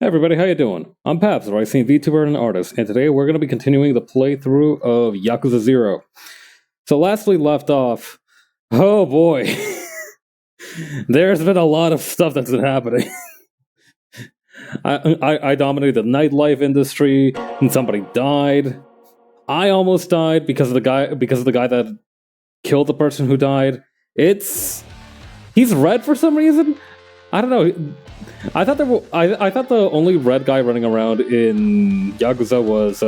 Hey everybody, how you doing? I'm Paps, the Rising VTuber and artist, and today we're going to be continuing the playthrough of Yakuza 0. So last we left off, oh boy, there's been a lot of stuff that's been happening. I dominated the nightlife industry, and somebody died. I almost died because of the guy that killed the person who died. He's red for some reason. I don't know. I thought I thought the only red guy running around in Yakuza was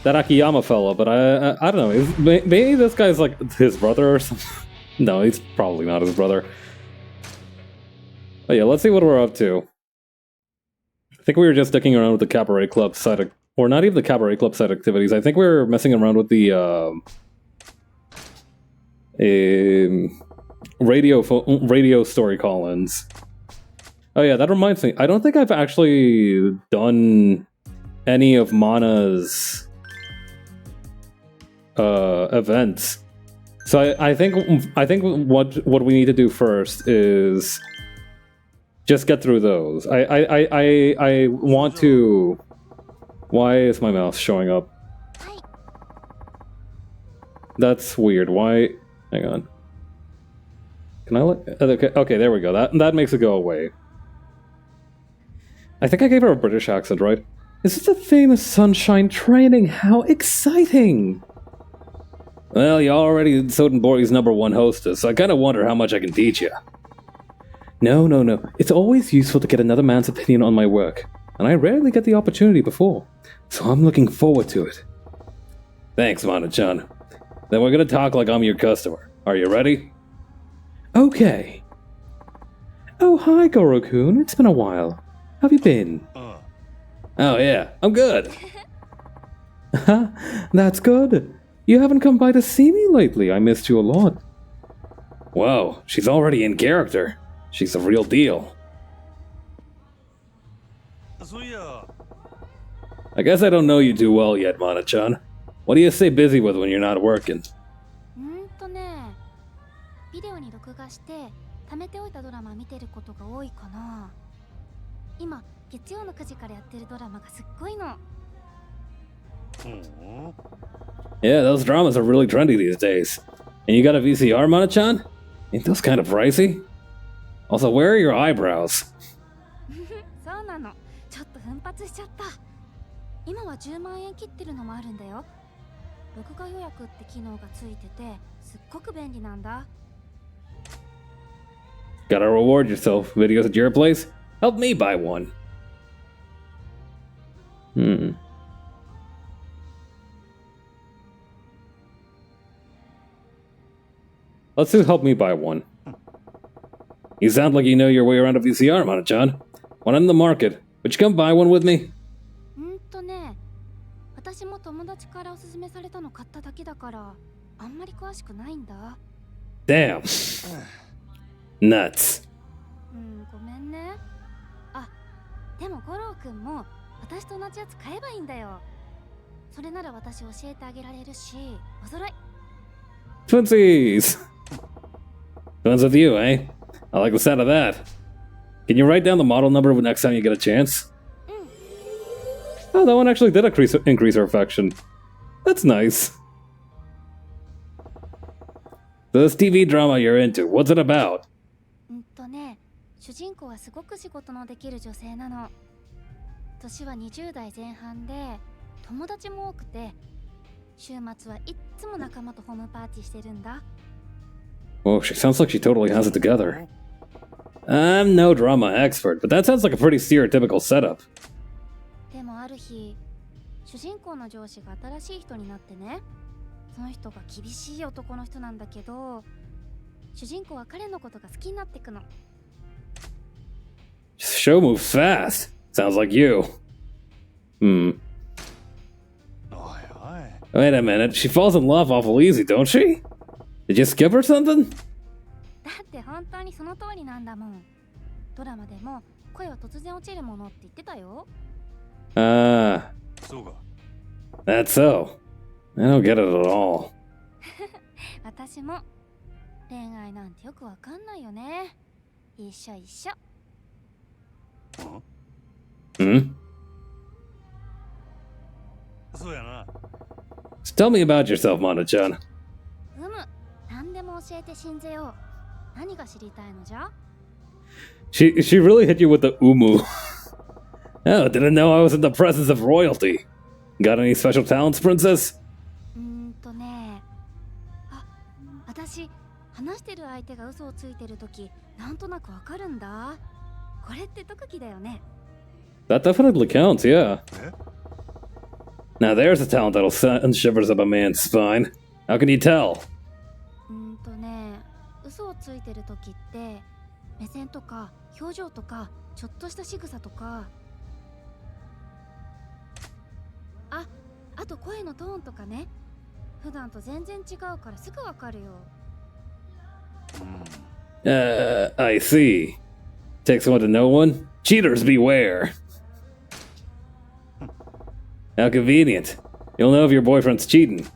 that Akiyama fella, but I don't know. Maybe this guy's like his brother or something. No, he's probably not his brother. But yeah, let's see what we're up to. I think we were just sticking around with the cabaret club side, or not even the cabaret club side activities. I think we were messing around with the radio story call-ins. Oh yeah, that reminds me. I don't think I've actually done any of Mana's events. So I think what we need to do first is just get through those. I want to. Why is my mouse showing up? That's weird. Why? Hang on. Can I let... Okay, there we go. That makes it go away. I think I gave her a British accent, right? This is the famous Sunshine Training. How exciting! Well, you're already Sotenbori's #1 hostess, so I kind of wonder how much I can teach you. No. It's always useful to get another man's opinion on my work, and I rarely get the opportunity before, so I'm looking forward to it. Thanks, Mana-chan. Then we're gonna talk like I'm your customer. Are you ready? Okay. Oh, hi, Goro-kun. It's been a while. How have you been? Oh, yeah. I'm good. That's good. You haven't come by to see me lately. I missed you a lot. Whoa, she's already in character. She's the real deal. I guess I don't know you too well yet, Mana-chan. What do you stay busy with when you're not working? ビデオに録画して貯めておいたドラマ見てることが多いかな。今月曜の9時からやってるドラマがすっごいの。Yeah, those dramas are really trendy these days. And you got a VCR, Mana-chan? Ain't those kind of pricey? Also, where are your eyebrows? そうなの。ちょっと奮発しちゃった。今は10万円切ってるのもあるんだよ。録画予約って機能がついててすっごく便利なんだ。Gotta reward yourself. Videos at your place? Help me buy one. Let's do help me buy one. You sound like you know your way around a VCR, Mana-chan. One in the market. Would you come buy one with me? 私も友達からおすすめされたの買っただけだからあんまり詳しくないんだ。Damn. Nuts. ごめんね。あ、でも五郎くんも私と同じやつ買えばいいんだよ。それなら私教えてあげられるし、お揃い。Twinsies! Twins with you, eh? I like the sound of that. Can you write down the model number next time you get a chance? Oh, that one actually did increase her affection. That's nice. This TV drama you're into, what's it about? 主人公はすごく仕事のできる女性なの。年は20代前半で、友達も多くて、週末はいっつも仲間とホームパーティーしてるんだ。Oh, she sounds like she totally has it together. I'm no drama expert, but that sounds like a pretty stereotypical setup. でもある日、主人公の上司が新しい人になってね、その人が厳しい男の人なんだけど、主人公は彼のことが好きになっていくの。Show moves fast. Sounds like you. Wait a minute. She falls in love awful easy, don't she? Did you skip her something? だって本当にその通りなんだもん。ドラマでも声は突然落ちるものって言ってたよ。そうか。That's so. I don't get it at all. 私も恋愛なんてよくわかんないよね。一緒一緒。Hmm? そうやな。 So tell me about yourself, Mana-chan. 何でも教えて信ぜよう。何が知りたいのじゃ？ She really hit you with the umu. Oh, didn't know I was in the presence of royalty. Got any special talents, princess? 私、話してる相手が嘘をついてるとき、なんとなくわかるんだ。これって特技だよね。 That definitely counts, yeah. Now there's a talent that'll send shivers up a man's spine. How can you tell? 嘘をついてるときって、目線とか表情とかちょっとした仕草とか、あと声のトーンとかね。普段と全然違うからすぐわかるよ。 I see. Takes one to know one? Cheaters beware. How convenient. You'll know if your boyfriend's cheating.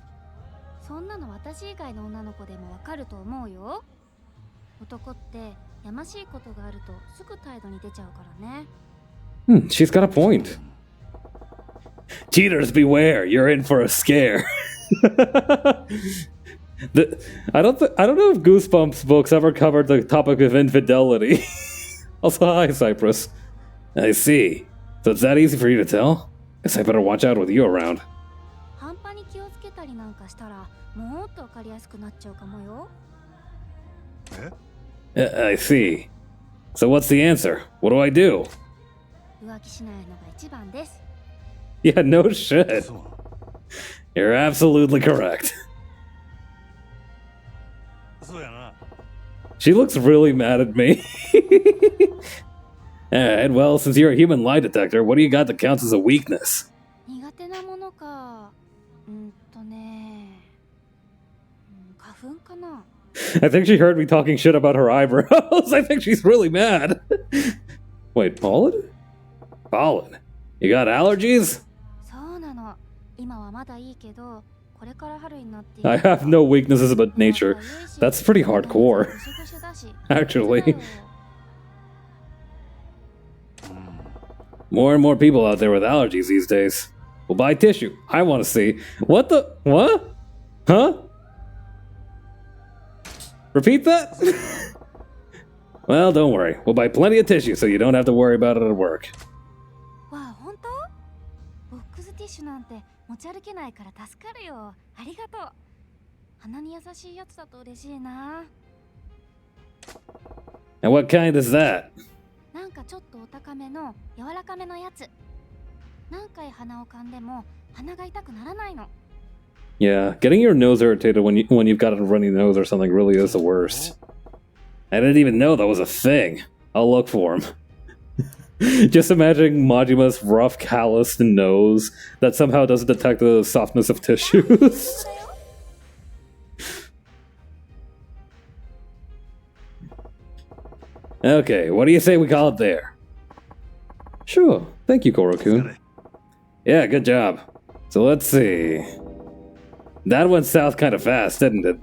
そんなの私以外の女の子でもわかると思うよ。男ってやましいことがあるとすぐ態度に出ちゃうからね。She's got a point. Cheaters beware. You're in for a scare. I don't know if Goosebumps books ever covered the topic of infidelity. Also, hi, Cypress. I see. So it's that easy for you to tell? Guess I better watch out with you around. 半端に気をつけたりなんかしたらもっとわかりやすくなっちゃうかもよ。I see. So what's the answer? What do I do? 浮気しないのが一番です。 Yeah, no shit. You're absolutely correct. そうやな。 She looks really mad at me. Alright, well, since you're a human lie detector, what do you got that counts as a weakness? 苦手なものか。花粉かな。 I think she heard me talking shit about her eyebrows. I think she's really mad. Wait, Ballad? Ballad? You got allergies? そうなの。今はまだいいけど、これから春になって。 I have no weaknesses about nature. That's pretty hardcore. Actually. More and more people out there with allergies these days. We'll buy tissue. I want to see. What the? What? Huh? Repeat that? Well, don't worry. We'll buy plenty of tissue so you don't have to worry about it at work. わあ、本当？ボックスティッシュなんて持ち歩けないから助かるよ。ありがとう。鼻に優しいやつだと嬉しいな。 And what kind is that? なんかちょっとお高めの柔らかめのやつ。何回鼻を噛んでも鼻が痛くならないの。 Yeah, getting your nose irritated when you've got a runny nose or something really is the worst. I didn't even know that was a thing. I'll look for him. Just imagining Majima's rough, calloused nose that somehow doesn't detect the softness of tissues. Okay, what do you say we call it there? Sure, thank you, Koro-kun. Yeah, good job. So let's see. That went south kind of fast, didn't it?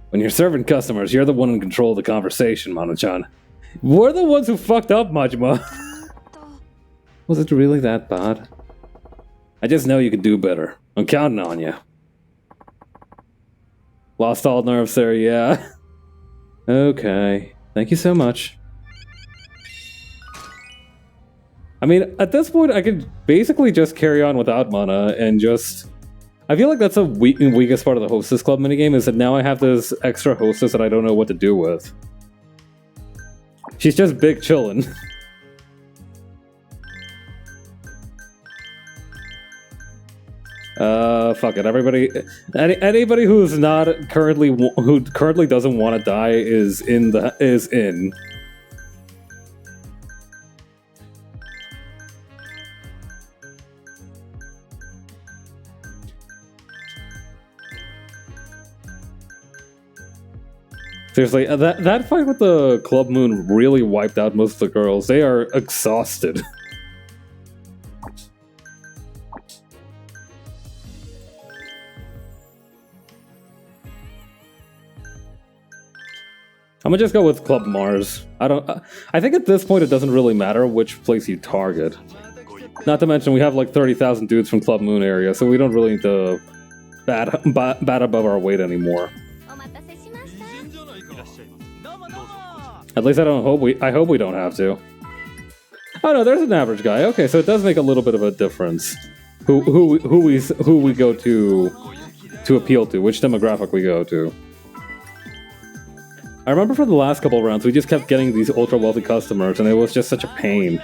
When you're serving customers, you're the one in control of the conversation, Mono-chan. We're the ones who fucked up, Majima. Was it really that bad? I just know you can do better. I'm counting on you. Lost all nerves there, yeah. Okay. Thank you so much. I mean, at this point, I could basically just carry on without mana and just... I feel like that's the weakest part of the Hostess Club minigame, is that now I have this extra hostess that I don't know what to do with. She's just big chillin'. Fuck it. Anybody who's not currently who currently doesn't want to die is in. Seriously, that fight with the Club Moon really wiped out most of the girls. They are exhausted. I'm gonna just go with Club Mars. I think at this point it doesn't really matter which place you target. Not to mention we have like 30,000 dudes from Club Moon area, so we don't really need to bat above our weight anymore. At least I hope we don't have to. Oh no, there's an average guy. Okay, so it does make a little bit of a difference who we go to appeal to, which demographic we go to. I remember for the last couple of rounds, we just kept getting these ultra wealthy customers, and it was just such a pain.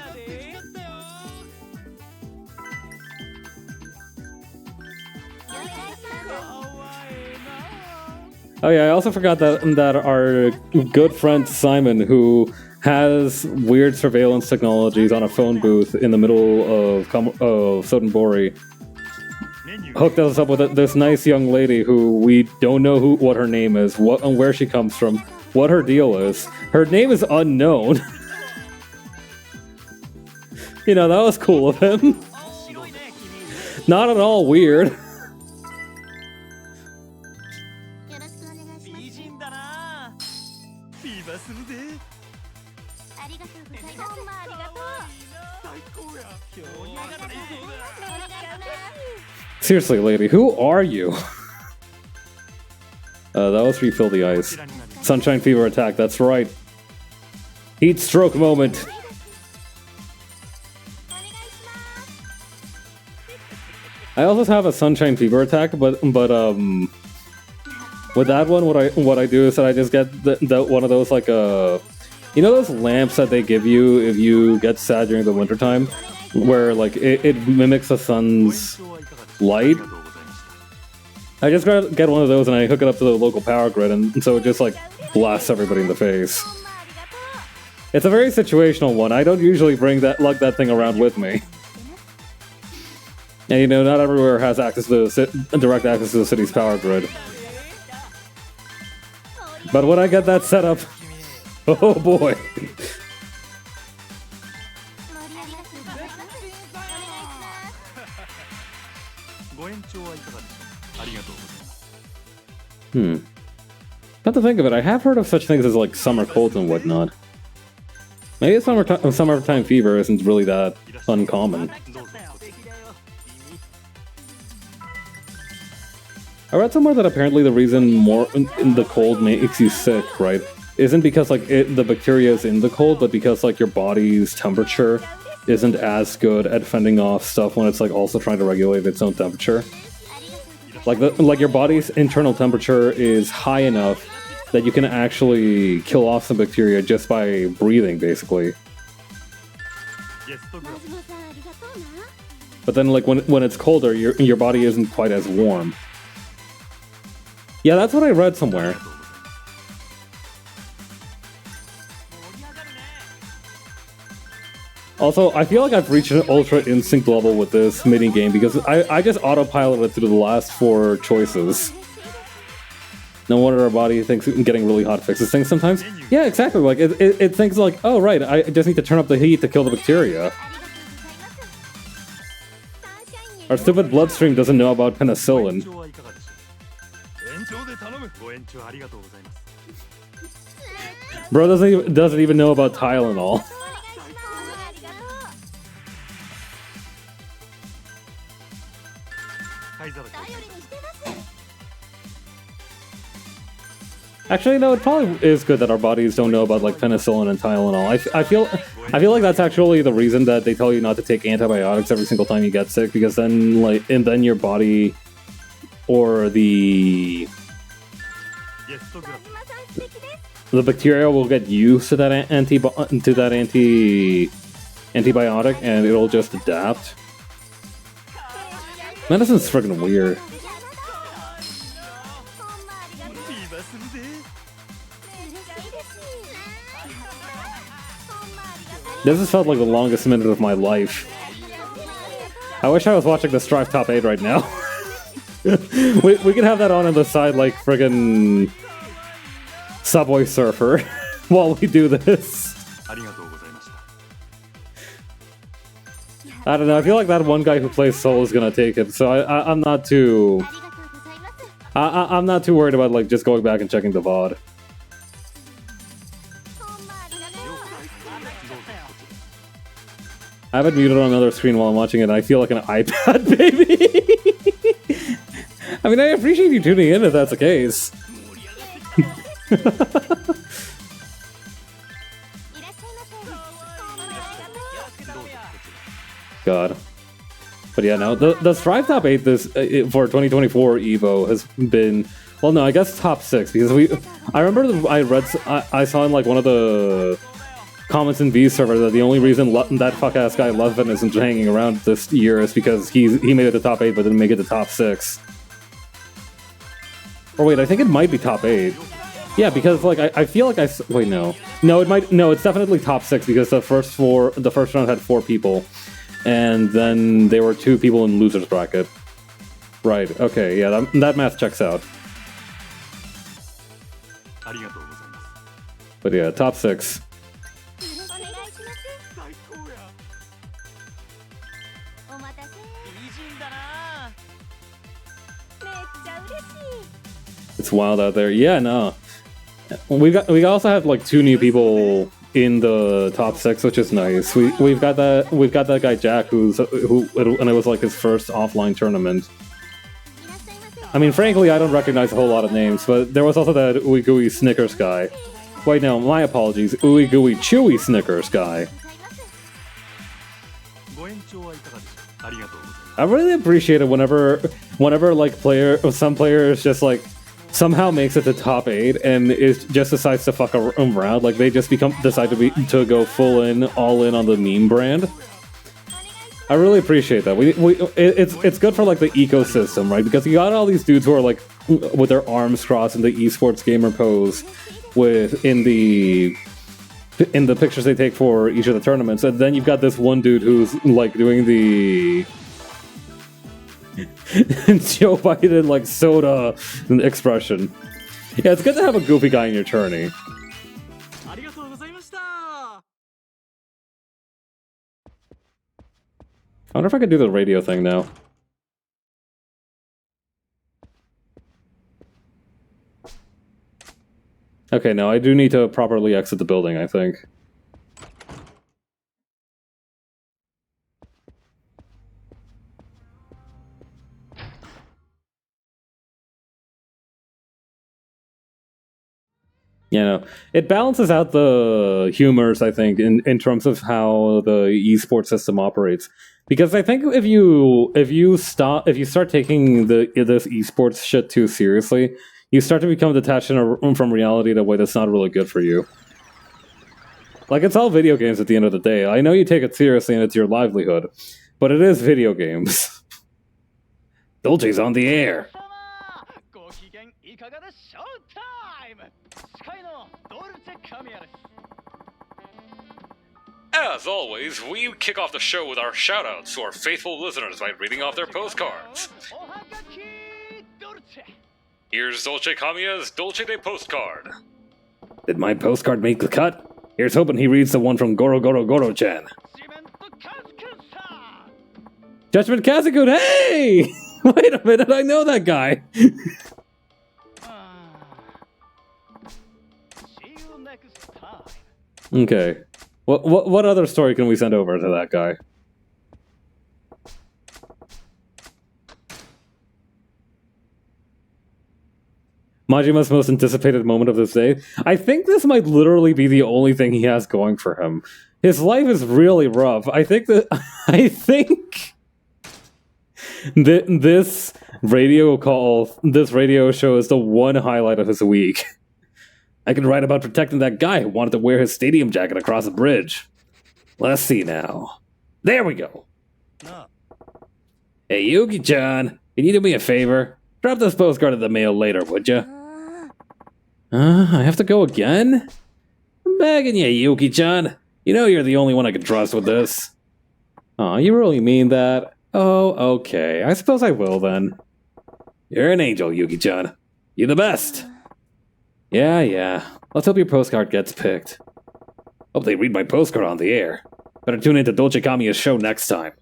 Oh yeah, I also forgot that our good friend Simon, who has weird surveillance technologies on a phone booth in the middle of Sotenbori, hooked us up with this nice young lady who we don't know what her name is, where she comes from, what her deal is. Her name is unknown. You know, that was cool of him. Not at all weird. Seriously, lady, who are you? That was refill the ice. Sunshine fever attack, that's right. Heat stroke moment. I also have a sunshine fever attack, but with that one, what I do is that I just get one of those like you know those lamps that they give you if you get sad during the wintertime, where like it mimics the sun's light. I just gotta get one of those and I hook it up to the local power grid, and so it just like blasts everybody in the face. It's a very situational one. I don't usually lug that thing around with me. And you know, not everywhere has access to direct access to the city's power grid. But when I get that set up, oh boy. Not to think of it, I have heard of such things as like summer colds and whatnot. Maybe summertime fever isn't really that uncommon. I read somewhere that apparently the reason more in the cold makes you sick, right, isn't because like the bacteria is in the cold, but because like your body's temperature isn't as good at fending off stuff when it's like also trying to regulate its own temperature. Like your body's internal temperature is high enough that you can actually kill off some bacteria just by breathing, basically. But then, like when it's colder, your body isn't quite as warm. Yeah, that's what I read somewhere. Also, I feel like I've reached an Ultra Instinct level with this mini-game because I just autopiloted through the last 4 choices. No wonder our body thinks getting really hot fixes things sometimes. Yeah, exactly. Like it thinks like, oh right, I just need to turn up the heat to kill the bacteria. Our stupid bloodstream doesn't know about penicillin. Bro doesn't even know about Tylenol. Actually, no, it probably is good that our bodies don't know about like penicillin and Tylenol. I feel like that's actually the reason that they tell you not to take antibiotics every single time you get sick, because then then your body or the bacteria will get used to that antibiotic and it'll just adapt. Medicine's friggin' weird. This has felt like the longest minute of my life. I wish I was watching the Strive Top 8 right now. we can have that on the side like friggin' Subway Surfer while we do this. I don't know, I feel like that one guy who plays Soul is gonna take it, so I'm not too... I'm not too worried about like just going back and checking the VOD. I have it muted on another screen while I'm watching it, and I feel like an iPad baby. I mean, I appreciate you tuning in if that's the case. God. But yeah, no, the Strive Top 8 for 2024 Evo has been, well, no, I guess top 6, because I remember I saw in like one of the comments in V server that the only reason that fuck-ass guy Levin isn't hanging around this year is because he made it to top 8 but didn't make it to top 6. Or wait, I think it might be top 8. Yeah, because like I feel like wait, no, it's definitely top 6 because the first round had 4 people, and then there were 2 people in losers bracket. Right. Okay. Yeah, that math checks out. But yeah, top 6. It's wild out there. Yeah, no. We also have like 2 new people in the top 6, which is nice. We've got that guy Jack who and it was like his first offline tournament. I mean, frankly, I don't recognize a whole lot of names, but there was also that Ooey Gooey Snickers guy. Wait, no, my apologies. Ooey Gooey Chewy Snickers guy. I really appreciate it whenever like some players just like somehow makes it to top 8 and just decides to fuck around. Like they just decide to go all in on the meme brand. I really appreciate that. It's good for like the ecosystem, right? Because you got all these dudes who are like with their arms crossed in the esports gamer pose, in the pictures they take for each of the tournaments, and then you've got this one dude who's like doing the Joe Biden like soda expression. Yeah, it's good to have a goofy guy in your tourney. I wonder if I could do the radio thing now. Okay, no, I do need to properly exit the building, I think. You know, it balances out the humors, I think, in terms of how the esports system operates. Because I think if you start taking this esports shit too seriously, you start to become detached from reality in a way that's not really good for you. Like, it's all video games at the end of the day. I know you take it seriously and it's your livelihood, but it is video games. Dolce's on the air. As always, we kick off the show with our shoutouts to our faithful listeners by reading off their postcards. Here's Dolce Kamiya's Dolce Day postcard. Did my postcard make the cut? Here's hoping he reads the one from Goro Goro Goro-chan. Judgment Kazakun, hey! Wait a minute, I know that guy. Okay. What other story can we send over to that guy? Majima's most anticipated moment of this day. I think this might literally be the only thing he has going for him. His life is really rough. I think this radio show is the one highlight of his week. I can write about protecting that guy who wanted to wear his stadium jacket across a bridge. Let's see now. There we go. Hey, Yuki-chan, can you do me a favor? Drop this postcard in the mail later, would you? I have to go again? I'm begging you, Yuki-chan. You know you're the only one I can trust with this. Aw, you really mean that? Oh, okay. I suppose I will, then. You're an angel, Yuki-chan. You're the best. Yeah. Let's hope your postcard gets picked. Hope they read my postcard on the air. Better tune into Dolce Kamiya's show next time.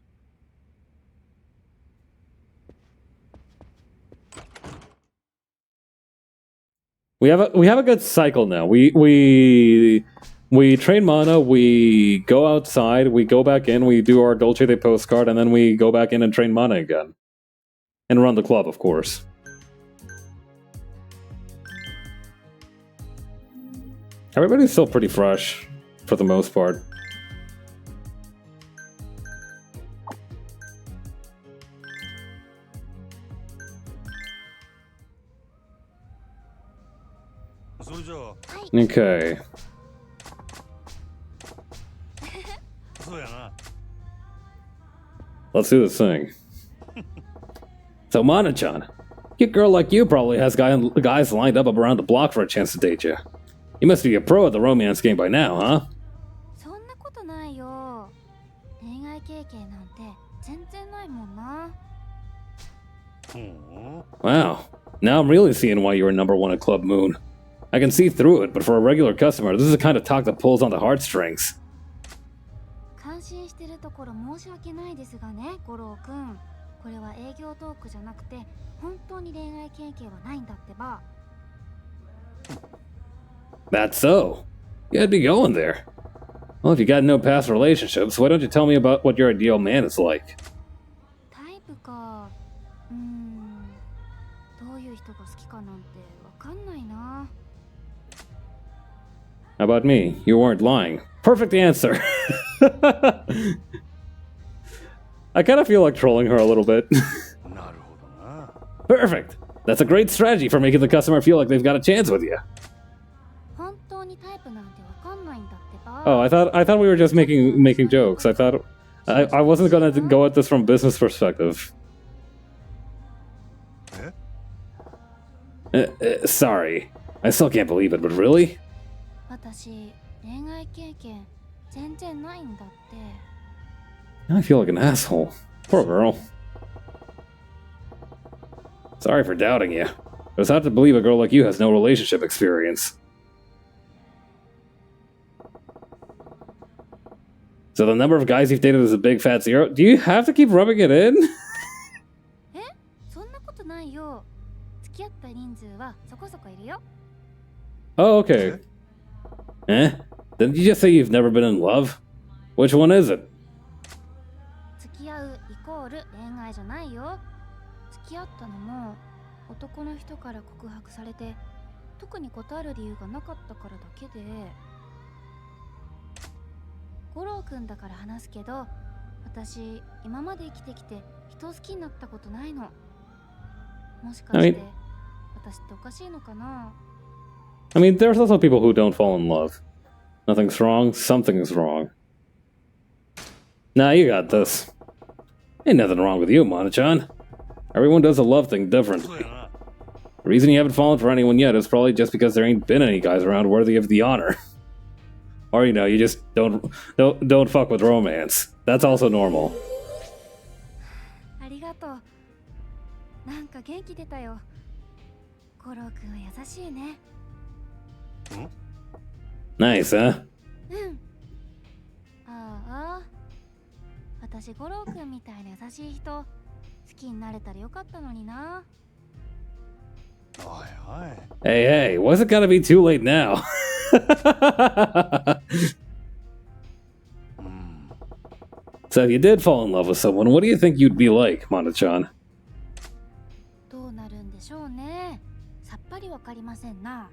We have a good cycle now. We We train mana, we go outside, we go back in, we do our Dolce de postcard, and then we go back in and train mana again. And run the club, of course. Everybody's still pretty fresh, for the most part. Okay. Let's do this thing. So, Mana-chan, cute girl like you probably has guys lined up around the block for a chance to date you. You must be a pro at the romance game by now, huh? そんなことないよ。恋愛経験なんて全然ないもんな。Wow. Now I'm really seeing why you were number one at Club Moon. I can see through it, but for a regular customer, this is the kind of talk that pulls on the heartstrings. 感心してるところ申し訳ないですがね、五郎くん。これは営業トークじゃなくて、本当に恋愛経験はないんだってば。That's so. You had to be going there. Well, if you got no past relationships, why don't you tell me about what your ideal man is like? タイプか。どういう人が好きかなんてわかんないな。How about me? You weren't lying. Perfect answer. I kind of feel like trolling her a little bit. Perfect. That's a great strategy for making the customer feel like they've got a chance with you. 本当にタイプなんてわかんないんだってば。 Oh, I thought we were just making jokes. I thought I wasn't gonna go at this from business perspective. Sorry. I still can't believe it, but really? 私、恋愛経験全然ないんだって。 I feel like an asshole. Poor girl. Sorry for doubting you. But it's hard to believe a girl like you has no relationship experience. So the number of guys you've dated is a big fat zero? Do you have to keep rubbing it in? え、そんなことないよ。付き合った人数はそこそこいるよ。 Oh, okay. Eh? Didn't you just say you've never been in love? Which one is it? 付き合うイコール恋愛じゃないよ。付き合ったのも男の人から告白されて特に断る理由がなかったからだけで。五郎くんだから話すけど、私今まで生きてきて人を好きになったことないの。もしかして私っておかしいのかな？ I mean, there's also people who don't fall in love. Nothing's wrong, something's wrong. Nah, you got this. Ain't nothing wrong with you, Mana-chan. Everyone does a love thing differently. The reason you haven't fallen for anyone yet is probably just because there ain't been any guys around worthy of the honor. Or, you know, you just don't fuck with romance. That's also normal. ありがとう。なんか元気出たよ。五郎くんは優しいね。Nice, huh? うん。ああ。私五郎くんみたいな優しい人好きになれたらよかったのにな。Hey, why's it gotta be too late now? So if you did fall in love with someone, what do you think you'd be like, Mana-chan? どうなるんでしょうね。さっぱりわかりませんな。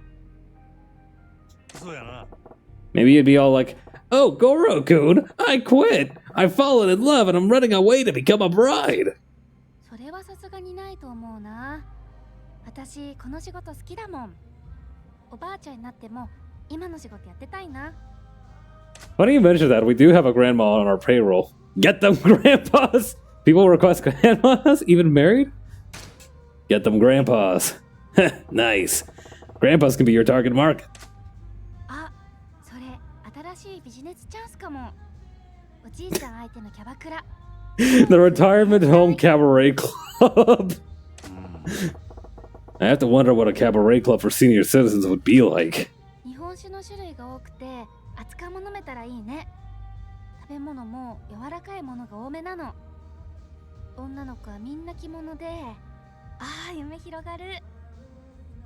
Maybe you'd be all like, "Oh, Goro-kun, I quit! I've fallen in love and I'm running away to become a bride!" それはさすがにないと思うな。私この仕事好きだもん。おばあちゃんになっても今の仕事やってたいな。 Funny you mention that, we do have a grandma on our payroll. Get them grandpas! People request grandmas? Even married? Get them grandpas. Nice. Grandpas can be your target market. あ、それ新しいビジネスチャンスかも。おじいちゃん相手のキャバクラ。The retirement home cabaret club. I have to wonder what a cabaret club for senior citizens would be like. 日本酒の種類が多くて熱燗も飲めたらいいね。食べ物も柔らかいものが多めなの。女の子はみんな着物で、ああ夢広がる。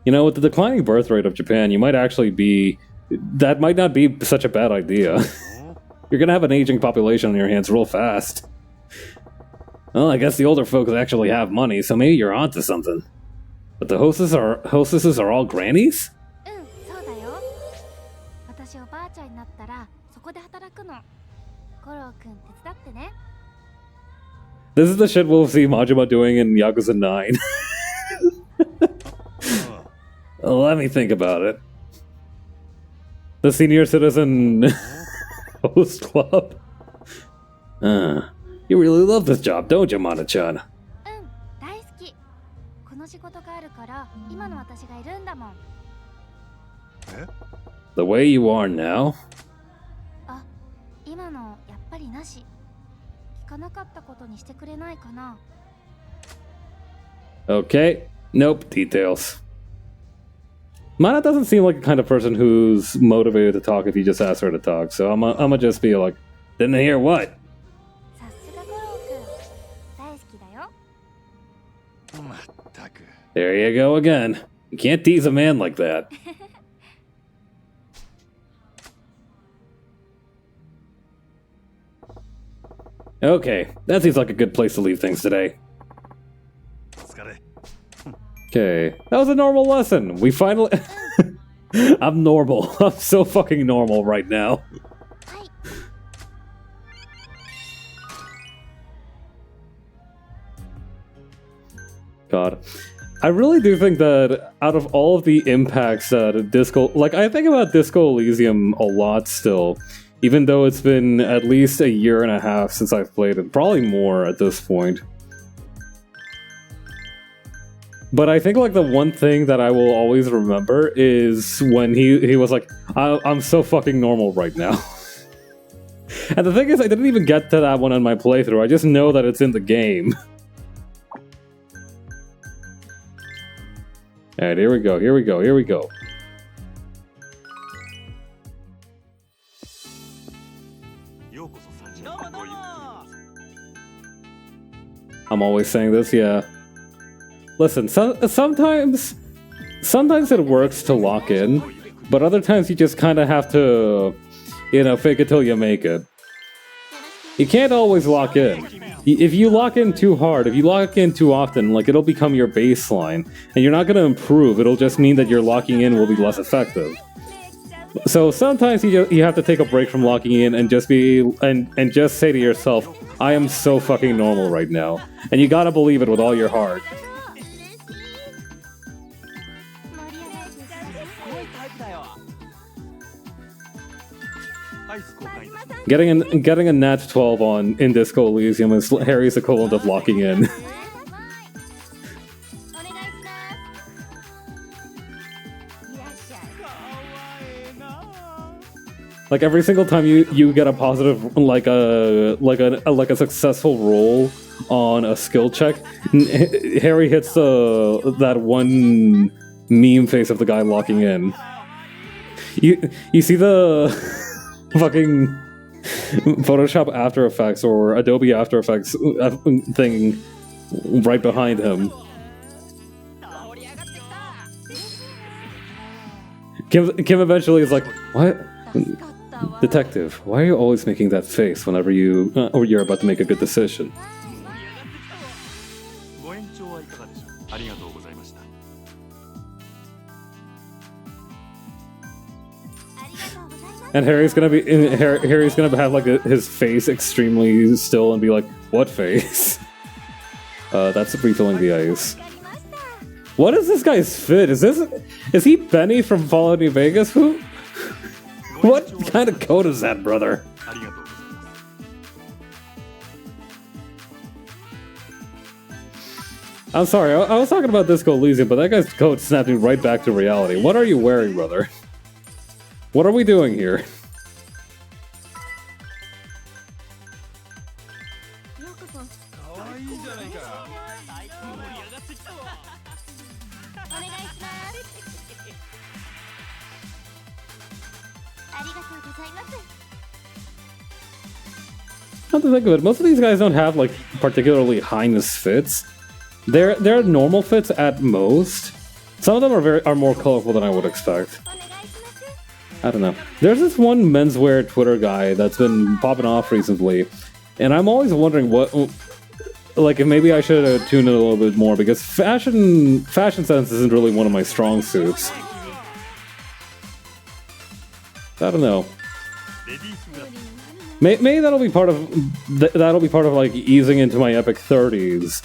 You know, with the declining birth rate of Japan, you might actually be That might not be such a bad idea. You're gonna have an aging population on your hands real fast. Well, I guess the older folks actually have money, so maybe you're onto something. But the hostesses are all grannies? そうだよ。私おばあちゃんになったらそこで働くの。五郎くん手伝ってね。This is the shit we'll see Majima doing in Yakuza 9. Let me think about it. The Senior Citizen Host Club. You really love this job, don't you, Mana-chan? 大好き。この仕事があるから今の私がいるんだもん。The way you are now? あ、今のやっぱりなし。聞かなかったことにしてくれないかな。Okay, nope, details. Mana doesn't seem like the kind of person who's motivated to talk if you just ask her to talk, so I'm gonna just be like, didn't hear what? さすが五郎くん。大好きだよ。まったく。 There you go again. You can't tease a man like that. Okay, that seems like a good place to leave things today. お疲れ。 Okay, that was a normal lesson. We finally... I'm normal. I'm so fucking normal right now. はい。 God. I really do think that out of all of the impacts that Disco... Like, I think about Disco Elysium a lot still. Even though it's been at least a year and a half since I've played it. Probably more at this point. But I think, like, the one thing that I will always remember is when he was like, I'm so fucking normal right now. And the thing is, I didn't even get to that one on my playthrough. I just know that it's in the game. Alright, here we go, here we go, here we go. I'm always saying this, yeah. Listen, sometimes it works to lock in, but other times you just kind of have to, you know, fake it till you make it. You can't always lock in. If you lock in too hard, if you lock in too often, like, it'll become your baseline, and you're not going to improve. It'll just mean that your locking in will be less effective. So sometimes you have to take a break from locking in and just and just say to yourself, I am so fucking normal right now. And you gotta believe it with all your heart. Getting a nat 12 in Disco Elysium is Harry's equivalent of locking in. Like, every single time you get a positive, like a successful roll on a skill check, Harry hits that one meme face of the guy locking in. You see the fucking Photoshop After Effects or Adobe After Effects thing right behind him. Kim eventually is like, what? Detective, why are you always making that face whenever you're about to make a good decision? And Harry's gonna have like his face extremely still and be like, what face? That's refilling the ice. What is this guy's fit? Is he Benny from Fallout New Vegas? Who? What kind of coat is that, brother? I'm sorry, I was talking about Disco Elysium, but that guy's coat snapped me right back to reality. What are you wearing, brother? What are we doing here? Come to think of it, most of these guys don't have like particularly highness fits. They're normal fits at most. Some of them are more colorful than I would expect. I don't know. There's this one menswear Twitter guy that's been popping off recently, and I'm always wondering what, like, if maybe I should tune in a little bit more, because fashion sense isn't really one of my strong suits. I don't know. Maybe that'll be part of like easing into my epic 30s.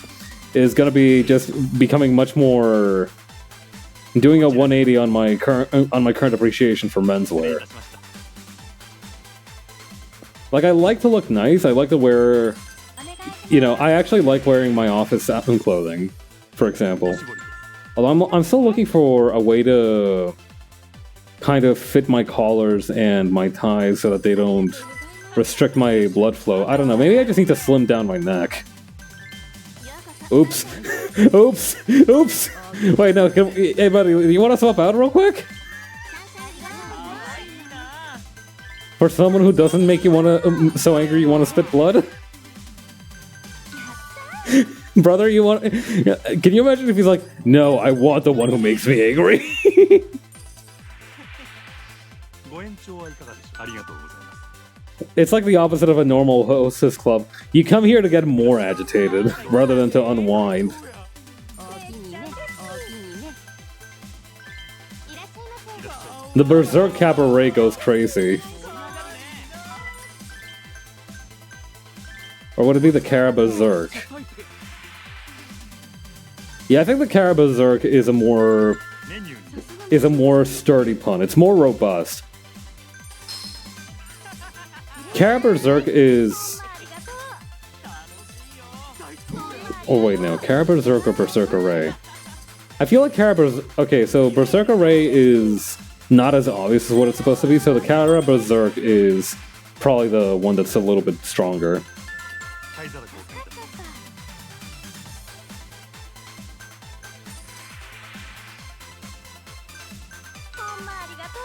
Is gonna be just becoming much more. Doing a 180 on my current appreciation for menswear. Like, I like to look nice. I like to wear, I actually like wearing my office clothing, for example. Although I'm still looking for a way to kind of fit my collars and my ties so that they don't restrict my blood flow. I don't know. Maybe I just need to slim down my neck. Oops. Oops. Oops. Wait, no. Hey, buddy, you want to swap out real quick? For someone who doesn't make you want to, so angry you want to spit blood? Brother, you want... Can you imagine if he's like, no, I want the one who makes me angry? It's like the opposite of a normal hostess club. You come here to get more agitated, rather than to unwind. The Berserk Cabaret goes crazy. Or would it be the Carabazerk? Yeah, I think the Carabazerk is a more sturdy pun. It's more robust. Carabazerk is... Oh wait, no. Carabazerk or Berserker Ray? I feel like Okay, so Berserker Ray is not as obvious as what it's supposed to be, so the Carabazerk is probably the one that's a little bit stronger.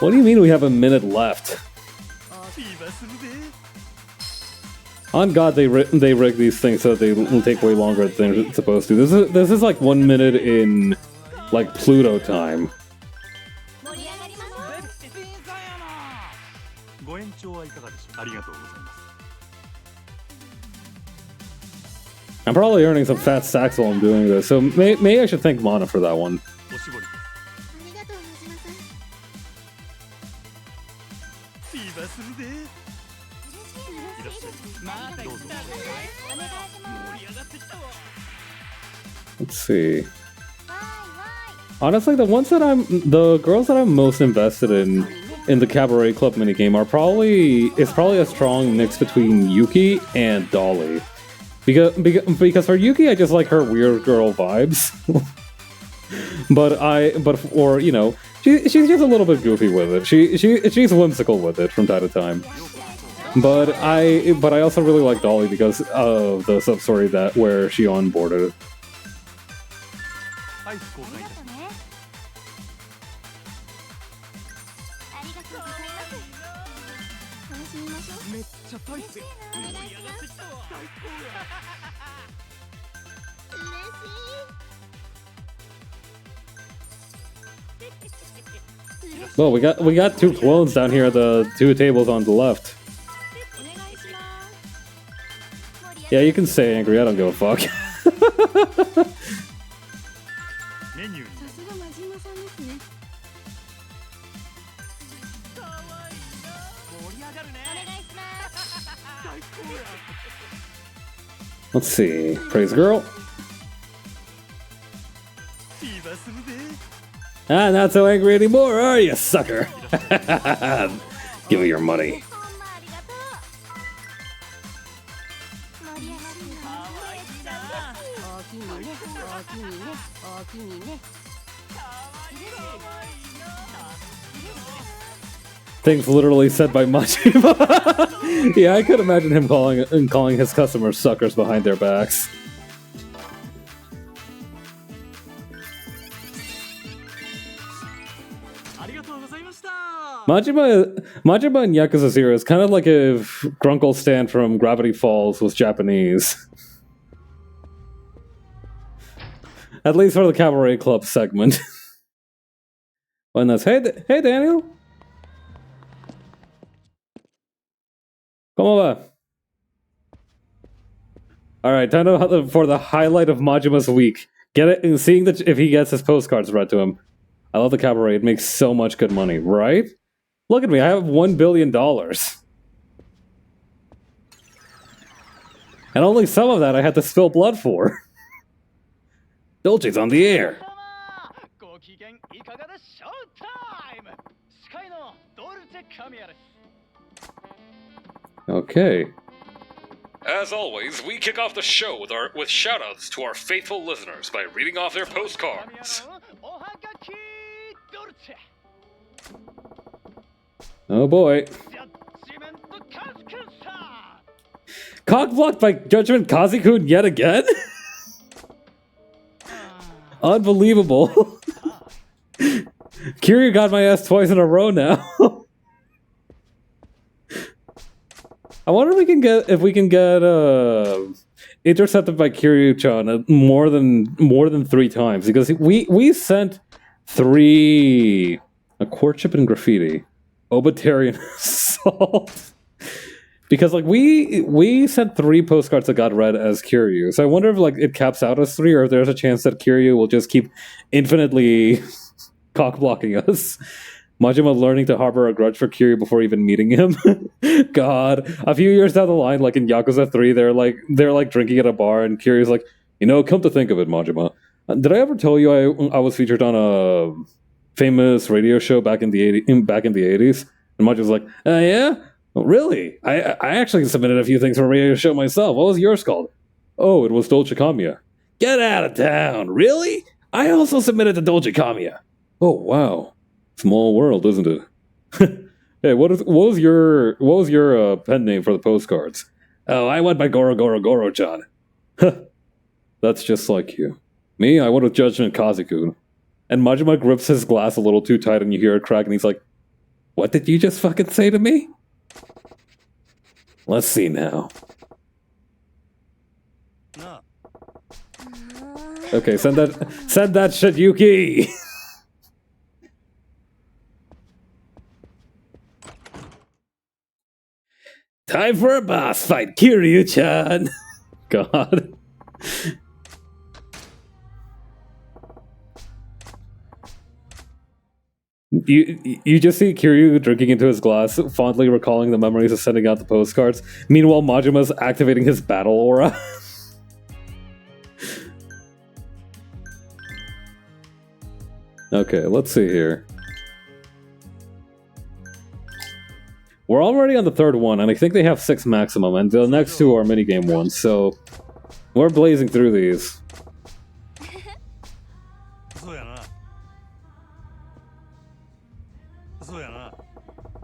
What do you mean we have a minute left? On God, they rig these things so that they will take way longer than they're supposed to. This is like 1 minute in, like, Pluto time. I'm probably earning some fat sacks while I'm doing this, so maybe I should thank Mana for that one. Let's see. Honestly, the girls that I'm most invested in the Cabaret Club minigame are probably a strong mix between Yuki and Dolly. Because for Yuki, I just like her weird girl vibes. She's just a little bit goofy with it. She's whimsical with it from time to time. But I also really like Dolly because of the sub story where she onboarded. Well, we got two clones down here at the two tables on the left. Yeah, you can stay angry, I don't give a fuck. Let's see. Praise girl. Ah, not so angry anymore, are you, sucker? Give me your money. Things literally said by Majima. Yeah, I could imagine him calling his customers suckers behind their backs. Majima in Yakuza 0 is kind of like if Grunkle Stan from Gravity Falls was Japanese. At least for the Cabaret Club segment. And that's, hey Daniel? ¿Cómo va? Alright, time for the highlight of Majima's week. Get it and seeing that if he gets his postcards read to him. I love the cabaret. It makes so much good money, right? Look at me, I have $1 billion. And only some of that I had to spill blood for. Dolce's on the air. Okay. As always, we kick off the show with shoutouts to our faithful listeners by reading off their postcards. Oh boy. Cockblocked by Judgment Kazi-kun yet again? Unbelievable. Kiryu got my ass twice in a row now. I wonder if we can get intercepted by Kiryu-chan more than 3 times, because we sent 3 a courtship and graffiti, obitarian assault. Because like we sent 3 postcards that got read as Kiryu, so I wonder if like it caps out as 3, or if there's a chance that Kiryu will just keep infinitely cock blocking us. Majima learning to harbor a grudge for Kiryu before even meeting him. God, a few years down the line, like in Yakuza 3, they're like drinking at a bar, and Kiryu's like, come to think of it, Majima, did I ever tell you I was featured on a famous radio show back in the 80s? And Majima's like, yeah. Oh, really? I actually submitted a few things for a radio show myself. What was yours called? Oh, it was Dolce Kamiya. Get out of town! Really? I also submitted to Dolce Kamiya. Oh wow, small world, isn't it? Hey, what was your pen name for the postcards? Oh, I went by Goro-Chan. That's just like you. Me, I went with Judgment Kazi-kun. And Majima grips his glass a little too tight, and you hear it crack, and he's like, "What did you just fucking say to me?" Let's see now. No. Okay, send that shit, Yuki. Time for a boss fight, Kiryu-chan. God. You just see Kiryu drinking into his glass, fondly recalling the memories of sending out the postcards. Meanwhile, Majima's activating his battle aura. Okay, let's see here. We're already on the 3rd one, and I think they have 6 maximum, and the next 2 are minigame ones, so we're blazing through these.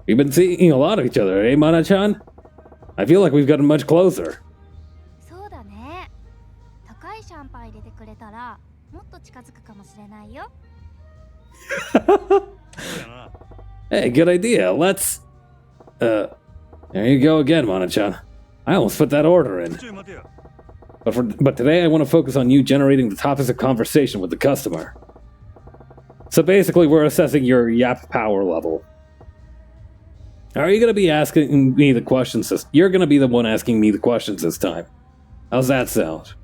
We've been seeing a lot of each other, eh, Mana-chan? I feel like we've gotten much closer. Hey, good idea. Let's... there you go again, Mana-chan. I almost put that order in. But today I want to focus on you generating the topics of conversation with the customer. So basically, we're assessing your yap power level. Are you going to be asking me the questions You're going to be the one asking me the questions this time. How's that sound?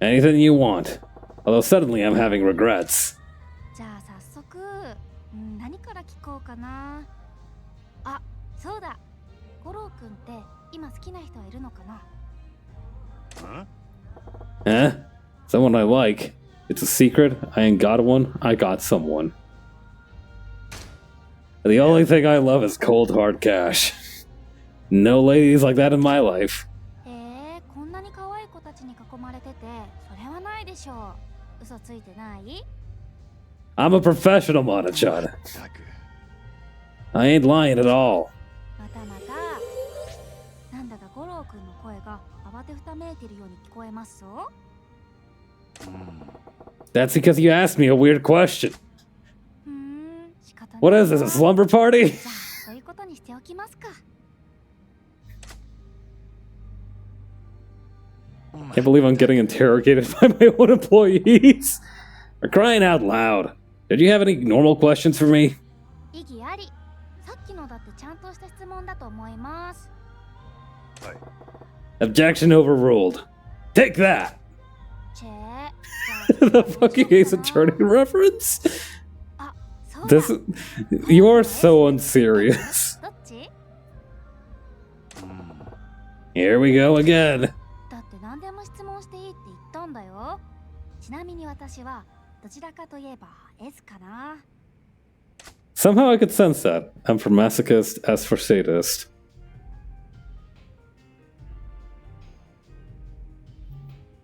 Anything you want. Although suddenly I'm having regrets. Huh? Someone I like. It's a secret. I ain't got one. I got someone. The only thing I love is cold hard cash. No ladies like that in my life. I'm a professional, Mana-chan. I ain't lying at all. That's because you asked me a weird question. What is this, a slumber party? Can't believe I'm getting interrogated by my own employees. For crying out loud. Did you have any normal questions for me? 意義あり。さっきのだってちゃんとした質問だと思います。はい。 Objection overruled. Take that! チェ The fucking Ace Attorney reference? あ、そうだ。 This, you are so unserious. どっち？ Here we go again. だって何でも質問していいって言ったんだよ。ちなみに私はどちらかといえば S かな。 Somehow I could sense that. I'm for masochist, S for sadist.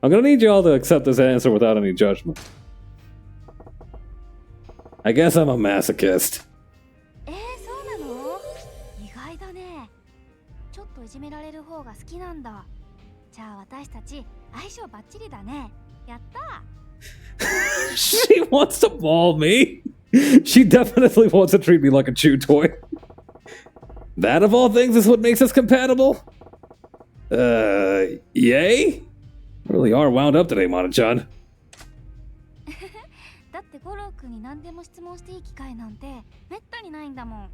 I'm gonna need you all to accept this answer without any judgment. I guess I'm a masochist. そうなの？意外だね。ちょっといじめられる方が好きなんだ。じゃあ私たち相性バッチリだね。やった。 She wants to maul me. She definitely wants to treat me like a chew toy. That of all things is what makes us compatible? Yay? Really are wound up today, Mana-chan. だって五郎くんに何でも質問していい機会なんてめったにないんだもん。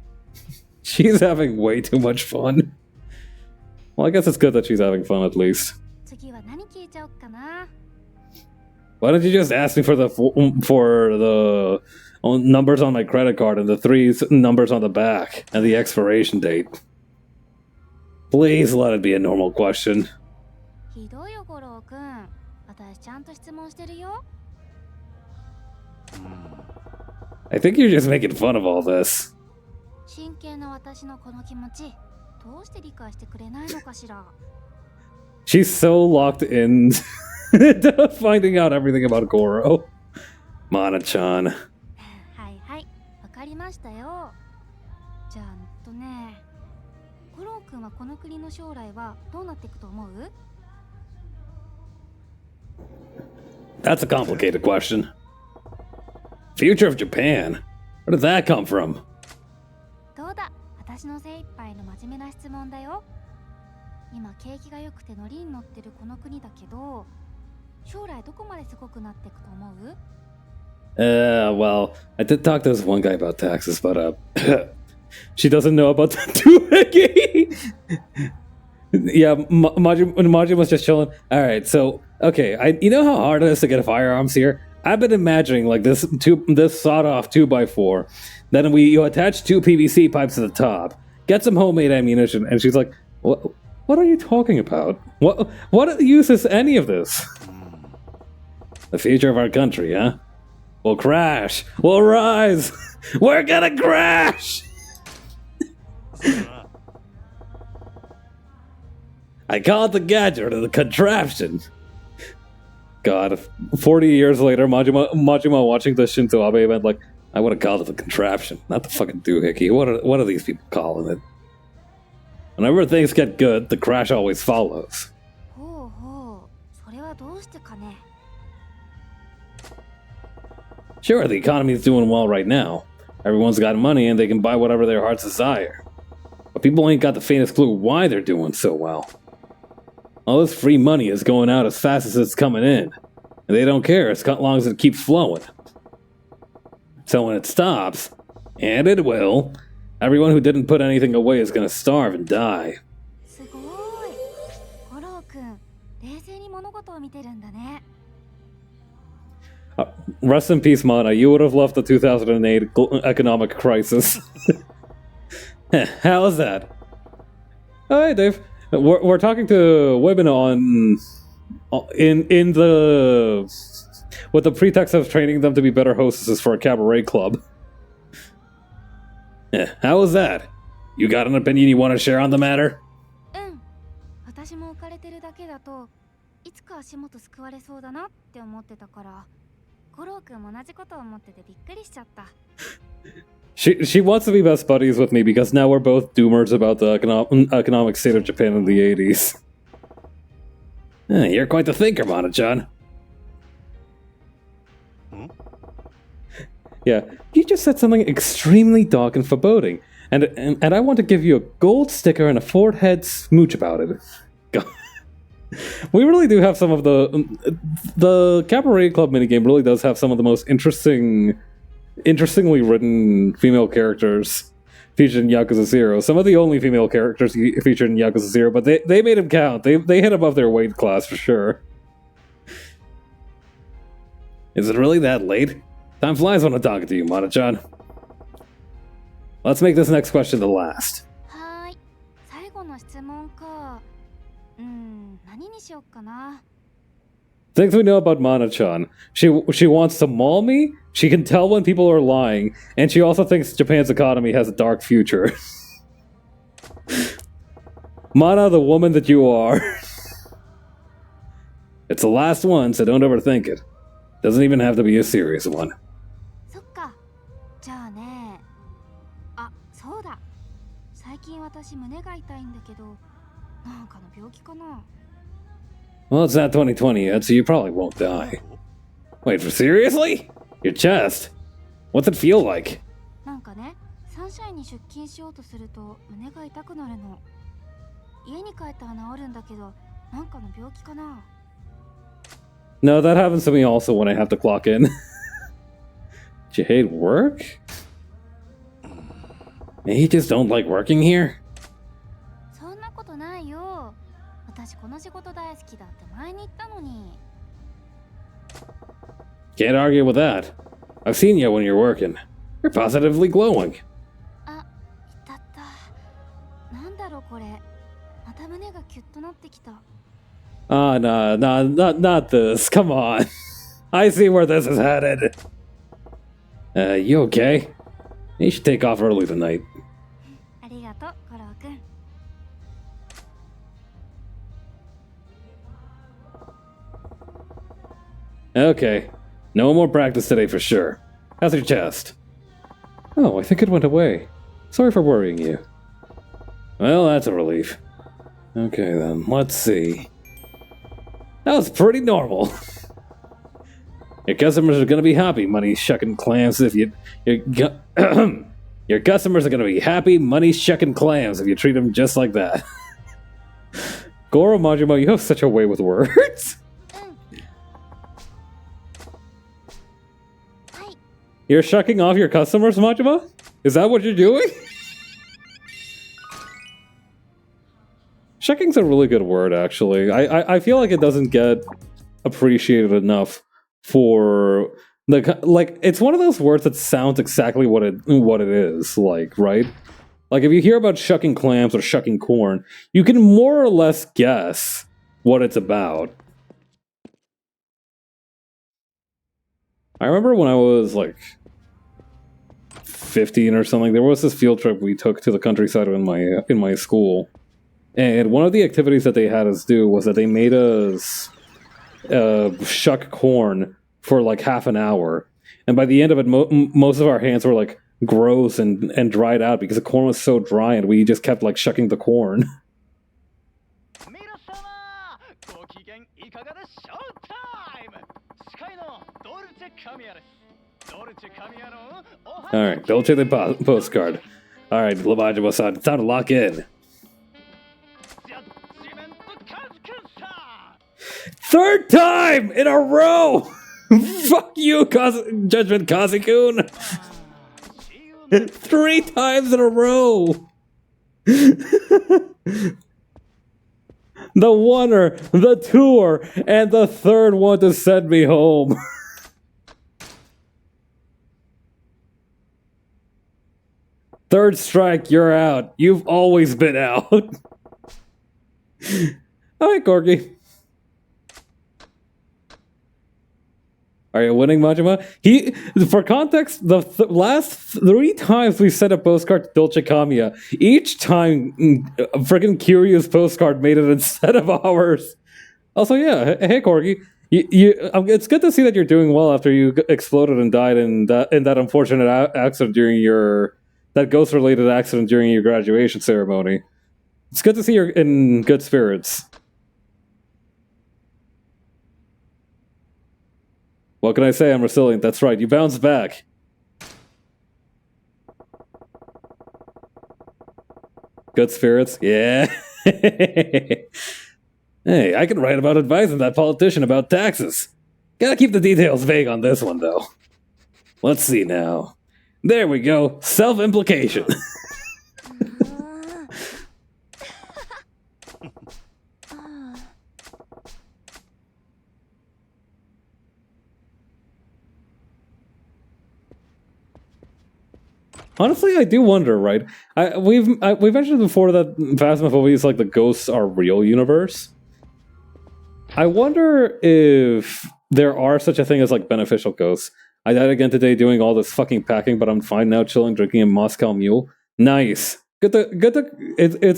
She's having way too much fun. Well, I guess it's good that she's having fun at least. 次は何聞いちゃおっかな。 Why don't you just ask me for the numbers on my credit card and the 3 numbers on the back and the expiration date? Please let it be a normal question. ひどいよ五郎くん。私ちゃんと質問してるよ。 I think you're just making fun of all this. 真剣な私のこの気持ち、どうして理解してくれないのかしら。 She's so locked in to finding out everything about Goro. Mana-chan. はいはい、わかりましたよ。じゃあ五郎くんはこの国の将来はどうなっていくと思う？ That's a complicated question. Future of Japan? Where did that come from? どうだ、私の精一杯の真面目な質問だよ。今景気が良くてノリに乗ってるこの国だけど、将来どこまですごくなっていくと思う？ Well, I did talk to this one guy about taxes, but she doesn't know about the doohickey. Yeah, Majima was just chilling. All right, so okay, you know how hard it is to get firearms here? I've been imagining like this sawed-off 2x4. Then you attach 2 PVC pipes to the top, get some homemade ammunition, and she's like, "What are you talking about? What use is any of this? The future of our country, huh? We'll crash. We'll rise. We're gonna crash." I call it the gadget or the contraption. God, 40 years later, Majima watching the Shinzo Abe event, like, I would have called it the contraption, not the fucking doohickey. What are these people calling it? Whenever things get good, the crash always follows. ほうほう、それはどうしてかね。 Sure, the economy's doing well right now. Everyone's got money and they can buy whatever their hearts desire. But people ain't got the faintest clue why they're doing so well. All this free money is going out as fast as it's coming in. And they don't care as long as it keeps flowing. So when it stops, and it will, everyone who didn't put anything away is gonna starve and die. すごい。五郎くん、冷静に物事を見てるんだね。 Rest in peace, Mana. You would have left the 2008 economic crisis. How is that? Oh, hey, Dave. We're talking to women in the with the pretext of training them to be better hostesses for a cabaret club. How is that? You got an opinion you want to share on the matter? うん。私も浮かれてるだけだと、いつか足元救われそうだなって思ってたから、五郎くんも同じことを思っててびっくりしちゃった。 She wants to be best buddies with me because now we're both doomers about the economic state of Japan in the 80s. You're quite the thinker, Mana-chan. Yeah, you just said something extremely dark and foreboding, and I want to give you a gold sticker and a forehead smooch about it. We really do have some of the Cabaret Club minigame really does have some of the most interestingly written female characters featured in Yakuza 0. Some of the only female characters featured in Yakuza 0, but they made them count. They hit above their weight class for sure. Is it really that late? Time flies when I'm talking to you, Mana-chan. Let's make this next question the last. はーい。最後の質問か。何にしよっかな。 Things we know about Mana-chan. She wants to maul me, she can tell when people are lying, and she also thinks Japan's economy has a dark future. Mana, the woman that you are. It's the last one, so don't overthink it. Doesn't even have to be a serious one. そっか。じゃあね。あ、そうだ。最近私胸が痛いんだけど、なんかの病気かな。 Well, it's not 2020 yet, so you probably won't die. Wait, for seriously? Your chest? What's it feel like? なんかね、サンシャインに出勤しようとすると胸が痛くなるの。家に帰ったら治るんだけど、なんかの病気かな。 No, that happens to me also when I have to clock in. Do you hate work? You just don't like working here? そんなことないよ。私この仕事大好きだって前に言ったのに。 Can't argue with that. I've seen you when you're working. You're positively glowing. あ、痛った。なんだろうこれ。また胸がキュッとなってきた。 Ah, not this. Come on. I see where this is headed. You okay? You should take off early tonight. ありがとう、コローくん。 Okay. No more practice today for sure. How's your chest? Oh, I think it went away. Sorry for worrying you. Well, that's a relief. Okay then, let's see. That was pretty normal. Your customers are gonna be happy, money shucking clams, if you... Your customers are gonna be happy, money shucking clams, if you treat them just like that. Goro Majima, you have such a way with words. You're shucking off your customers, Majima? Is that what you're doing? Shucking's a really good word, actually. I feel like it doesn't get appreciated enough for the like. It's one of those words that sounds exactly what it is like, right? Like if you hear about shucking clams or shucking corn, you can more or less guess what it's about. I remember when I was like 15 or something, there was this field trip we took to the countryside in my school. And one of the activities that they had us do was that they made us shuck corn for like half an hour. And by the end of it, most of our hands were like gross and dried out because the corn was so dry and we just kept like shucking the corn. Alright, Dolce the postcard. Alright, Majima-san, it's time to lock in. Third time in a row! Fuck you, Judgment Kazi-kun! 3 times in a row! The oneer, the twoer, and the third one to send me home. Third strike, you're out. You've always been out. Alright, Corky. Are you winning, Majima? For context, the last 3 times we sent a postcard to Dolce Kamiya, each time freaking Kiryu's postcard made it instead of ours. Also, yeah, hey Corky, it's good to see that you're doing well after you exploded and died in that unfortunate accident during that ghost-related accident during your graduation ceremony. It's good to see you're in good spirits. What can I say? I'm resilient. That's right. You bounced back. Good spirits? Yeah. Hey, I can write about advising that politician about taxes. Gotta keep the details vague on this one, though. Let's see now. There we go. Self-implication. Honestly, I do wonder, right? We've mentioned before that Phasmophobia is like the ghosts are real universe. I wonder if there are such a thing as like beneficial ghosts. I died again today doing all this fucking packing, but I'm fine now, chilling, drinking a Moscow Mule. Nice. It's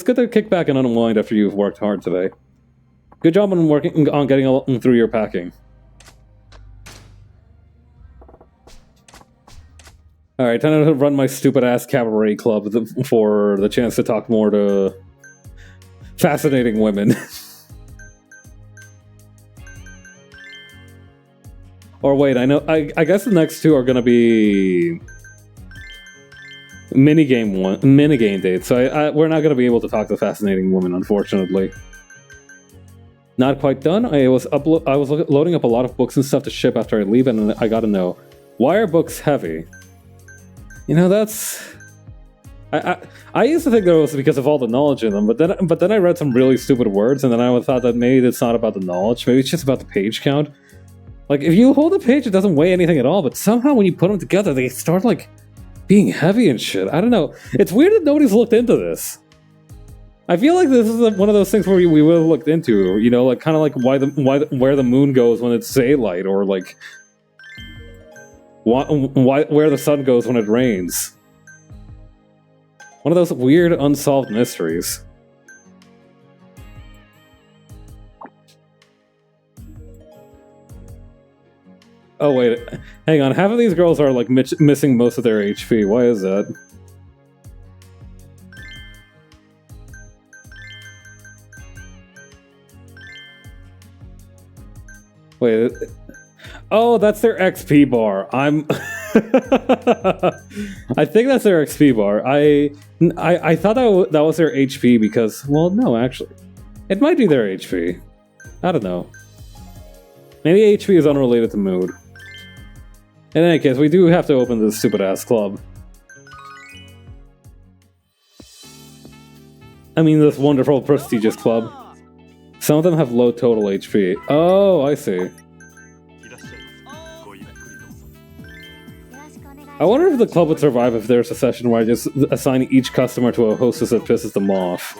good to kick back and unwind after you've worked hard today. Good job on working on getting through your packing. Alright, time to run my stupid-ass cabaret club for the chance to talk more to fascinating women. Or wait, I guess the next two are gonna be minigame dates, so we're not gonna be able to talk to fascinating women, unfortunately. Not quite done. I was loading up a lot of books and stuff to ship after I leave, and I gotta know, why are books heavy? You know, that's... I used to think that it was because of all the knowledge in them, but then I read some really stupid words, and then I thought that maybe it's not about the knowledge, maybe it's just about the page count. Like, if you hold a page, it doesn't weigh anything at all, but somehow when you put them together, they start, like, being heavy and shit. I don't know. It's weird that nobody's looked into this. I feel like this is one of those things where we would have looked into, you know, like, kind of like where the moon goes when it's daylight, or, like... where the sun goes when it rains. One of those weird unsolved mysteries. Oh wait, hang on. Half of these girls are like missing most of their HP. Why is that? Wait. Oh, that's their XP bar. I think that's their XP bar. I thought that was their HP because, well, no, actually, it might be their HP. I don't know. Maybe HP is unrelated to mood. In any case, we do have to open this stupid ass club. I mean, this wonderful prestigious club. Some of them have low total HP. Oh, I see. I wonder if the club would survive if there's a session where I just assign each customer to a hostess that pisses them off.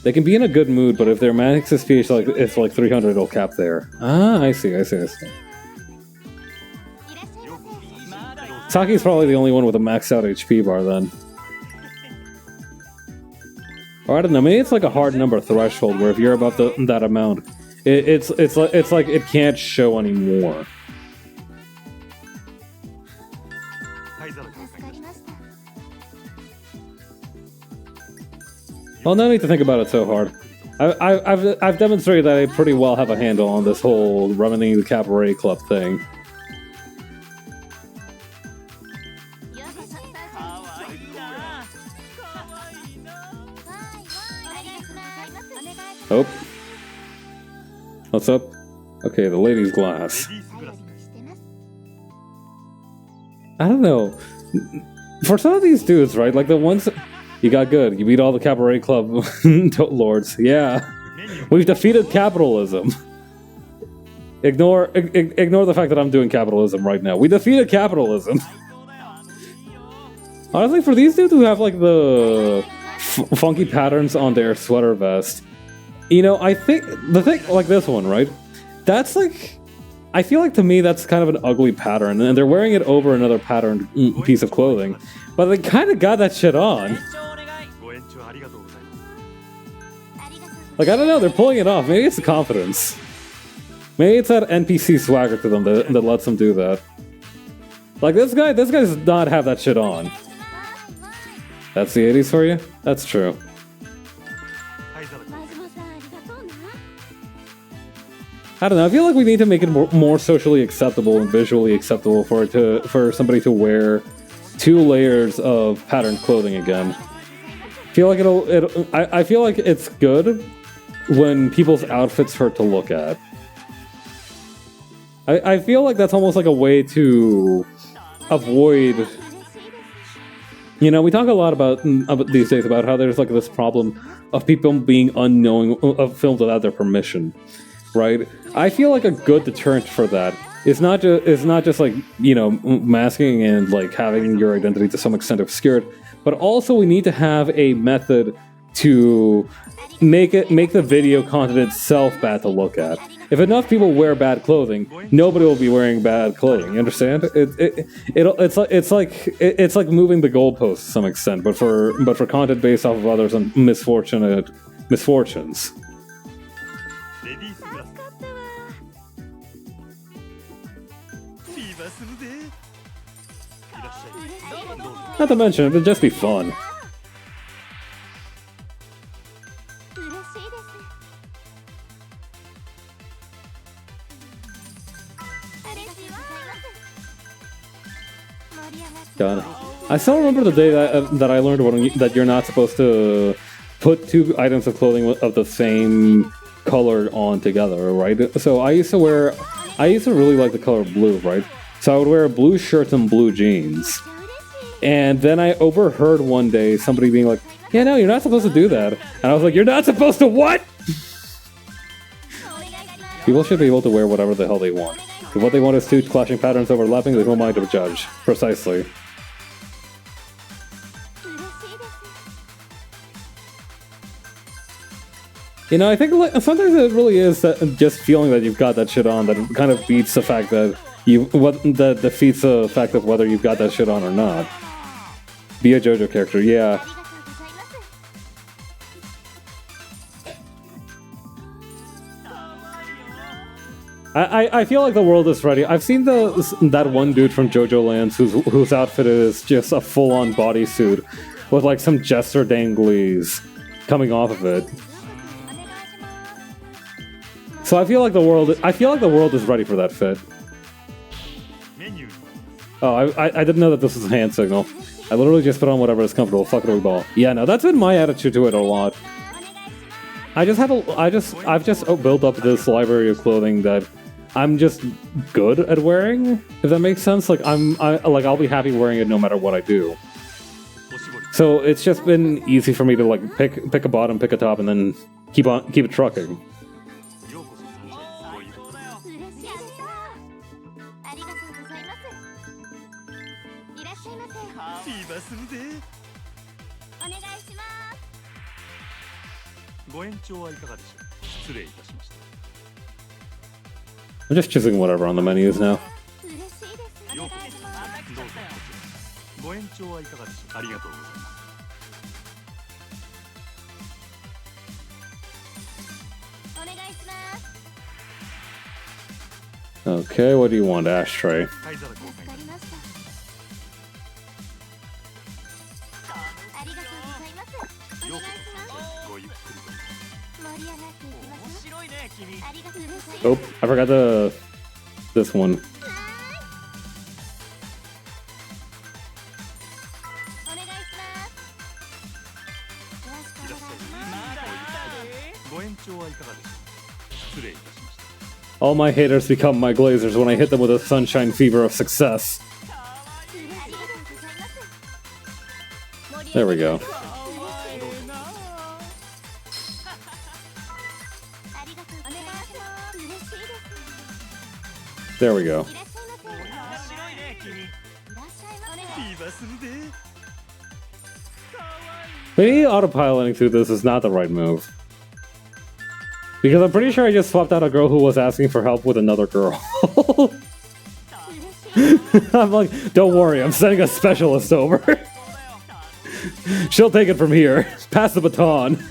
They can be in a good mood, but if their max XP is like 300, it'll cap there. Ah, I see. Saki's probably the only one with a maxed out HP bar then. Or I don't know, maybe it's like a hard number threshold where if you're above that amount, it's like it can't show anymore. Well, no need to think about it so hard. I've demonstrated that I pretty well have a handle on this whole running the cabaret club thing. Oh. What's up? Okay, the ladies' glass. I don't know. For some of these dudes, right? Like the ones... You got good. You beat all the cabaret club lords. Yeah. We've defeated capitalism. Ignore the fact that I'm doing capitalism right now. We defeated capitalism. Honestly, for these dudes who have like the funky patterns on their sweater vest, you know, I think the thing like this one, right? That's like, I feel like to me that's kind of an ugly pattern, and they're wearing it over another patterned piece of clothing, but they kind of got that shit on. Like, I don't know, they're pulling it off. Maybe it's the confidence. Maybe it's that NPC swagger to them that lets them do that. Like, this guy does not have that shit on. That's the 80s for you? That's true. I don't know, I feel like we need to make it more socially acceptable and visually acceptable for somebody to wear 2 layers of patterned clothing again. I feel like I feel like it's good. when people's outfits hurt to look at. I feel like that's almost like a way to avoid. You know, we talk a lot about these days about how there's like this problem of people being unknowing of films without their permission, right? I feel like a good deterrent for that is not just like, you know, masking and like having your identity to some extent obscured, but also we need to have a method to make the video content itself bad to look at. If enough people wear bad clothing, nobody will be wearing bad clothing. You understand? It's like moving the goalposts to some extent, but for content based off of others and misfortunes. レディースクラスフィーバーするぜいらっしゃいどうぞ Not to mention, it'd just be fun. 嬉しいです。ありがとうございます。盛り上がって God, I still remember the day that I learned that you're not supposed to put two items of clothing of the same color on together, right? So I used to really like the color blue, right? So I would wear blue shirts and blue jeans. And then I overheard one day somebody being like, yeah, no, you're not supposed to do that. And I was like, you're not supposed to what? People should be able to wear whatever the hell they want. If what they want is two clashing patterns overlapping, there's no mind to judge. Precisely. You know, I think sometimes it really is that just feeling that you've got that shit on that kind of beats the fact that that defeats the fact of whether you've got that shit on or not. Be a JoJo character, yeah. I feel like the world is ready. I've seen that one dude from JoJo Lands whose outfit is just a full-on bodysuit with like some jester danglies coming off of it. So I feel like the world is ready for that fit. メニュー Oh, I didn't know that this was a hand signal. I literally just put on whatever is comfortable. Fuck it, we ball. Yeah, no, that's been my attitude to it a lot. I've just built up this library of clothing that I'm just good at wearing. If that makes sense, like I'll be happy wearing it no matter what I do. おしぼり So it's just been easy for me to like pick a bottom, pick a top, and then keep it trucking. ようこそサンシャインごゆっくり嬉しいです。ありがとうございます。いらっしゃいませ。フィーバーするぜお願いします。ご延長はいかがでしょう失礼いたしました I'm just choosing whatever on the menus now. 嬉しいです。お願いします。どうぞこちらご延長はいかがでしょうありがとうございますお願いします。 Okay, what do you want, ashtray? 灰皿交換助かりました。ありがとうございます。お願いしようこそサンシャインまごゆっくりとす。盛り上がっていきましょう。面白いね君ありがとうございます。 Oh, I forgot this one. お願いします。よろしくお願いします。ご延長はいかがでしょう失礼いたしました All my haters become my glazers when I hit them with a sunshine fever of success. ありがとうございます。 There we go. ありがとうございます。嬉しいです。 There we go. いらっしゃいませ。面白いね君。いらっしゃいませ。フィーバーするぜ Maybe autopiloting through this is not the right move. Because I'm pretty sure I just swapped out a girl who was asking for help with another girl. I'm like, don't worry, I'm sending a specialist over. She'll take it from here. Pass the baton. お願いし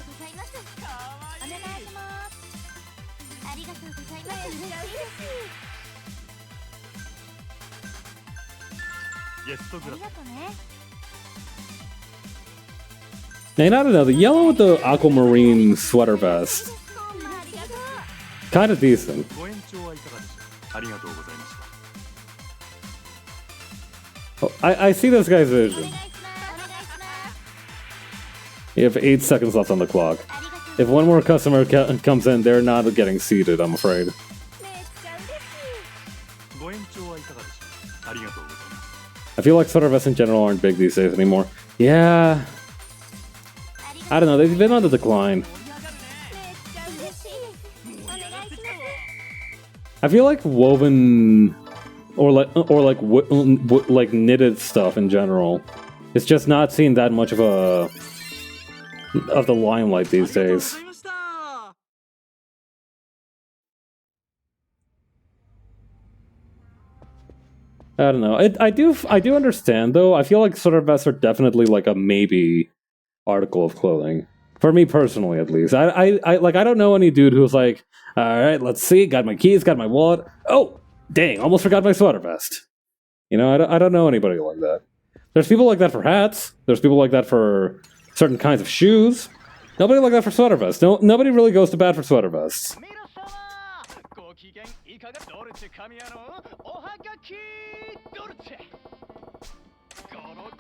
ます。ありがとうございます。嬉しいです。ゲストグラスありがとうね。 And I don't know, the yellow with the aquamarine sweater vest. ありがとう。 Kind of decent. ご延長はいかがでしょうありがとうございました Oh, I see this guy's vision. お願いします。お願いします。 You have 8 seconds left on the clock. ありがとう If one more customer comes in, they're not getting seated, I'm afraid. ご延長はいかがでしょう。ありがとうございます。 I feel like sweater vests in general aren't big these days anymore. Yeah. I don't know, they've been on the decline. I feel like woven or like knitted stuff in general, it's just not seeing that much of the limelight these days. I don't know. I do understand though. I feel like sweater vests are definitely like a maybe article of clothing. For me personally, at least. I don't know any dude who's like, alright, let's see, got my keys, got my wallet. Oh, dang, almost forgot my sweater vest. You know, I don't know anybody like that. There's people like that for hats. There's people like that for certain kinds of shoes. Nobody like that for sweater vests. No, nobody really goes to bat for sweater vests.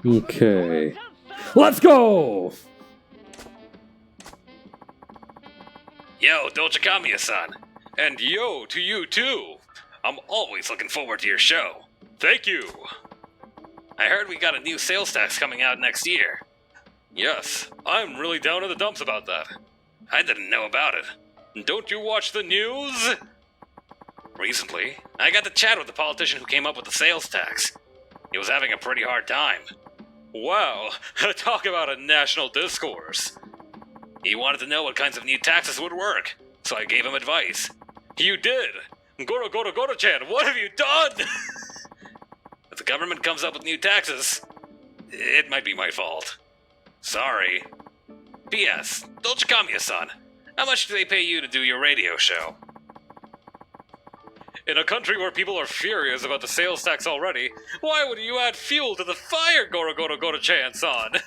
Okay. Let's go! Yo, Dolce Kamiya-san. And yo to you too. I'm always looking forward to your show. Thank you. I heard we got a new sales tax coming out next year. Yes, I'm really down in the dumps about that. I didn't know about it. Don't you watch the news? Recently, I got to chat with the politician who came up with the sales tax. He was having a pretty hard time. Wow, talk about a national discourse. He wanted to know what kinds of new taxes would work, so I gave him advice. You did! Goro-chan, what have you done? If the government comes up with new taxes, it might be my fault. Sorry. P.S. Dolce Kamiya-san, how much do they pay you to do your radio show? In a country where people are furious about the sales tax already, why would you add fuel to the fire, Goro-chan-san?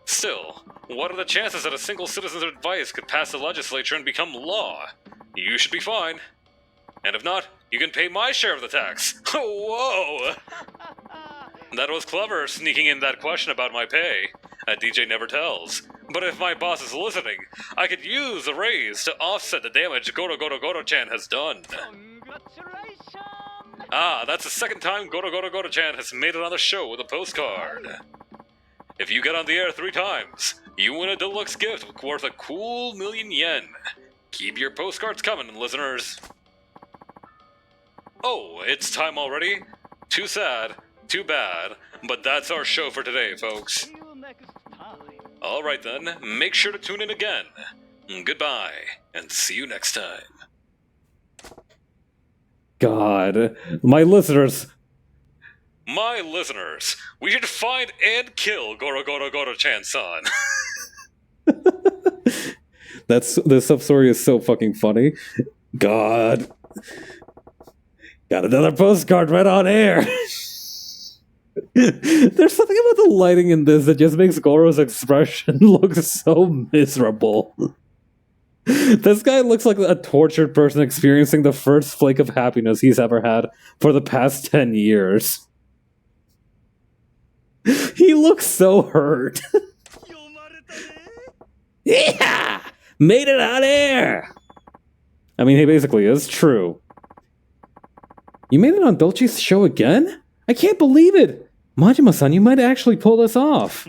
Still, what are the chances that a single citizen's advice could pass the legislature and become law? You should be fine. And if not, you can pay my share of the tax. Whoa! That was clever, sneaking in that question about my pay. A DJ never tells. But if my boss is listening, I could use the raise to offset the damage Goro-chan has done. Ah, that's the second time Goro-chan has made it on the show with a postcard. If you get on the air 3 times, you win a deluxe gift worth a cool 1,000,000 yen. Keep your postcards coming, listeners. Oh, it's time already? Too sad, too bad, but that's our show for today, folks. Alright then, make sure to tune in again. Goodbye, and see you next time. God, my listeners... My listeners, we should find and kill Goro-chan-san. This sub-story is so fucking funny. God. Got another postcard right on air. There's something about the lighting in this that just makes Goro's expression look so miserable. This guy looks like a tortured person experiencing the first flake of happiness he's ever had for the past 10 years. He looks so hurt. Yeah! Made it on air! I mean, he basically is true. You made it on Dolce's show again? I can't believe it! Majima-san, you might actually pull this off.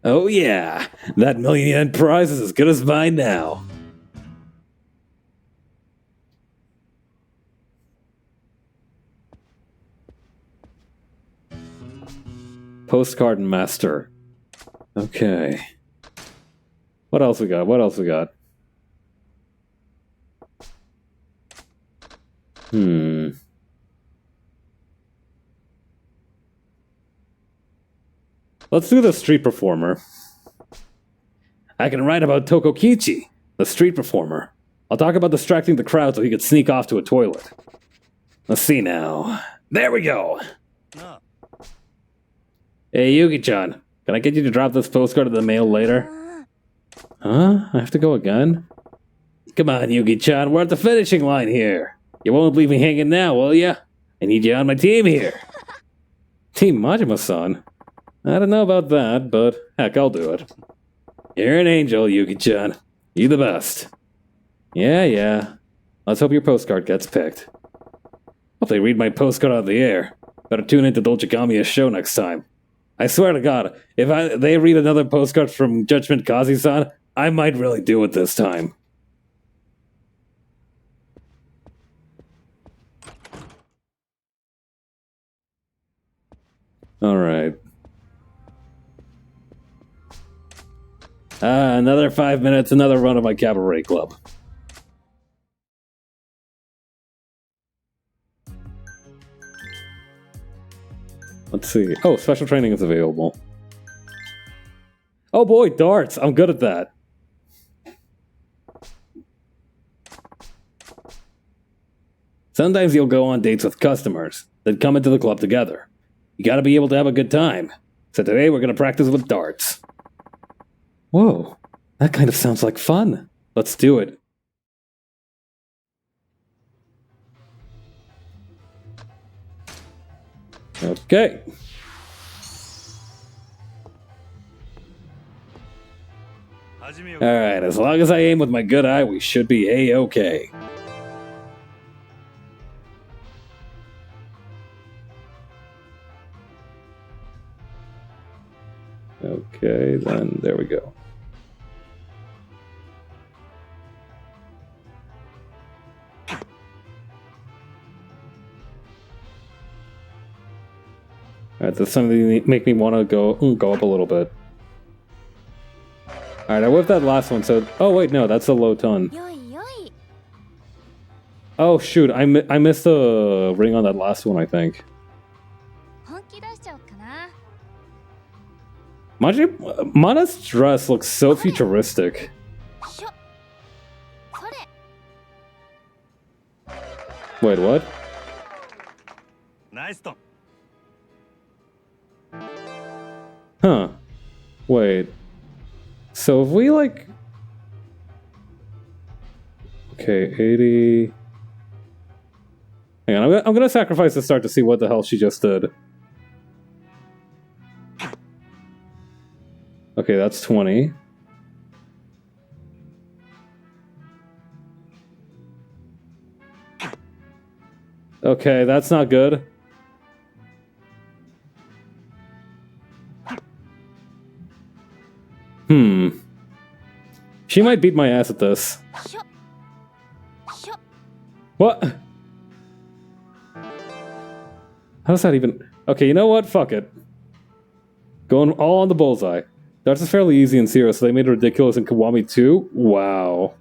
Oh yeah, that 1,000,000 yen prize is as good as mine now. Postcard master. Okay. What else we got? Let's do the street performer. I can write about Tokokichi, the street performer. I'll talk about distracting the crowd so he could sneak off to a toilet. Let's see now. There we go. Hey, Yuki-chan. Can I get you to drop this postcard in the mail later? Huh? I have to go again? Come on, Yuki-chan. We're at the finishing line here. You won't leave me hanging now, will ya? I need you on my team here. Team Majima-san? I don't know about that, but heck, I'll do it. You're an angel, Yuki-chan. You the best. Yeah. Let's hope your postcard gets picked. Hope they read my postcard on the air. Better tune into Dolce Kamiya's show next time. I swear to God, if they read another postcard from Judgment Kazi-san, I might really do it this time. Alright. Another 5 minutes, another run of my cabaret club. Let's see. Oh, special training is available. Oh boy, darts! I'm good at that. Sometimes you'll go on dates with customers, then come into the club together. You gotta be able to have a good time. So today we're gonna practice with darts. Whoa, that kind of sounds like fun. Let's do it. Okay. Alright, as long as I aim with my good eye, we should be A-okay. Okay, then there we go. Alright, that's something that make me want to go up a little bit. Alright, I whipped that last one, so... Oh, wait, no, that's a low ton. Oh, shoot, I missed the ring on that last one, I think. Mana's dress looks so futuristic. Wait, what? Nice. Huh. Wait. So if we like... Okay, 80... Hang on, I'm gonna sacrifice the start to see what the hell she just did. Okay, that's 20. Okay, that's not good. She might beat my ass at this. What? How does that even... Okay, you know what? Fuck it. Going all on the bullseye. Darts is fairly easy in Zero, so they made it ridiculous in Kiwami 2? Wow.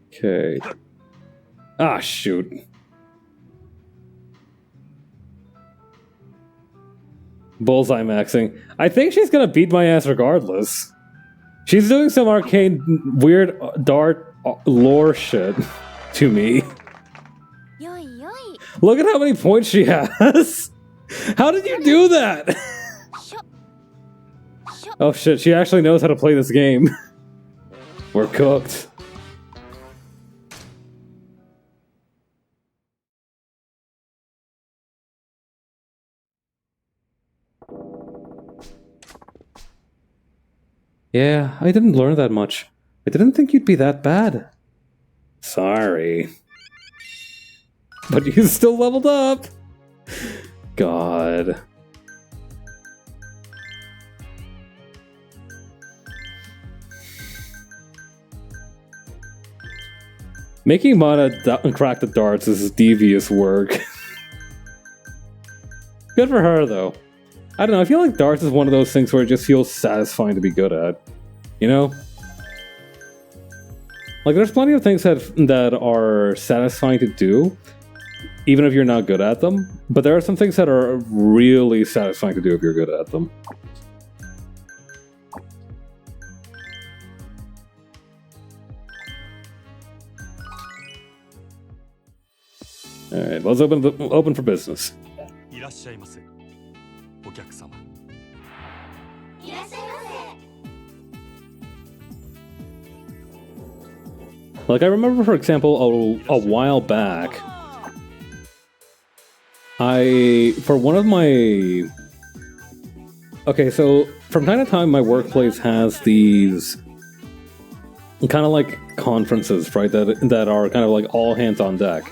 Okay. Ah, shoot. Bullseye maxing. I think she's gonna beat my ass regardless. She's doing some arcane, weird dart lore shit to me. Look at how many points she has! How did you do that? Oh shit, she actually knows how to play this game. We're cooked. Yeah, I didn't learn that much. I didn't think you'd be that bad. Sorry. But you still leveled up! God. Making Mana crack the darts is devious work. Good for her, though. I don't know, I feel like darts is one of those things where it just feels satisfying to be good at. You know? Like, there's plenty of things that are satisfying to do, even if you're not good at them. But there are some things that are really satisfying to do if you're good at them. Alright, let's open for business. Like, I remember, for example, a while back, for one of my... Okay, so from time to time, my workplace has these kind of like conferences, right? That are kind of like all hands on deck.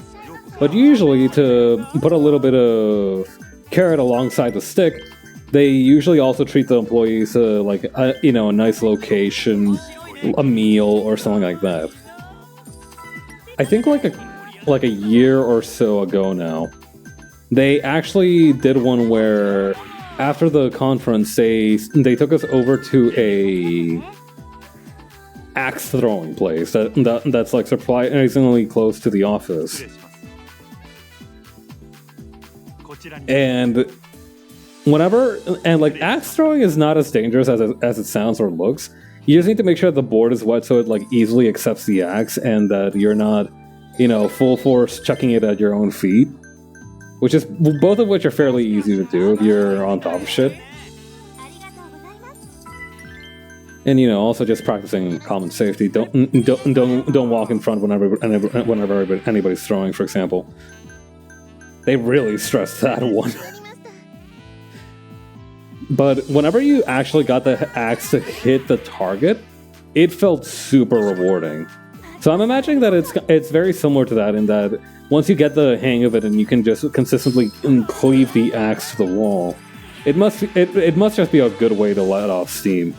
But usually, to put a little bit of carrot alongside the stick, they usually also treat the employees to like a nice location, a meal, or something like that. I think like a year or so ago now, they actually did one where after the conference, they took us over to a axe throwing place that's like surprisingly close to the office. And like axe throwing is not as dangerous as it sounds or looks. You just need to make sure that the board is wet so it like easily accepts the axe and that you're not, full force chucking it at your own feet. Both of which are fairly easy to do if you're on top of shit. And also just practicing common safety. Don't walk in front whenever anybody's throwing, for example. They really stressed that one. But whenever you actually got the axe to hit the target, it felt super rewarding. So I'm imagining that it's very similar to that in that once you get the hang of it and you can just consistently cleave the axe to the wall, it must just be a good way to let off steam.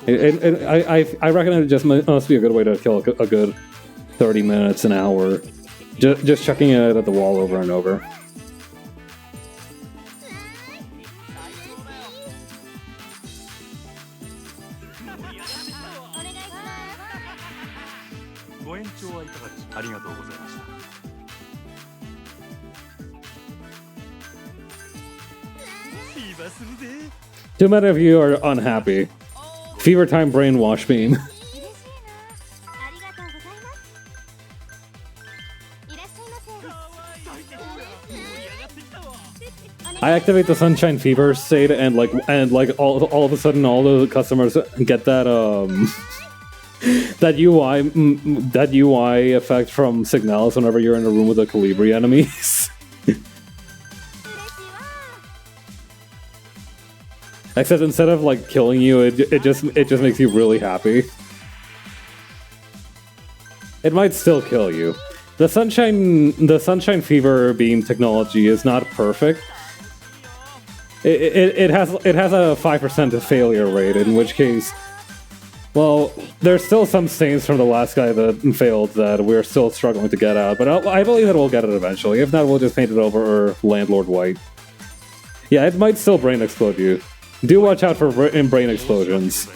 I reckon it just must be a good way to kill a good 30 minutes, an hour, just chucking it at the wall over and over. Too many of you are unhappy. Fever time brainwash beam. I activate the Sunshine Fever state and all of a sudden all the customers get that that UI effect from Signalis whenever you're in a room with the Calibri enemies. Except instead of like killing you, it just makes you really happy. It might still kill you. The Sunshine Fever beam technology is not perfect. It has a 5% failure rate, in which case, well, there's still some stains from the last guy that failed that we're still struggling to get out. But I believe that we'll get it eventually. If not, we'll just paint it over Landlord White. Yeah, it might still brain explode you. Do watch out for brain explosions.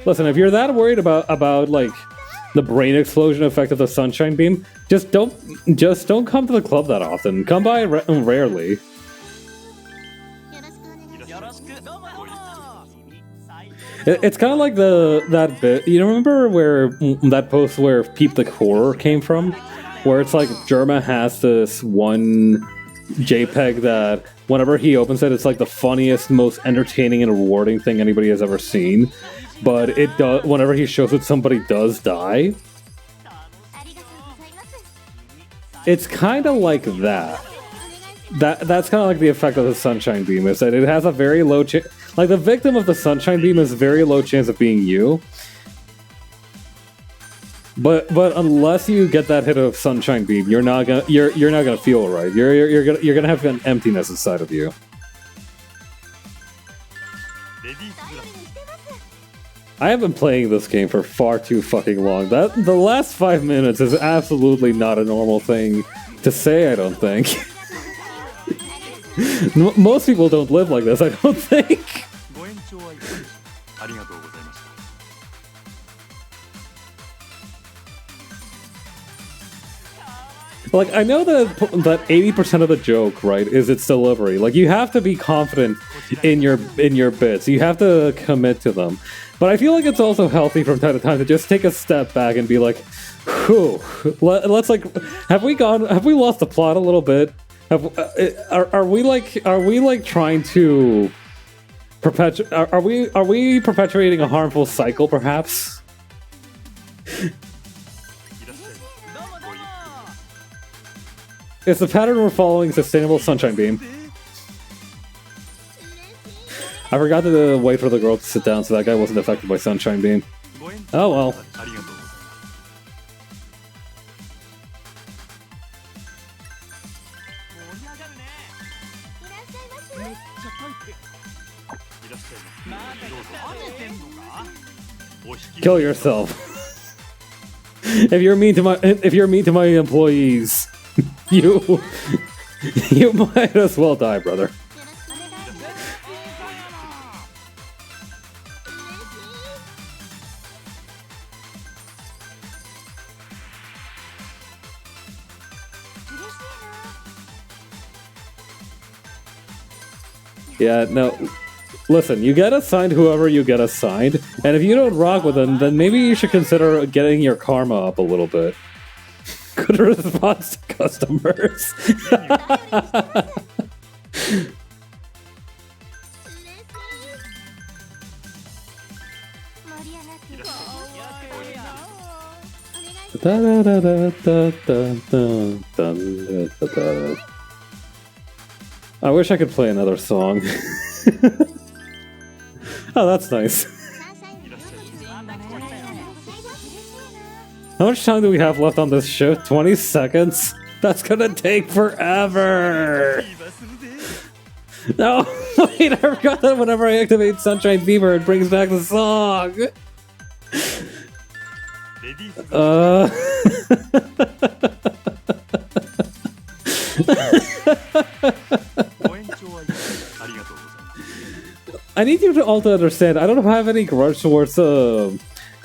Listen, if you're that worried about like the brain explosion effect of the Sunshine Beam, just don't come to the club that often. Come by rarely. It's kind of like that bit. You remember where that post where Peep the Horror came from? Where it's like Germa has this one JPEG that whenever he opens it, it's like the funniest, most entertaining and rewarding thing anybody has ever seen. But it does. Whenever he shows it, somebody does die. It's kind of like that. That's kind of like the effect of the Sunshine Beam, is that it has a very low chance. Like, the victim of the Sunshine Beam is a very low chance of being you. But unless you get that hit of Sunshine Beam, you're not gonna feel right. You're gonna have an emptiness inside of you. I have been playing this game for far too fucking long. The last 5 minutes is absolutely not a normal thing to say, I don't think. Most people don't live like this, I don't think. Like, I know that 80% of the joke, right, is its delivery. Like, you have to be confident in your bits. You have to commit to them. But I feel like it's also healthy from time to time to just take a step back and be like, whew, let's like, have we lost the plot a little bit? Are we trying to Are we perpetuating a harmful cycle, perhaps? いらっしゃいごゆっ Is the pattern we're following sustainable sunshine beam? I forgot to wait for the girl to sit down so that guy wasn't affected by sunshine beam. くご縁 Oh well. ありがとうございます盛り上がるねめっちゃタイプいらっしゃいませどうぞ食べてんのかお引き Kill yourself. If you're mean to my employees, you might as well die, brother. Yeah, no. Listen, you get assigned whoever you get assigned, and if you don't rock with them, then maybe you should consider getting your karma up a little bit. Good response to customers. I wish I could play another song. Oh, that's nice. How much time do we have left on this shift? 20 seconds? That's gonna take forever! フィーバーするぜ No! Wait, I forgot that whenever I activate Sunshine Fever, it brings back the song! レディース ご延長はいありがとうございます I need you to all to understand, I don't have any grudge towards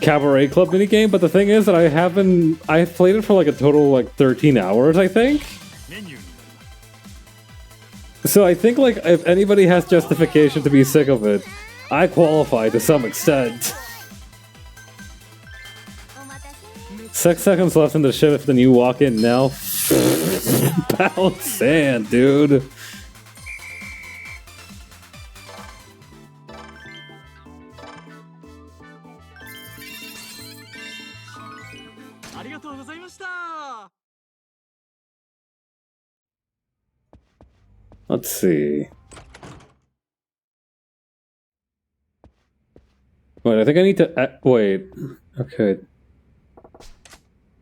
Cabaret Club minigame, but the thing is that I've played it for like a total like 13 hours, I think. メニューになります So I think like if anybody has justification to be sick of it, I qualify to some extent. 6 seconds left in the shift, then you walk in now. Pound sand, dude. ありがとうございました Let's see. Wait, I think I need to... wait. Okay.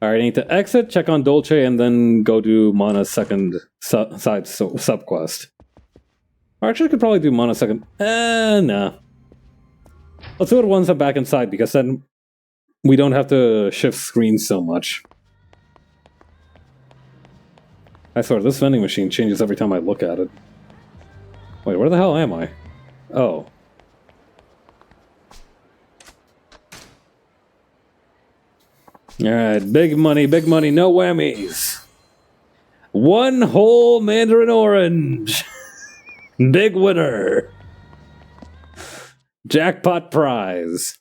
Alright, I need to exit, check on Dolce, and then go do Mana's second sub-quest. Or actually, I could probably do Mana's second... nah. Let's do it once I'm back inside, because then we don't have to shift screens so much. I swear, this vending machine changes every time I look at it. Wait, where the hell am I? Oh. Alright, big money, no whammies. One whole mandarin orange. Big winner. Jackpot prize.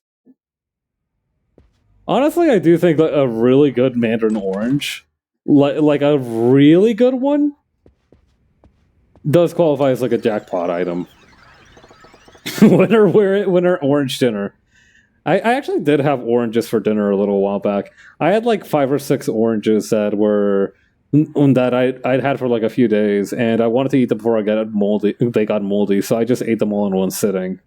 Honestly, I do think that a really good mandarin orange, like a really good one, does qualify as like a jackpot item. winner orange dinner. I actually did have oranges for dinner a little while back. I had like 5 or 6 oranges that were I'd had for like a few days, and I wanted to eat them before they got moldy, so I just ate them all in one sitting.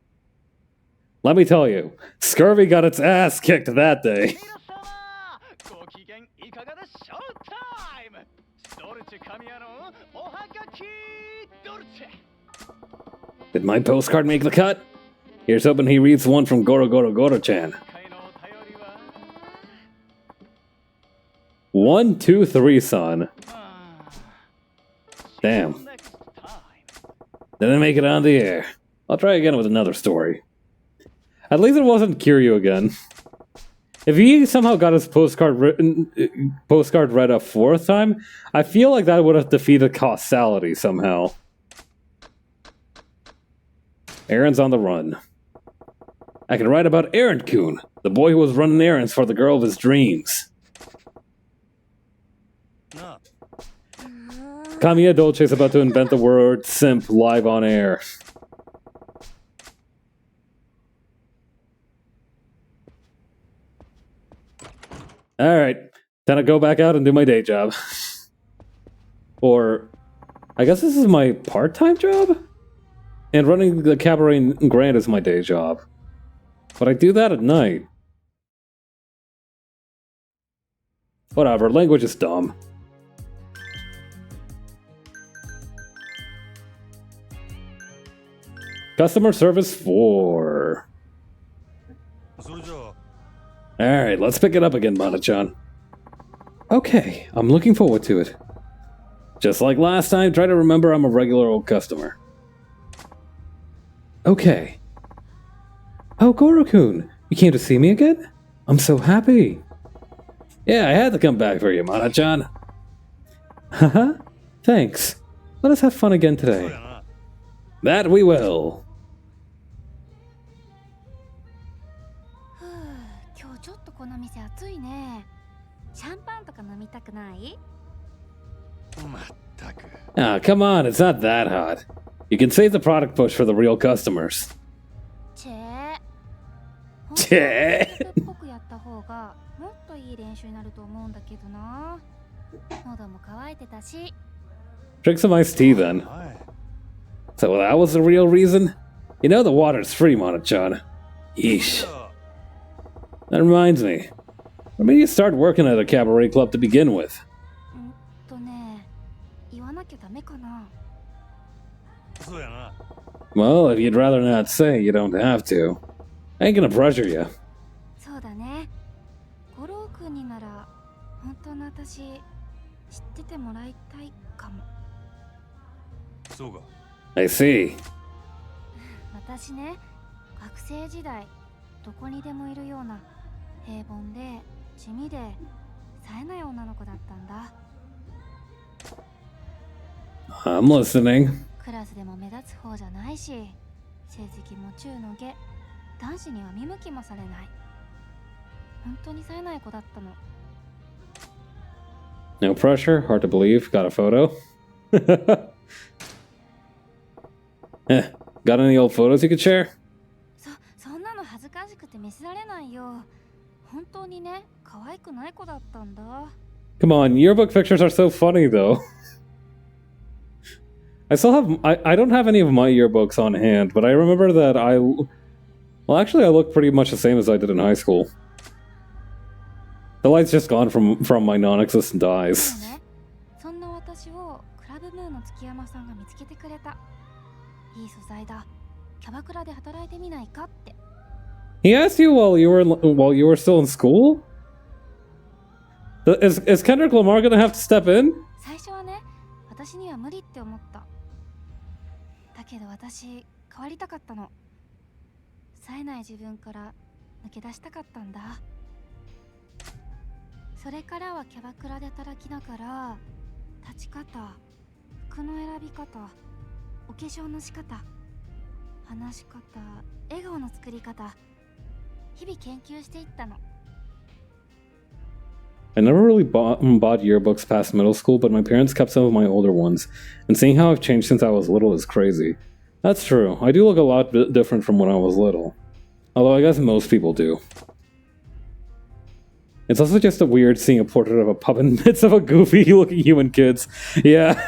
Let me tell you, scurvy got its ass kicked that day. ご機嫌いかがでショータイムドルチェ神谷のおはがきドルチェ Did my postcard make the cut? Here's hoping he reads one from Goro Goro Goro-chan. 会のお便りは 1, 2, 3, son. Damn. Next time Didn't make it on the air. I'll try again with another story. At least it wasn't Kiryu again. If he somehow got his postcard read a 4th time, I feel like that would have defeated causality somehow. Aaron's on the run. I can write about Aaron-kun, the boy who was running errands for the girl of his dreams. なあ Kamiya Dolce is about to invent the word simp live on air. Alright, then I go back out and do my day job. Or, I guess this is my part-time job? And running the cabaret in Grand is my day job. But I do that at night. Whatever, language is dumb. Customer service 4. それじゃあ Alright, let's pick it up again, Mana-chan. Okay, I'm looking forward to it. Just like last time, try to remember I'm a regular old customer. Okay. Oh, Goro-kun, you came to see me again? I'm so happy. Yeah, I had to come back for you, Mana-chan. Haha, thanks. Let us have fun again そうや today. な That we will. ふう、今日ちょっとこの店暑いね。シャンパンとか飲みたくない？まったく Ah, come on, it's not that hot. You can save the product push for the real customers. チェー。チェー本当はっぽくやった方がもっといい練習になると思うんだけどな。喉も渇いてたし。Drink some iced tea then. はい So that was the real reason? You know the water's free, Mana-chan. じ Yeesh. ゃあ That reminds me. When did you start working at a cabaret club to begin with? ね、言わなきゃダメかな。そうやな Well, if you'd rather not say, you don't have to. I ain't gonna pressure you. そうだね。五郎くんになら本当の私知っててもらいたいかも。そうか I see. 私ね、学生時代どこにでもいるような平凡で地味で冴えない女の子だったんだ。 I'm listening. クラスでも目立つ方じゃないし、成績も中の下、男子には見向きもされない。本当に冴えない子だったの。 No pressure, hard to believe. Got a photo? Got any old photos you could share? そんなの恥ずかしくて見せられないよ。本当にね、可愛くない子だったんだ。 Come on, yearbook pictures are so funny though. I still have. I don't have any of my yearbooks on hand, but I remember that I. Well, actually, I look pretty much the same as I did in high school. The light's just gone from my non-existent でも eyes. ね、そんな私をクラブムーの月山さんが見つけてくれた。いい素材だ。キャバクラで働いてみないかって。 He asked you while you were still in school. Is Kendrick Lamar gonna have to step in? 最初はね、私には無理って思った。だけど私、変わりたかったの。冴えない自分から抜け出したかったんだ。それからはキャバクラで働きながら、立ち方、服の選び方、お化粧の仕方、話し方、笑顔の作り方、日々研究していったの。 I never really bought yearbooks past middle school, but my parents kept some of my older ones, and seeing how I've changed since I was little is crazy. That's true, I do look a lot different from when I was little. Although I guess most people do. It's also just a weird seeing a portrait of a puppet in the midst of a goofy-looking human kids. Yeah.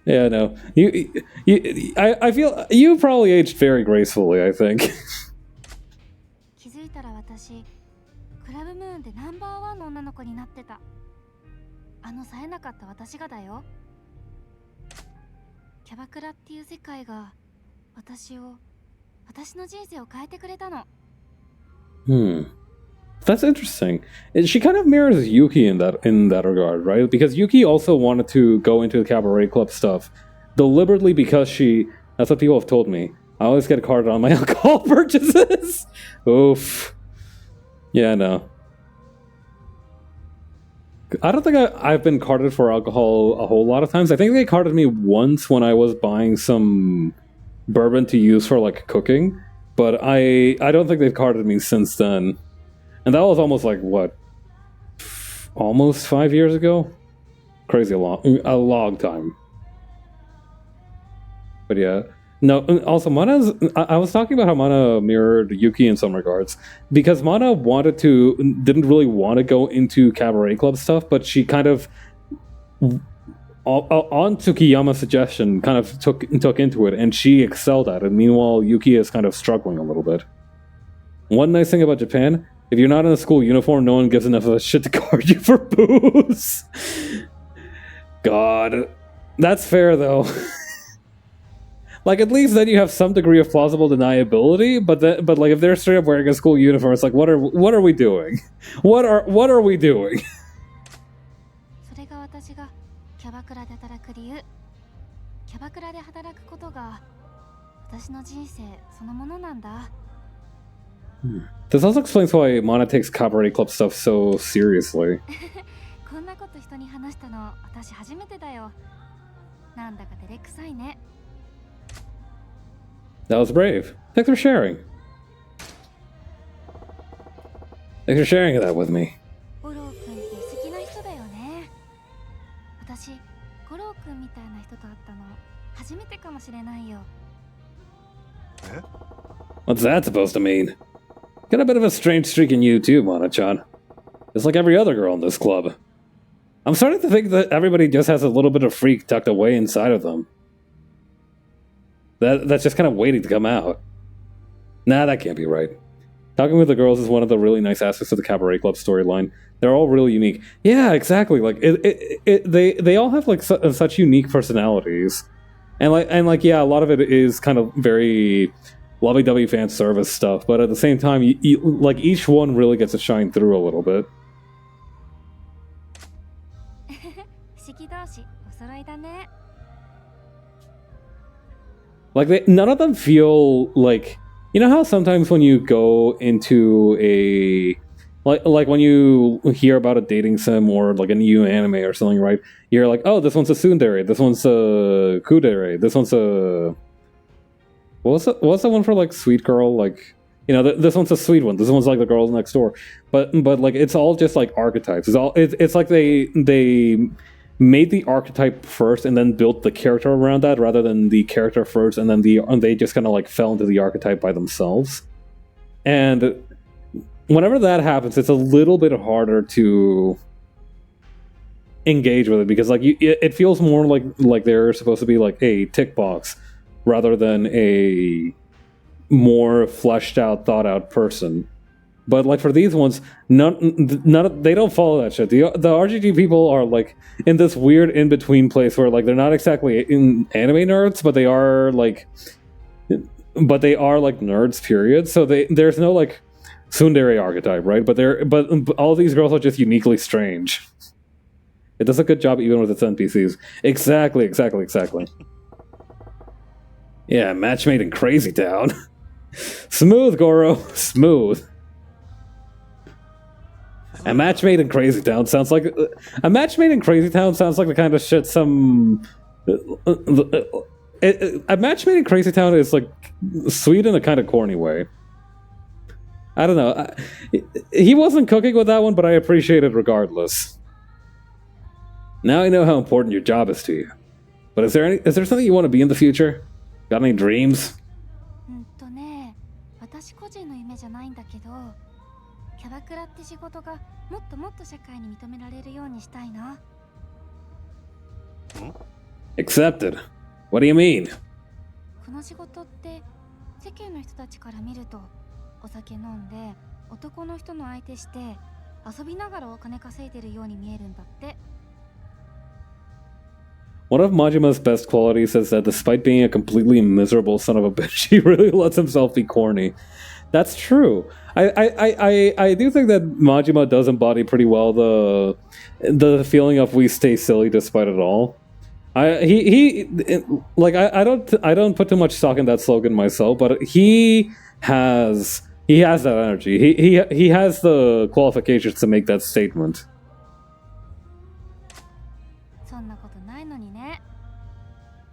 Yeah, no. I feel you probably aged very gracefully, I think. 気づいたら私、クラブムーンでナンバーワンの女の子になってた。あの冴えなかった私がだよ。キャバクラっていう世界が私の人生を変えてくれたの。 That's interesting. She kind of mirrors Yuki in that regard, right? Because Yuki also wanted to go into the cabaret club stuff deliberately because that's what people have told me. I always get carded on my alcohol purchases. Oof. Yeah, no. I don't think I've been carded for alcohol a whole lot of times. I think they carded me once when I was buying some bourbon to use for like cooking, but I don't think they've carded me since then. And that was almost like what, almost 5 years ago? Crazy a long time. But yeah, No, also Mana's. I was talking about how Mana mirrored Yuki in some regards because Mana didn't really want to go into cabaret club stuff, but she kind of, on Tsukiyama's suggestion, kind of took into it, and she excelled at it. Meanwhile, Yuki is kind of struggling a little bit. One nice thing about Japan: if you're not in a school uniform, no one gives enough of a shit to guard you for booze. God, that's fair though. Like, at least then you have some degree of plausible deniability, but like if they're straight up wearing a school uniform, it's like, what are we doing? What are we doing? それが私がキャバクラで働く理由。キャバクラで働くことが私の人生そのものなんだ。This also explains why Mana takes cabaret club stuff so seriously. こんなこと人に話したの私初めてだよ。なんだか照れくさいね。That was brave. Thanks for sharing. Thanks for sharing that with me. ゴロー君って好きな人だよね。私、ゴロー君みたいな人と会ったの初めてかもしれないよ。What's that supposed to mean? Got a bit of a strange streak in you too, Mana-chan. Just like every other girl in this club. I'm starting to think that everybody just has a little bit of freak tucked away inside of them. That's just kind of waiting to come out. Nah, that can't be right. Talking with the girls is one of the really nice aspects of the Cabaret Club storyline. They're all really unique. Yeah, exactly. Like they all have like such unique personalities, and yeah, a lot of it is kind of very lovey-dovey fan service stuff. But at the same time, like each one really gets to shine through a little bit. 不思議同士お揃いだね。 Like none of them feel like, you know how sometimes when you go into a like when you hear about a dating sim or like a new anime or something, right? You're like, oh, this one's a tsundere, this one's a kudere, this one's a what's the one for like sweet girl, like, you know, this one's a sweet one, this one's like the girls next door, but like it's all just like archetypes. It's like they made the archetype first and then built the character around that rather than the character first and then they just kind of like fell into the archetype by themselves. And whenever that happens, it's a little bit harder to engage with it because like it feels more like they're supposed to be like a tick box rather than a more fleshed out, thought out person. But like for these ones, none they don't follow that shit. The RGG people are like in this weird in between place where like they're not exactly in anime nerds, but they are like nerds. Period. So there's no like tsundere archetype, right? But all these girls are just uniquely strange. It does a good job even with its NPCs. Exactly. Yeah, match made in Crazy Town. Smooth, Goro, smooth. A match made in Crazy Town sounds like the kind of shit some. A match made in Crazy Town is like sweet in a kind of corny way. I don't know. He wasn't cooking with that one, but I appreciate it regardless. Now I know how important your job is to you. But is there something you want to be in the future? Got any dreams? 私個人の夢じゃないんだけど。 キャバクラって仕事がもっともっと社会に認められるようにしたいな。Accepted. What do you mean? この仕事って世間の人たちから見るとお酒飲んで男の人の相手して遊びながらお金稼いでるように見えるんだって。 One of Majima's best qualities is that despite being a completely miserable son of a bitch, he really lets himself be corny. That's true. I do think that Majima does embody pretty well the feeling of we stay silly despite it all. I don't put too much stock in that slogan myself, but he has that energy. He has the qualifications to make that statement. そんなことないのにね。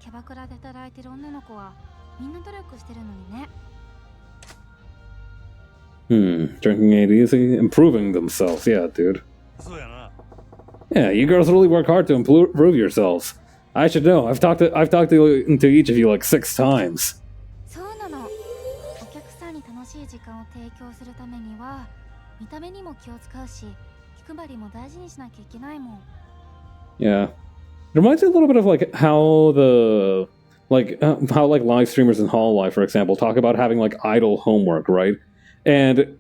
キャバクラで働いてる女の子はみんな努力してるのにね。 Drinking it easy, improving themselves. Yeah, dude. Yeah, you girls really work hard to improve yourselves. I should know. I've talked to each of you like 6 times. 時間を提供するためには見た目にも気を使うし、気配りも大事にしなきゃいけないもん。 Yeah. It reminds me a little bit of like how how like live streamers in Hololive, for example, talk about having like idle homework, right? And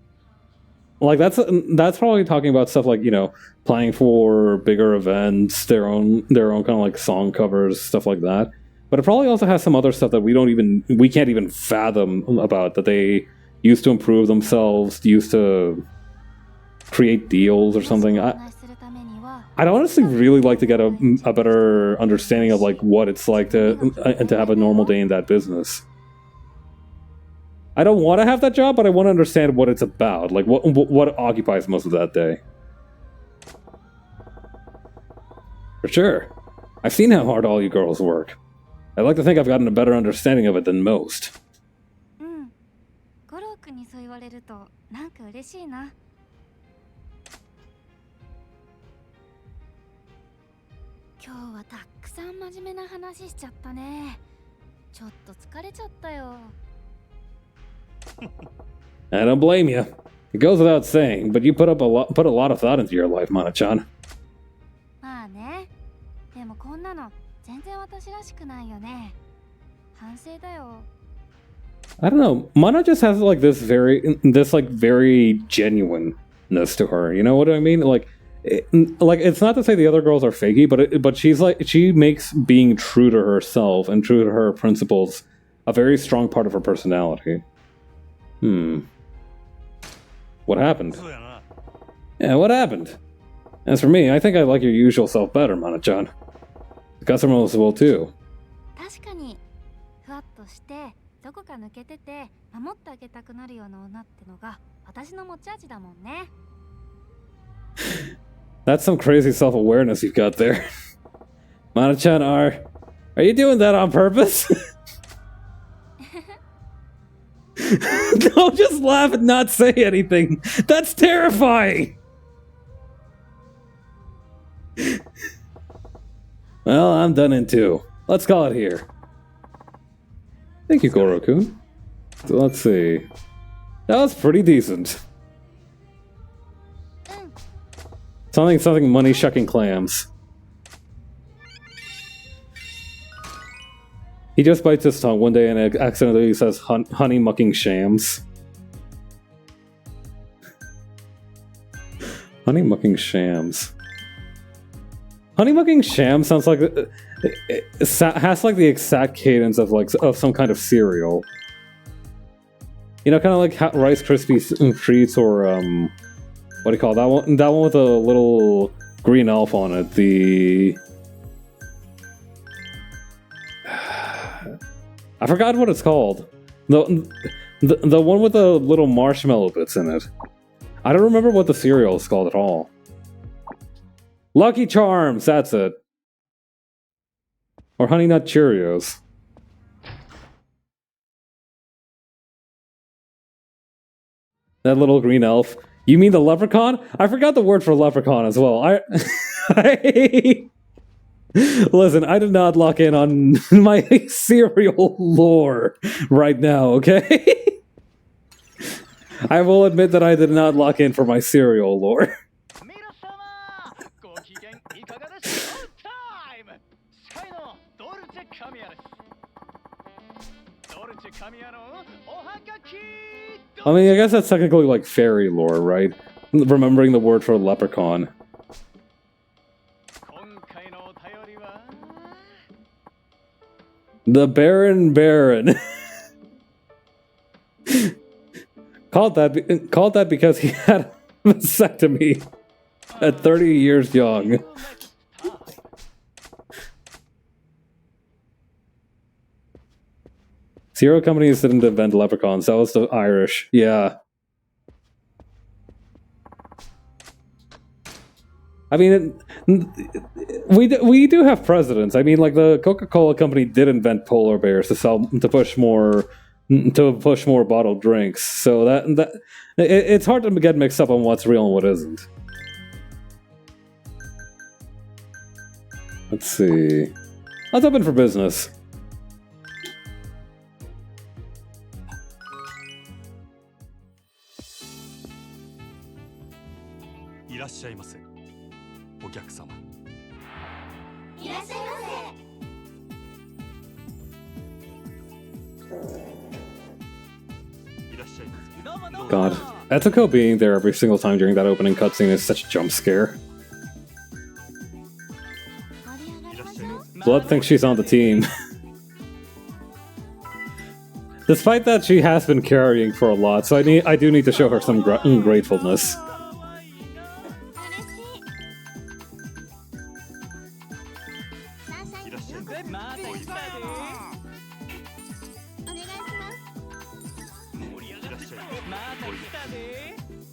like that's probably talking about stuff like, you know, playing for bigger events, their own kind of like song covers, stuff like that. But it probably also has some other stuff that we can't even fathom about, that they used to improve themselves, used to create deals or something. I'd honestly really like to get a better understanding of like what it's like to have a normal day in that business. I don't want to have that job, but I want to understand what it's about, like what occupies most of that day. For sure. I've seen how hard all you girls work. I'd like to think I've gotten a better understanding of it than most. 五郎君にそう言われるとなんか嬉しいな。今日はたくさん真面目な話しちゃったね。ちょっと疲れちゃったよ。I don't blame you. It goes without saying, but you put a lot of thought into your life, Mana-chan. まあね。でもこんなの全然私らしくないよね。反省だよ。I don't know. Mana just has like this very genuineness to her. You know what I mean? Like it's not to say the other girls are fakey, but she makes being true to herself and true to her principles a very strong part of her personality. What happened? Yeah, what happened? As for me, I think I like your usual self better, Mana-chan. The customers will too. 確かにふわっとしてどこか抜けてて守ってあげたくなるような女ってのが私の持ち味だもんね。That's some crazy self-awareness you've got there. Mana-chan, are you doing that on purpose? Don't just laugh and not say anything. That's terrifying. Well, I'm done in too. Let's call it here. Thank you, Goro-kun. So let's see. That was pretty decent. Something money shucking clams. He just bites his tongue one day and accidentally says honey mucking shams. Honey mucking shams. Honey mucking shams sounds like it has like the exact cadence of some kind of cereal. You know, kind of like Rice Krispies treats, or what do you call that one? That one with a little green elf on it. I forgot what it's called. The one with the little marshmallow bits in it. I don't remember what the cereal is called at all. Lucky Charms, that's it. Or Honey Nut Cheerios. That little green elf. You mean the leprechaun? I forgot the word for leprechaun as well. Listen, I did not lock in on my cereal lore right now, okay? I will admit that I did not lock in for my cereal lore. I mean, I guess that's technically like fairy lore, right? Remembering the word for leprechaun. The Baron. Called that because he had a vasectomy at 30 years young. Cereal companies didn't invent leprechauns. That was the Irish. Yeah. I mean, we do have precedents. I mean, like the Coca-Cola company did invent polar bears to push more bottled drinks. So it's hard to get mixed up on what's real and what isn't. Let's see. Let's open for business. いらっしゃいませ。お客様。いらっしゃいまいらっしゃいませ。 God. Etsuko being there every single time during that opening cutscene is such a jump scare. Blood thinks she's on the team. Despite that, she has been carrying for a lot, so I do need to show her some gratefulness.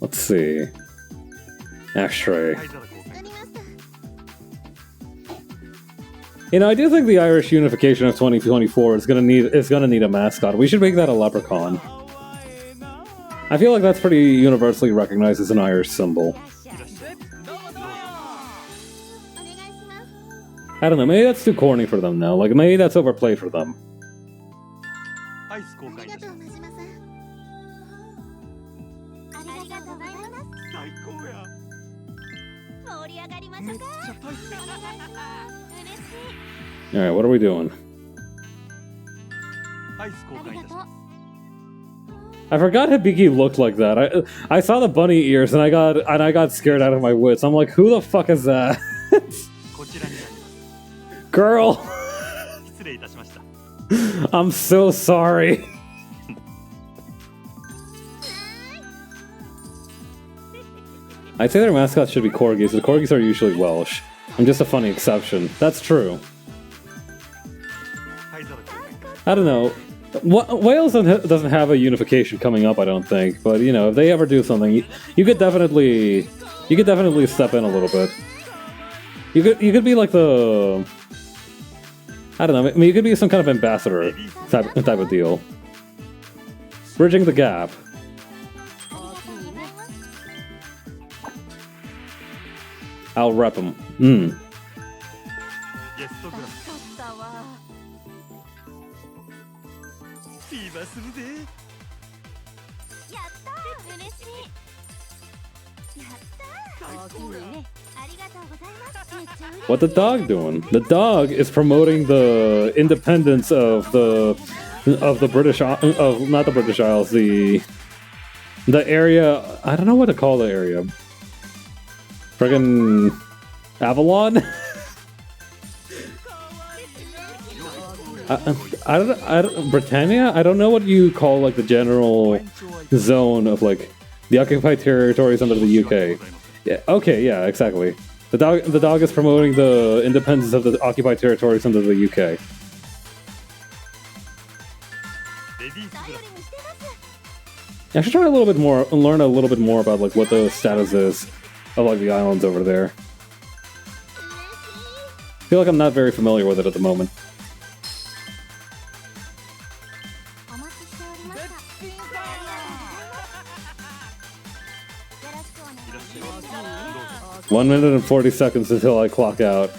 Let's see. Ashtray. You know, I do think the Irish unification of 2024 is gonna need a mascot. We should make that a leprechaun. I feel like that's pretty universally recognized as an Irish symbol. I don't know, maybe that's too corny for them now. Like, maybe that's overplayed for them. アイス交換いたします。最高や。めっちゃ大変。 Alright, what are we doing? アイス交換いたします。 I forgot Hibiki looked like that. I saw the bunny ears and I got scared out of my wits. I'm like, who the fuck is that? こちらになります。 Girl! 失礼いたしました。 I'm so sorry. I'd say their mascots should be corgis, but corgis are usually Welsh. I'm just a funny exception. That's true. I don't know. Wales doesn't have a unification coming up, I don't think. But you know, if they ever do something, you could definitely step in a little bit. You could be like the, I don't know. I mean, you could be some kind of ambassador type of deal, bridging the gap. I'll rep him. What the dog doing? The dog is promoting the independence of the British not the British Isles, the area. I don't know what to call the area. Friggin' Avalon? I don't Britannia? I don't know what you call like the general zone of like the occupied territories under the UK. Yeah, okay, yeah, exactly. The dog is promoting the independence of the occupied territories under the UK. I should try a little bit more and learn a little bit more about like what the status is of like the islands over there. I feel like I'm not very familiar with it at the moment. One minute and 40 seconds until I clock out.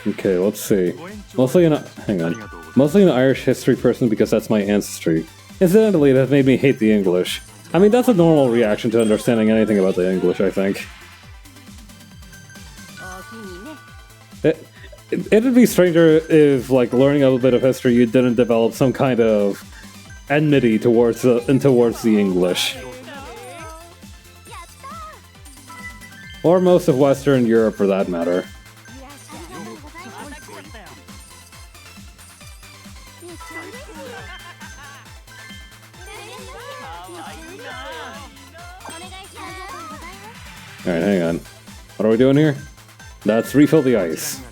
Okay, let's see. Mostly an Irish history person because that's my ancestry. Incidentally, that made me hate the English. I mean, that's a normal reaction to understanding anything about the English, I think. It'd be stranger if, like, learning a little bit of history, you didn't develop some kind of enmity towards the English. Or most of Western Europe, for that matter. Alright, hang on. What are we doing here? Let's refill the ice.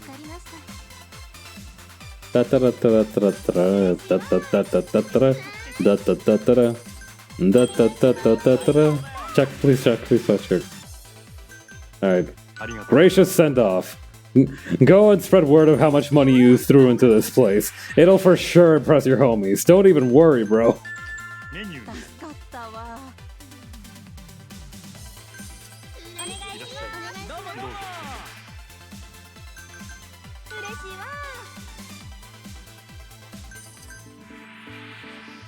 Check, please check. Alright. Gracious send-off. Go and spread word of how much money you threw into this place. It'll for sure impress your homies. Don't even worry, bro.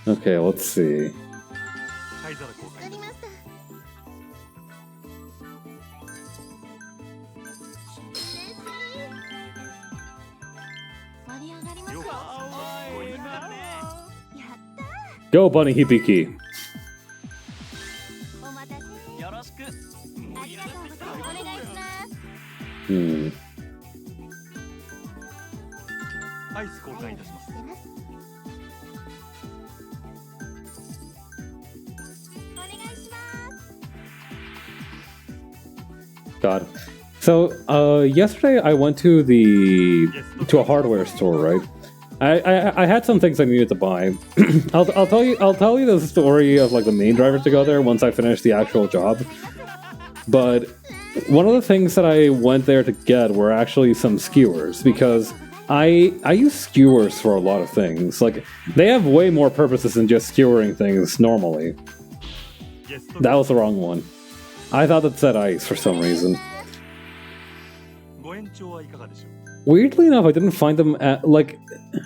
Okay, let's see. 灰皿交換ありました。盛り上がりますよよ。かっこいいな。やった。 Go, Bunny Hibiki. お待たせ。よろしく。ありがとうございます。お願いします。Hmm. アイス交換いたします。出ます。お願いします。 God. So, yesterday I went to a hardware store, right? I had some things I needed to buy. I'll tell you the story of like the main driver to go there once I finish the actual job. But one of the things that I went there to get were actually some skewers, because I use skewers for a lot of things. Like, they have way more purposes than just skewering things normally. That was the wrong one. I thought it said ice for some reason. ご延長はいかがでしょう。 Weirdly enough, I didn't find them at, like...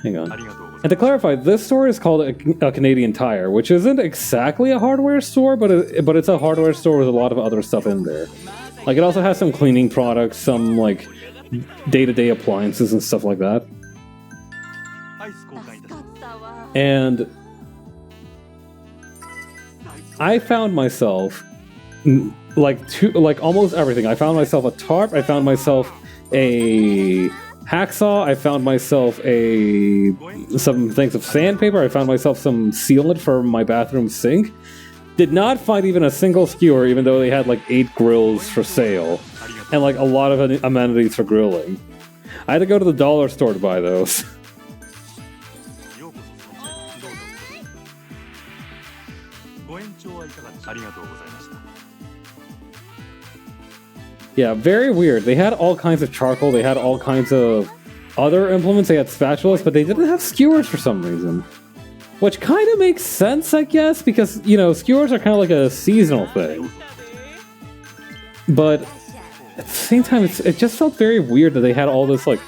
Hang on. ありがとうござい And to clarify, this store is called a Canadian Tire, which isn't exactly a hardware store, but it's a hardware store with a lot of other stuff in there. Like, it also has some cleaning products, some, like, day-to-day appliances and stuff like that. ます。アイス交換いたします。 And I found myself, like almost everything. I found myself a tarp, I found myself a hacksaw, I found myself some things of sandpaper, I found myself some sealant for my bathroom sink. Did not find even a single skewer, even though they had like 8 grills for sale and like a lot of amenities for grilling. I had to go to the dollar store to buy those. ようこそ。どうぞ。ご延長はいかがでしょう。ありがとうございました。 Yeah, very weird. They had all kinds of charcoal, they had all kinds of other implements, they had spatulas, but they didn't have skewers for some reason. Which kind of makes sense, I guess, because, you know, skewers are kind of like a seasonal thing. But at the same time, it just felt very weird that they had all this, like,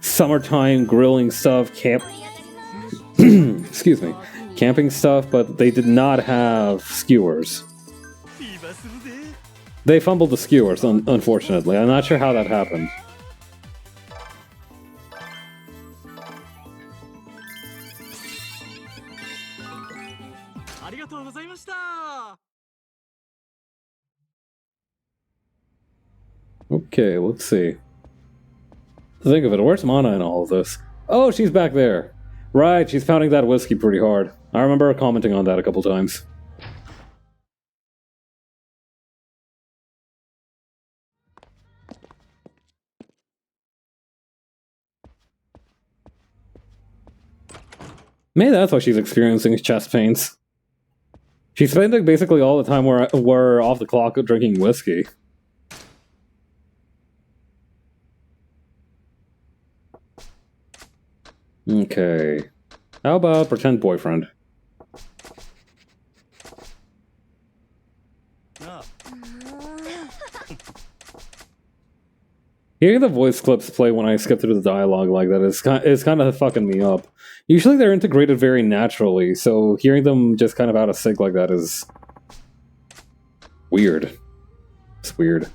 summertime grilling stuff, excuse me, camping stuff, but they did not have skewers. フィーバーするぜ。 They fumbled the skewers, unfortunately. I'm not sure how that happened. ありがとうございました。 Okay, let's see. Think of it, where's Mana in all of this? Oh, she's back there. Right, she's pounding that whiskey pretty hard. I remember her commenting on that a couple times. Maybe that's why she's experiencing chest pains. She's spending basically all the time we're off the clock drinking whiskey. Okay. How about pretend boyfriend? なあ、 Hearing the voice clips play when I skip through the dialogue like that is kind of fucking me up. Usually they're integrated very naturally, so hearing them just kind of out of sync like that is weird. It's weird.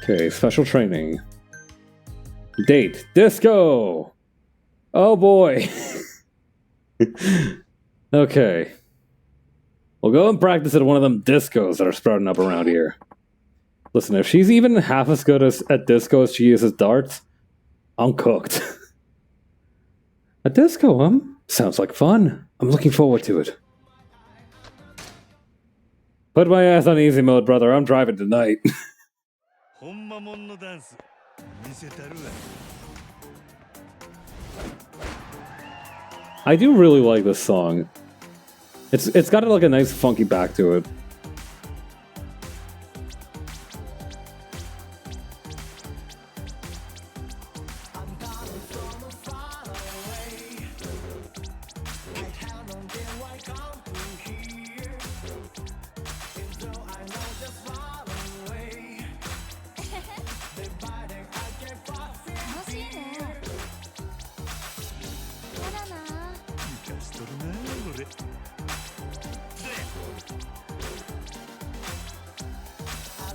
Okay, special training. Date. Disco! Oh boy. Okay. We'll go and practice at one of them discos that are sprouting up around here. Listen, if she's even half as good at disco as she is at darts, I'm cooked. A disco, sounds like fun. I'm looking forward to it. Put my ass on easy mode, brother. I'm driving tonight. ほんまもんのダンス見せたるわ。 I do really like this song. It's got like a nice funky back to it.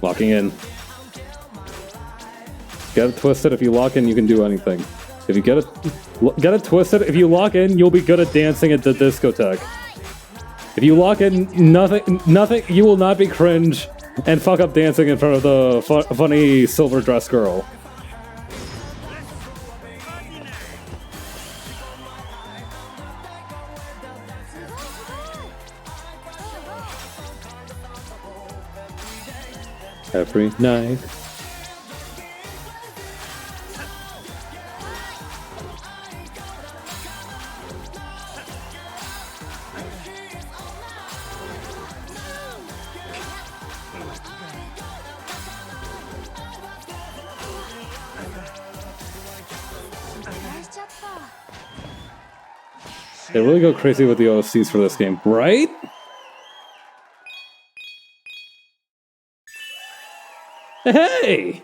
Locking in. Get it twisted. If you lock in, you can do anything. If you get it twisted, if you lock in, you'll be good at dancing at the discotheque. If you lock in, nothing, you will not be cringe and fuck up dancing in front of the funny silver dress girl. Every night. They really go crazy with the OSCs for this game, right? Hey!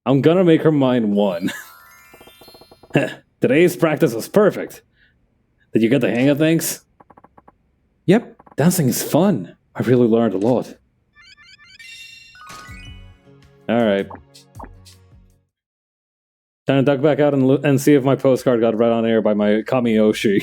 I'm gonna make her mine one. Today's practice was perfect. Did you get the hang of things? Yep, dancing is fun. I really learned a lot. Alright. Time to duck back out and see if my postcard got read on air by my Kamiyoshi.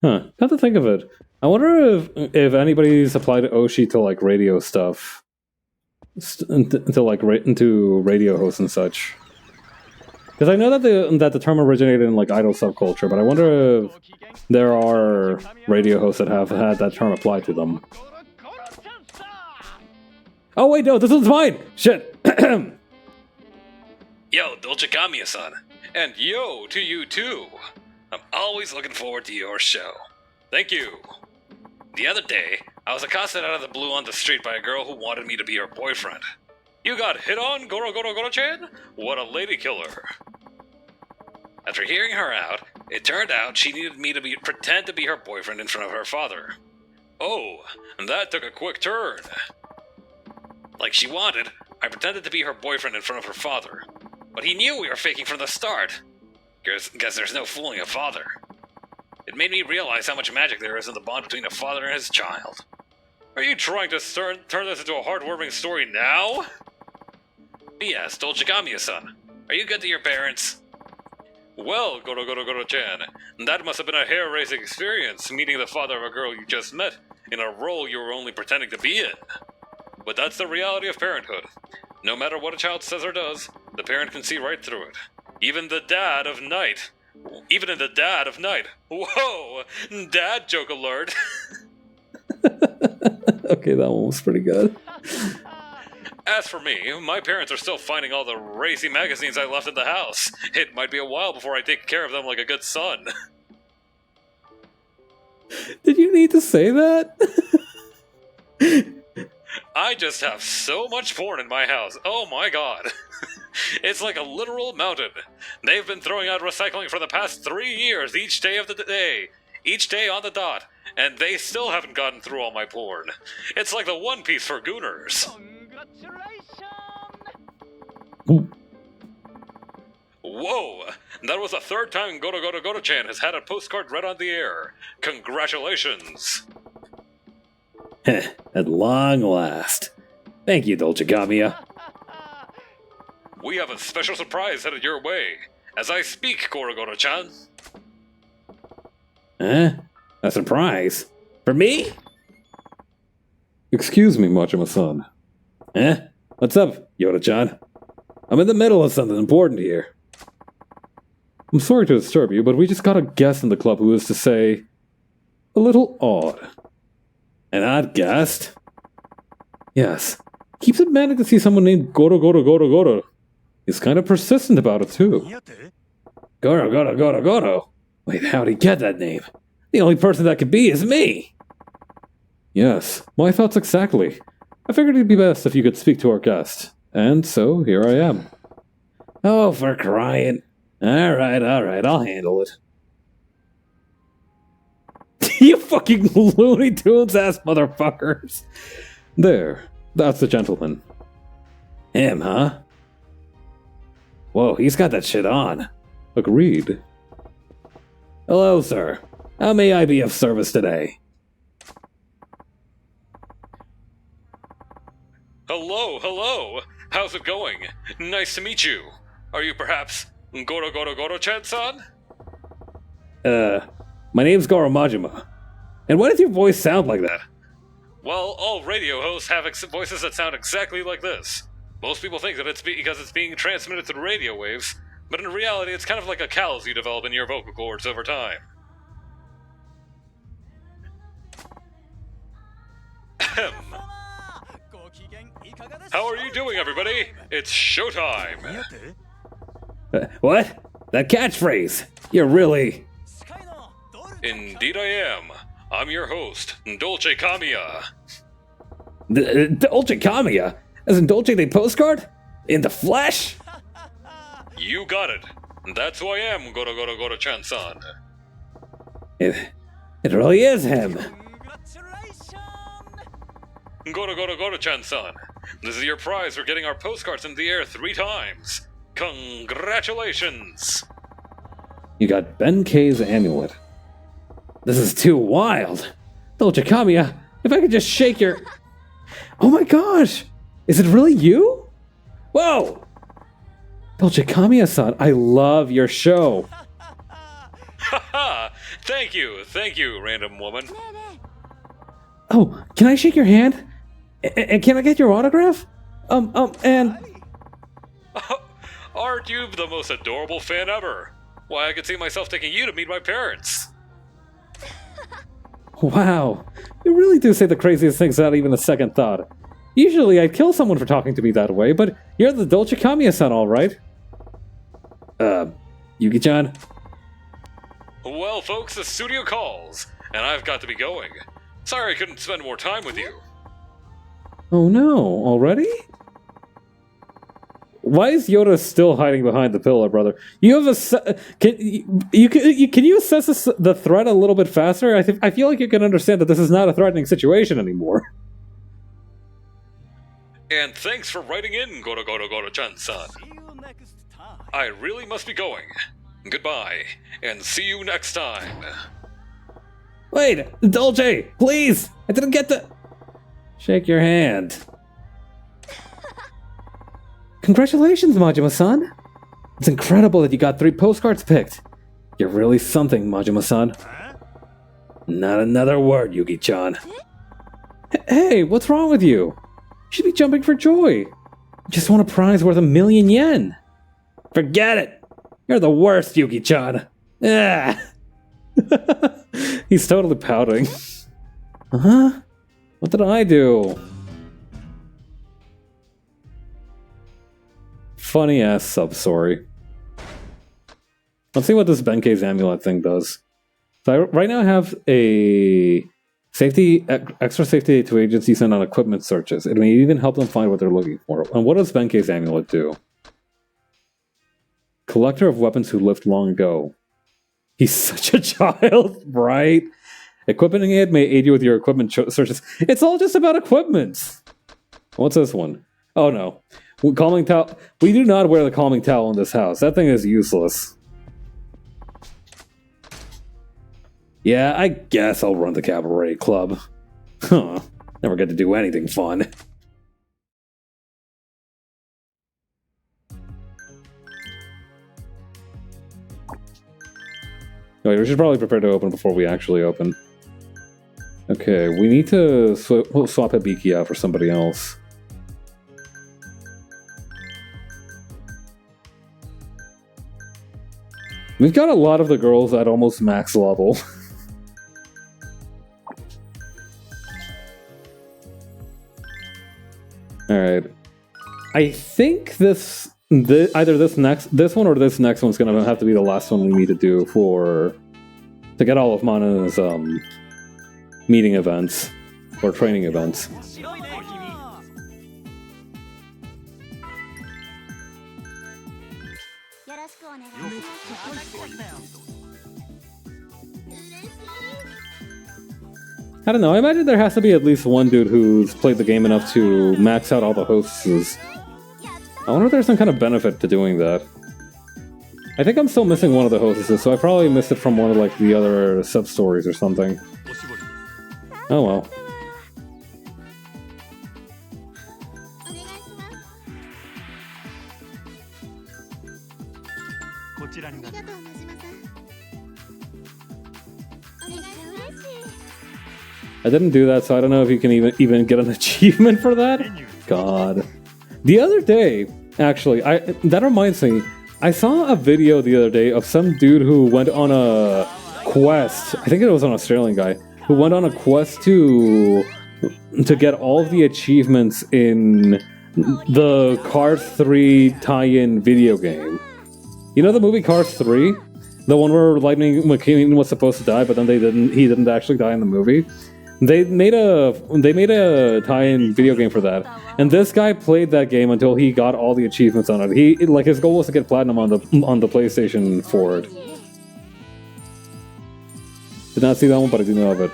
Huh. Come to think of it, I wonder if anybody's applied Oshi to like radio stuff, into like into radio hosts and such. Because I know that the term originated in like idol subculture, but I wonder if there are radio hosts that have had that term applied to them. Oh wait, no, this one's mine! Shit! Yo, Dolce Kamiya-san. And yo to you too. I'm always looking forward to your show. Thank you. The other day, I was accosted out of the blue on the street by a girl who wanted me to be her boyfriend. You got hit on, Goro-Chan? What a lady killer. After hearing her out, it turned out she needed me to pretend to be her boyfriend in front of her father. Oh, and that took a quick turn. Like she wanted, I pretended to be her boyfriend in front of her father. But he knew we were faking from the start. Guess there's no fooling a father. It made me realize how much magic there is in the bond between a father and his child. Are you trying to turn this into a heartwarming story now? P.S. Dolce Kamiya-san, are you good to your parents? Well, Goro-Chan, that must have been a hair-raising experience, meeting the father of a girl you just met, in a role you were only pretending to be in. But that's the reality of parenthood. No matter what a child says or does, the parent can see right through it. Even in the Dad of Night. Whoa! Dad joke alert! Okay, that one was pretty good. As for me, my parents are still finding all the racy magazines I left at the house. It might be a while before I take care of them like a good son. Did you need to say that? I just have so much porn in my house. Oh my god. It's like a literal mountain. They've been throwing out recycling for the past 3 years, each day of the day. Each day on the dot. And they still haven't gotten through all my porn. It's like the One Piece for gooners. Whoa! That was the third time Goro-Chan has had a postcard read on the air. Congratulations! At long last. Thank you, Dolce Kamiya. We have a special surprise headed your way. As I speak, Goro-Chan. Huh? A surprise? For me? Excuse me, Majima-san. Huh? What's up, Yoda-chan? I'm in the middle of something important here. I'm sorry to disturb you, but we just got a guest in the club who is, to say, a little odd. An odd guest? Yes. Keeps demanding to see someone named Goro. He's kind of persistent about it, too. Goro. Wait, how'd he get that name? The only person that could be is me! Yes, my thoughts exactly. I figured it'd be best if you could speak to our guest. And so, here I am. Oh, for crying. Alright, I'll handle it. You fucking Looney Tunes ass motherfuckers! There, that's the gentleman. Him, huh? Whoa, he's got that shit on. Agreed. Hello, sir. How may I be of service today? Hello, hello! How's it going? Nice to meet you. Are you perhaps Goro-Chan-san? My name's Goro Majima. And why does your voice sound like that? Well, all radio hosts have voices that sound exactly like this. Most people think that it's because it's being transmitted through radio waves, but in reality it's kind of like a callus you develop in your vocal cords over time. Ahem. How are you doing, everybody? It's showtime! What? That catchphrase! You're really... Indeed I am. I'm your host, Dolce Kamiya. Dolce Kamiya? As in Dolce the postcard? In the flesh? You got it. That's who I am, Goro-Chan-san. It really is him. Goro-Chan-san. This is your prize for getting our postcards into the air 3 times. Congratulations! You got Ben K's amulet. This is too wild. Dolce Kamiya, if I could just shake your... Oh my gosh! Is it really you? Whoa! Dolce Kamiya-san, I love your show. Haha! Thank you, random woman. Oh, can I shake your hand? And can I get your autograph? And... Aren't you the most adorable fan ever? Why, I could see myself taking you to meet my parents. Wow, you really do say the craziest things without even a second thought. Usually I'd kill someone for talking to me that way, but you're the Dolce Kamiya-san, alright? Yuki-chan? Well, folks, the studio calls, and I've got to be going. Sorry I couldn't spend more time with you. Oh no, already? Why is Yoda still hiding behind the pillar, brother? You have can you assess the threat a little bit faster? I feel like you can understand that this is not a threatening situation anymore. And thanks for writing in, Goro-Chan-san. I really must be going. Goodbye, and see you next time. Wait, Dolce, please! I didn't get to... Shake your hand. Congratulations, Majima-san. It's incredible that you got 3 postcards picked. You're really something, Majima-san. Not another word, Yuki-chan. Hey, what's wrong with you? You should be jumping for joy. You just won a prize worth 1,000,000 yen. Forget it. You're the worst, Yuki-chan. Ah. He's totally pouting. Huh? What did I do? Funny ass sub-story. Let's see what this Benkei's amulet thing does. So right now I have a extra safety to agencies sent on equipment searches. It may even help them find what they're looking for. And what does Benkei's amulet do? Collector of weapons who lived long ago. He's such a child, right? Equipping it may aid you with your equipment searches. It's all just about equipment. What's this one? Oh no. Calming towel. We do not wear the calming towel in this house. That thing is useless. Yeah, I guess I'll run the cabaret club. Huh. Never get to do anything fun. Wait, we should probably prepare to open before we actually open. Okay, we need to swap Hibiki out for somebody else. We've got a lot of the girls at almost max level. Alright. I think either this one or this next one's gonna have to be the last one we need to do to get all of Mana's meeting events or training events. I don't know, I imagine there has to be at least one dude who's played the game enough to max out all the hosts. I wonder if there's some kind of benefit to doing that. I think I'm still missing one of the hostesses, so I probably missed it from one of like the other sub-stories or something. Oh well. こちらになります。 I didn't do that, so I don't know if you can even get an achievement for that. God. The other day, actually, that reminds me, I saw a video the other day of some dude who went on a quest. I think it was an Australian guy who went on a quest to get all of the achievements in the Cars 3 tie-in video game. You know the movie Cars 3? The one where Lightning McQueen was supposed to die, but then he didn't actually die in the movie. They made a tie-in video game for that, and this guy played that game until he got all the achievements on it. His goal was to get platinum on the PlayStation for it. Did not see that one, but I do know of it.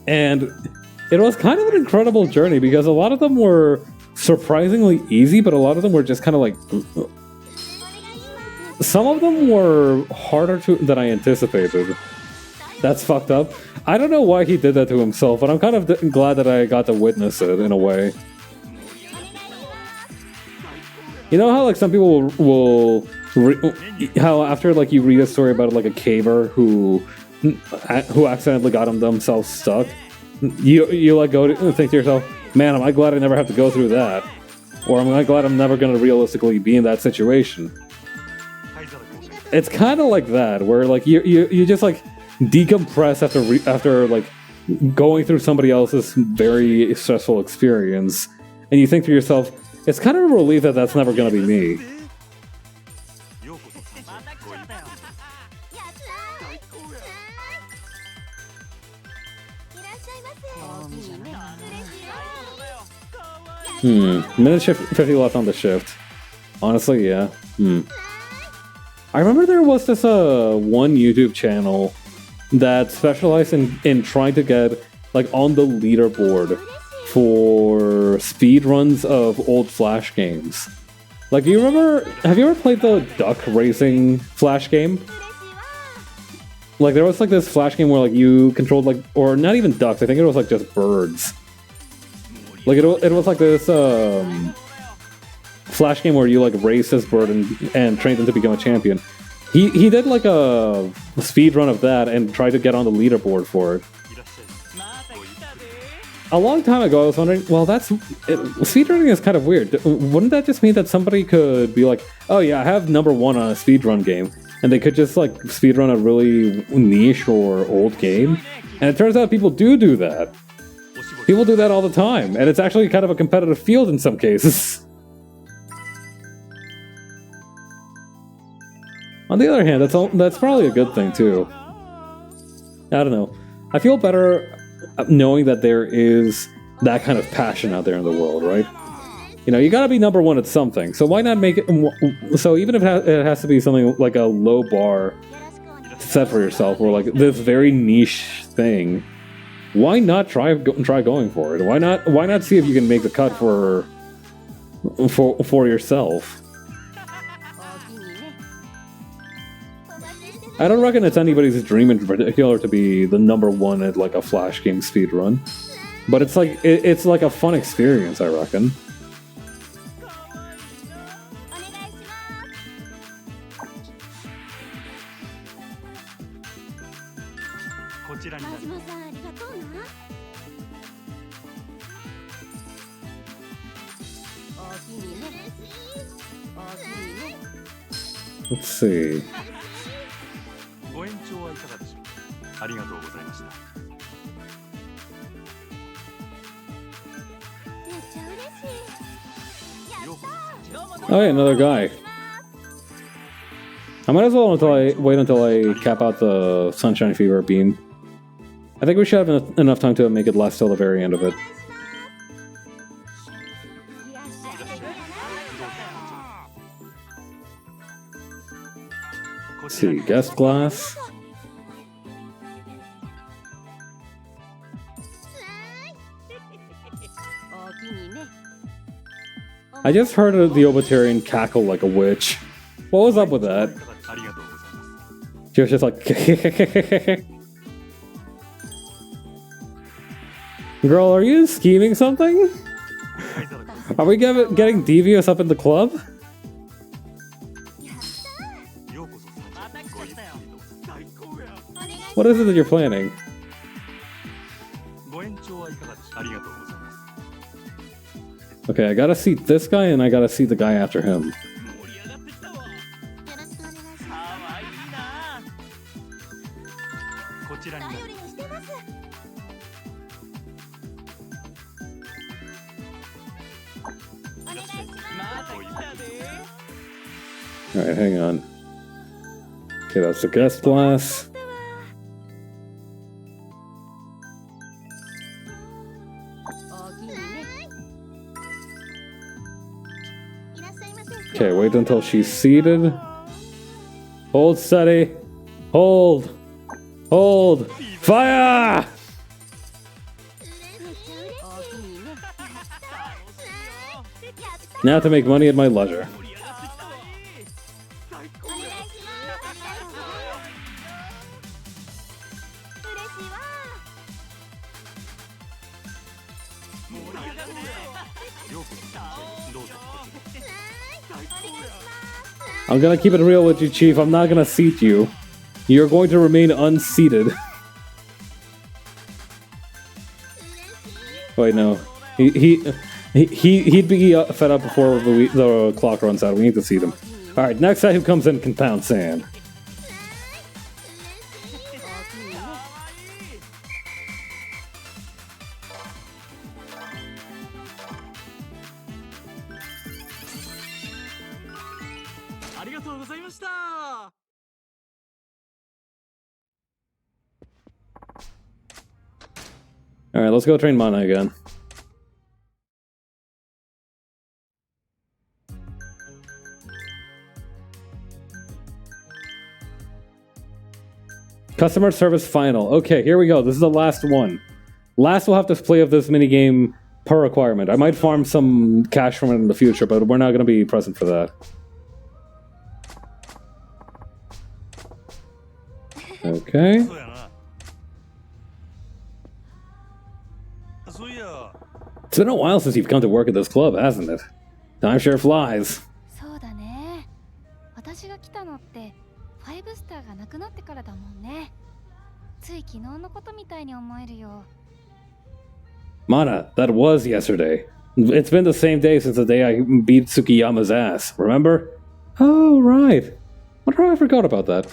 And it was kind of an incredible journey because a lot of them were surprisingly easy, but a lot of them were just kind of like. Some of them were harder than I anticipated. That's fucked up. I don't know why he did that to himself, but I'm kind of glad that I got to witness it in a way. You know how like some people how after like you read a story about like a caver who accidentally got themselves stuck, you like go to think to yourself, man, am I glad I never have to go through that, or am I glad I'm never going to realistically be in that situation. It's kind of like that, where like you just like decompress after like going through somebody else's very stressful experience, and you think to yourself, it's kind of a relief that that's never going to be me. Minute 50 left on the shift. Honestly, yeah. I remember there was this one YouTube channel that specialized in trying to get like on the leaderboard for speed runs of old Flash games. Like, do you remember? Have you ever played the duck racing Flash game? Like, there was like this Flash game where like you controlled like, or not even ducks. I think it was like just birds. Like it was like this Flash game where you like race this bird and train them to become a champion. He did like a speed run of that and tried to get on the leaderboard for it. A long time ago, I was wondering, well, speedrunning is kind of weird. Wouldn't that just mean that somebody could be like, oh yeah, I have #1 on a speedrun game, and they could just like speedrun a really niche or old game? And it turns out people do that. People do that all the time, and it's actually kind of a competitive field in some cases. On the other hand, that's probably a good thing too. I don't know. I feel better knowing that there is that kind of passion out there in the world, right? You know, you gotta be #1 at something, so why not make it... So even if it has to be something like a low bar set for yourself, or like this very niche thing, why not try going for it? Why not see if you can make the cut for yourself? I don't reckon it's anybody's dream in particular to be the #1 at like a Flash game speedrun, but it's like a fun experience, I reckon. Let's see. Oh yeah, another guy. I might as well wait until I cap out the Sunshine Fever beam. I think we should have enough time to make it last till the very end of it. Let's see, guest glass. I just heard the Obitarian cackle like a witch. What was up with that? ありがとうございます。 She was just like, girl, are you scheming something? Are we getting devious up in the club? ようこそまた来ちゃったよ。最高や。 What is it that you're planning? ご延長はいかがでしょう。ありがとうございます。 Okay, I gotta seat this guy and I gotta seat the guy after him. 盛り上がってきたわ。かわいいな。こちらになる。Alright, hang on. Okay, that's the guest class. Okay, wait until she's seated. Hold steady. Hold. Hold. Fire! Now to make money at my leisure. I'm gonna keep it real with you, Chief. I'm not gonna seat you. You're going to remain unseated. Wait, no. He'd be fed up before the clock runs out. We need to seat him. Alright, next guy who comes in can pound sand. Alright, let's go train Mana again. Customer service final. Okay, here we go. This is the last one. Last we'll have to play of this minigame per requirement. I might farm some cash from it in the future, but we're not going to be present for that. Okay. It's been a while since you've come to work at this club, hasn't it? Time sure flies. そうだね。私が来たのって5スターがなくなってからだもんね。つい昨日のことみたいに思えるよ。 Mana, that was yesterday. It's been the same day since the day I beat Tsukiyama's ass, remember? Oh, right. Wonder how I forgot about that.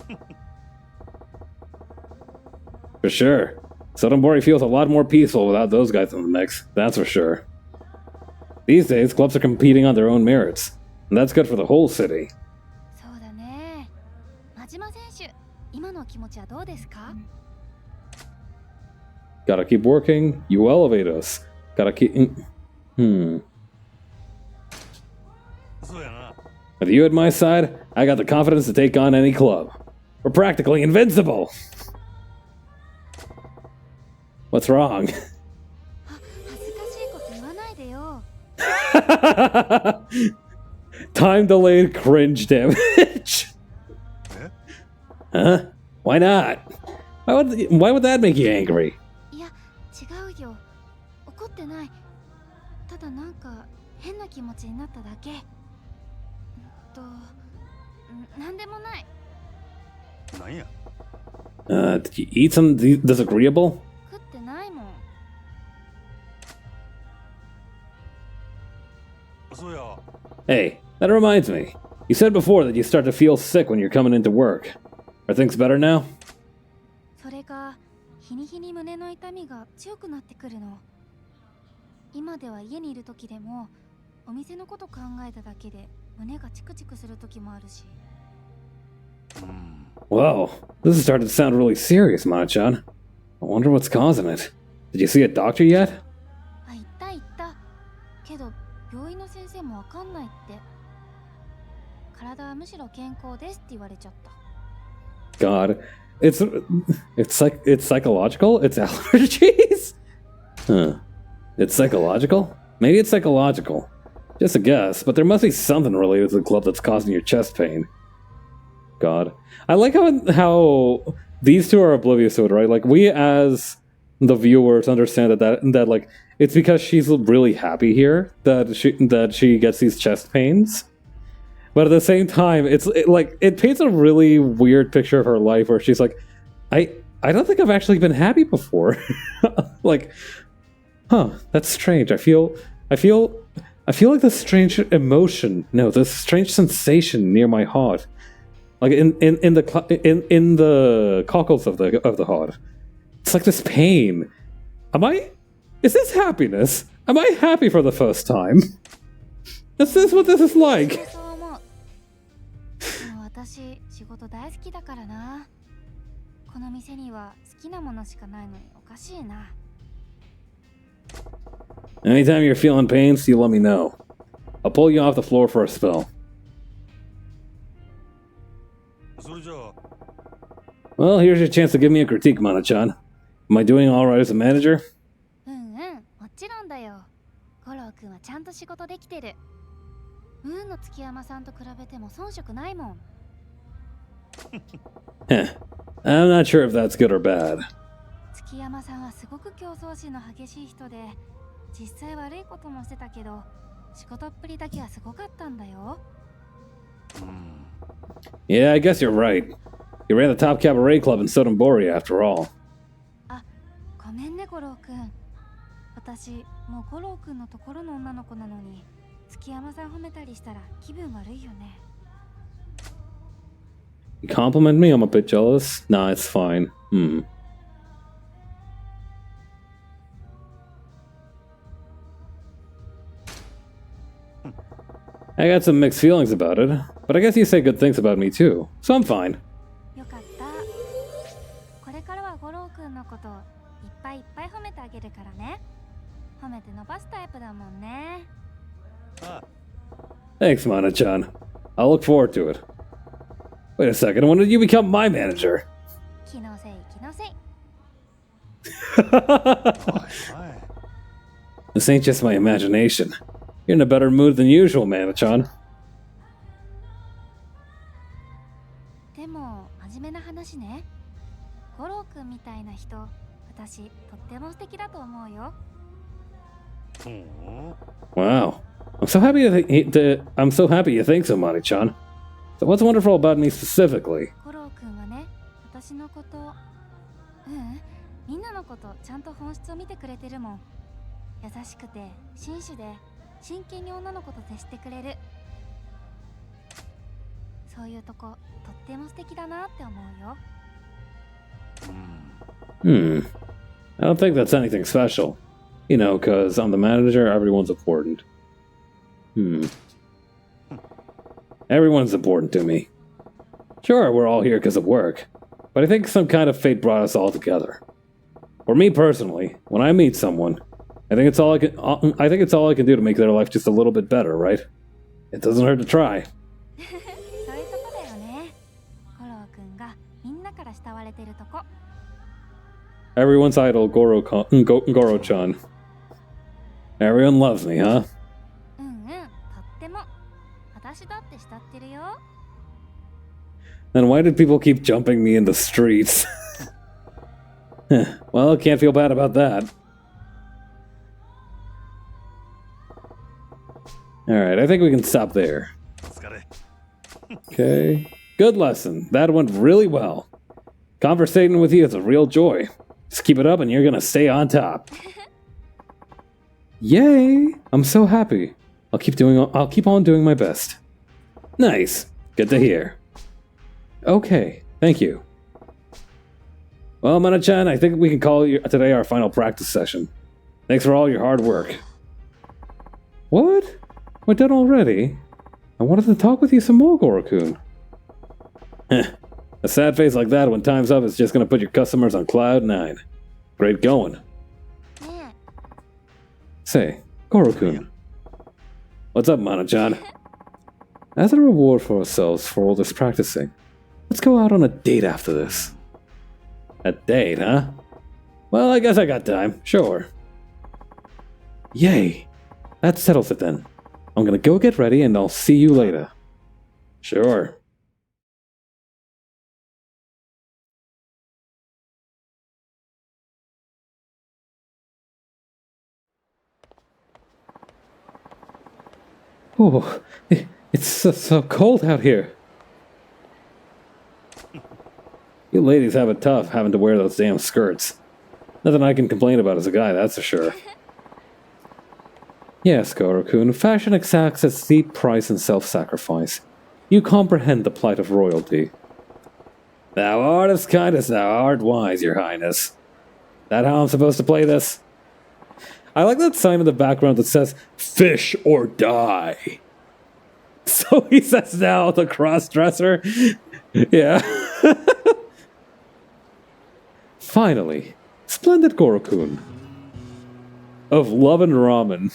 For sure. Sodonbori feels a lot more peaceful without those guys in the mix, that's for sure. These days, clubs are competing on their own merits, and that's good for the whole city. そうだね。Majima選手、今の気持ちはどうですか? Gotta keep working, you elevate us. Gotta keep... With you at my side, I got the confidence to take on any club. We're practically invincible! What's wrong? 恥ずかしいこと言わないでよ。 Time delayed cringe damage. Huh? Why not? Why would that make you angry? いや、違うよ。怒ってない。ただなんか変な気持ちになっただけ。なんでもない。なんや? Did you eat something disagreeable? 食ってないもん。 Hey, that reminds me. You said before that you start to feel sick when you're coming into work. Are things better now? それが日に日に胸の痛みが強くなってくるの。今では家にいる時でもお店のこと考えただけで胸がチクチクする時もあるし。 Whoa, this is starting to sound really serious, Mana-chan. I wonder what's causing it. Did you see a doctor yet? あ、行った行った。けど病院の先生もわかんないって。体はむしろ健康ですって言われちゃった。 God, it's psychological? It's allergies? Huh. It's psychological? Maybe it's psychological. Just a guess, but there must be something related to the club that's causing your chest pain. God. I like how these two are oblivious to it, right? Like, we as the viewers understand that like, it's because she's really happy here that she gets these chest pains. But at the same time, it paints a really weird picture of her life where she's like, I don't think I've actually been happy before. Like, that's strange. I feel like this strange emotion, no, this strange sensation near my heart, like in the cockles of the heart. It's like this pain. Is this happiness? Am I happy for the first time? Is this what this is like? 私仕事大好きだからな。この店には好きなものしかないのにおかしいな。Anytime you're feeling pains, you let me know. I'll pull you off the floor for a spell. Well, here's your chance to give me a critique, Mana-chan. Am I doing all right as a manager? もちろんだよ。五郎くんはちゃんと仕事できてる。ムーンの月山さんと比べても遜色ないもん。I'm not sure if that's good or bad. 月山さんはすごく競争心の激しい人で、実際悪いこともしてたけど、仕事っぷりだけはすごかったんだよ。Yeah, I guess you're right. You ran the top cabaret club in Sotenbori after all. あ、ごめんね五郎くん。私もう五郎くんのところの女の子なのに、月山さん褒めたりしたら気分悪いよね。You compliment me? I'm a bit jealous. Nah, it's fine. I got some mixed feelings about it, but I guess you say good things about me too, so I'm fine. よかった。これからは五郎くんのこといっぱいいっぱい褒めてあげるからね。褒めて伸ばすタイプだもんね。Thanks, Mana-chan. I'll look forward to it. Wait a second, when did you become my manager? 気のせい気のせい。This ain't just my imagination. You're in a better mood than usual, Mana-chan. でも真面目な話ね。五郎くんみたいな人、私とっても素敵だと思うよ。Wow. I'm so happy you think so, Mari-chan. So what's wonderful about me specifically? 五郎くんはね、私のこと、みんなのことちゃんと本質を見てくれてるもん。優しくて真摯で真剣に女の子と接してくれる。そういうとことっても素敵だなって思うよ。I don't think that's anything special. You know, cause I'm the manager, everyone's important. Everyone's important to me. Sure, we're all here because of work, but I think some kind of fate brought us all together. For me personally, when I meet someone, I think it's all I can do to make their life just a little bit better, right? It doesn't hurt to try. そういうとこだよね。五郎くんがみんなから慕われてるとこ。Everyone's idol, Goro-chan. Everyone loves me, huh? とっても。私だって慕ってるよ。Then why did people keep jumping me in the streets? Well, I can't feel bad about that. Alright, I think we can stop there. Okay. Good lesson. That went really well. Conversating with you is a real joy. Just keep it up and you're gonna stay on top. Yay! I'm so happy. I'll keep on doing my best. Nice. Good to hear. Okay, thank you. Well, Mana-chan, I think we can call today our final practice session. Thanks for all your hard work. What? We're done already? I wanted to talk with you some more, Goro-kun. A sad face like that when time's up is just gonna put your customers on cloud 9. Great going. Say, Goro-kun. What's up, Mana-chan? As a reward for ourselves for all this practicing, let's go out on a date after this. A date, huh? Well, I guess I got time. Sure. Yay! That settles it then. I'm gonna go get ready and I'll see you later. Sure. Oh, it's so cold out here. You ladies have it tough having to wear those damn skirts. Nothing I can complain about as a guy, that's for sure. Yes, Goro-kun, fashion exacts a steep price and self-sacrifice. You comprehend the plight of royalty. Thou art as kind as thou art wise, your highness. That how I'm supposed to play this? I like that sign in the background that says, fish or die. So he says now, the cross-dresser. Yeah. Finally, splendid Goro-kun. Of love and ramen.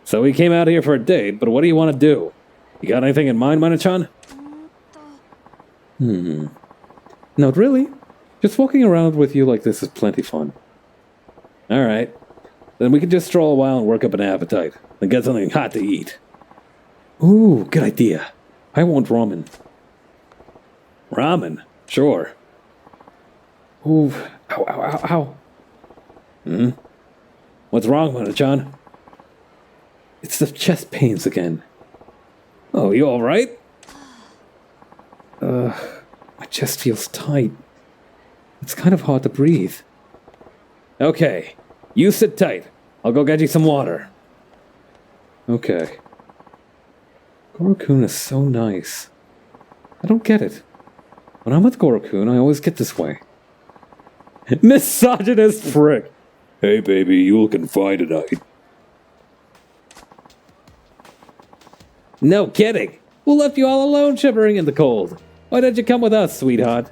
So we came out here for a date, but what do you want to do? You got anything in mind, Mana-chan? Not really. Just walking around with you like this is plenty fun. Alright. Then we can just stroll a while and work up an appetite. Then get something hot to eat. Ooh, good idea. I want ramen. Ramen? Sure. Ooh, ow. What's wrong, Mana-chan? It's the chest pains again. Oh, you alright? My chest feels tight. It's kind of hard to breathe. Okay, you sit tight. I'll go get you some water. Okay. Goro-kun is so nice. I don't get it. When I'm with Goro-kun, I always get this way. Misogynist prick! Hey baby, you looking fine tonight. No kidding! We left you all alone shivering in the cold. Why didn't you come with us, sweetheart?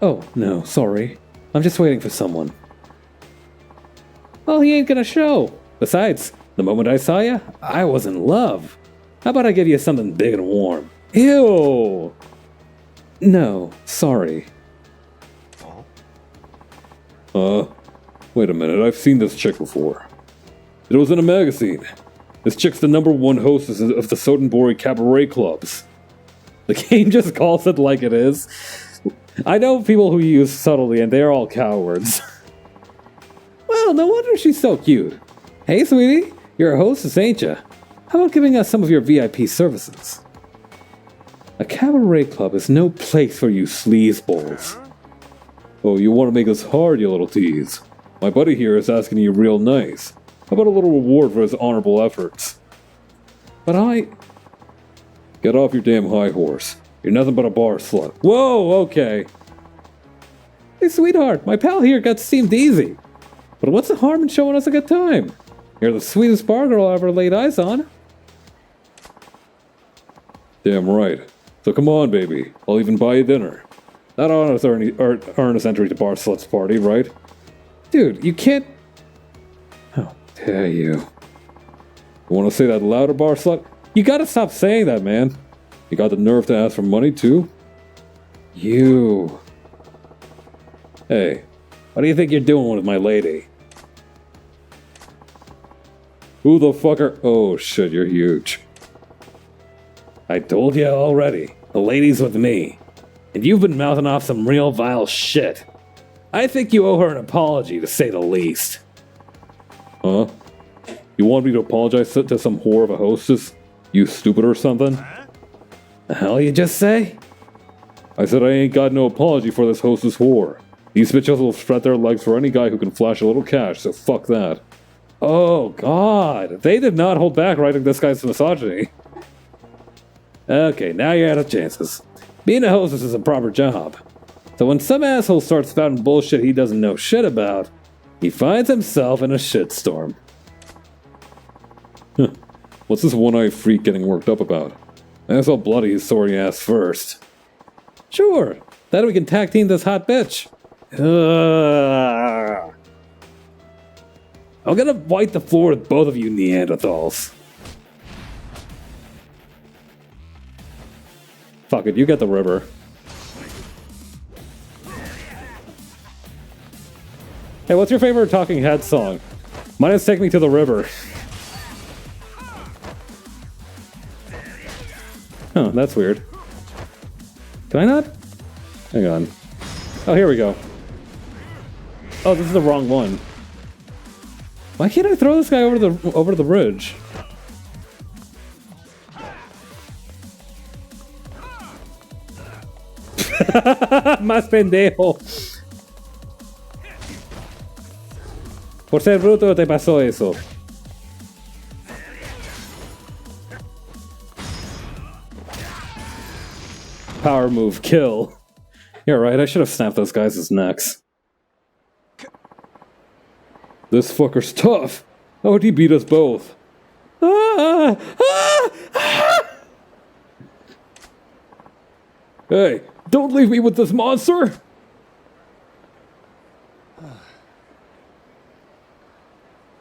Oh, no, sorry. I'm just waiting for someone. Well, he ain't gonna show. Besides, the moment I saw you, I was in love. How about I give you something big and warm? Ew! No, sorry. Wait a minute, I've seen this chick before. It was in a magazine. This chick's the #1 hostess of the Sotenbori cabaret clubs. The game just calls it like it is. I know people who use subtlety and they're all cowards. Well, no wonder she's so cute. Hey, sweetie, you're a hostess, ain't ya? How about giving us some of your VIP services? A cabaret club is no place for you sleazeballs. Oh, you want to make us hard, you little tease. My buddy here is asking you real nice. How about a little reward for his honorable efforts? But Get off your damn high horse. You're nothing but a bar slut. Whoa, okay. Hey, sweetheart, my pal here got steamed easy. But what's the harm in showing us a good time? You're the sweetest bar girl I ever laid eyes on. Damn right. So come on, baby. I'll even buy you dinner. That ought to earn us entry to bar slut's party, right? Dude, you can't... How dare you? You want to say that louder, bar slut? You gotta stop saying that, man. You got the nerve to ask for money, too? You... Hey, what do you think you're doing with my lady? who the fucker? Oh shit, you're huge. I told you already. The lady's with me. And you've been mouthing off some real vile shit. I think you owe her an apology, to say the least. Huh? You want me to apologize to some whore of a hostess? You stupid or something? The hell you just say? I said I ain't got no apology for this hostess whore. These bitches will spread their legs for any guy who can flash a little cash, so fuck that. Oh, God. They did not hold back writing this guy's misogyny. Okay, now you're out of chances. Being a hostess is a proper job. So when some asshole starts spouting bullshit he doesn't know shit about, he finds himself in a shitstorm. What's this one-eyed freak getting worked up about? I saw bloody his sorry ass first. Sure, then we can tag team this hot bitch. I'm gonna wipe the floor with both of you Neanderthals. Fuck it, you get the river. Hey, what's your favorite Talking Heads song? Mine is Take Me to the River. Oh, that's weird. Can I not? Hang on. Oh, here we go. Oh, this is the wrong one. Why can't I throw this guy over the bridge? Más pendejo. Por ser bruto te pasó eso. Power move, kill. You're right, I should have snapped those guys' necks. This fucker's tough. How would he beat us both? Ah! Ah! Ah! Hey, don't leave me with this monster!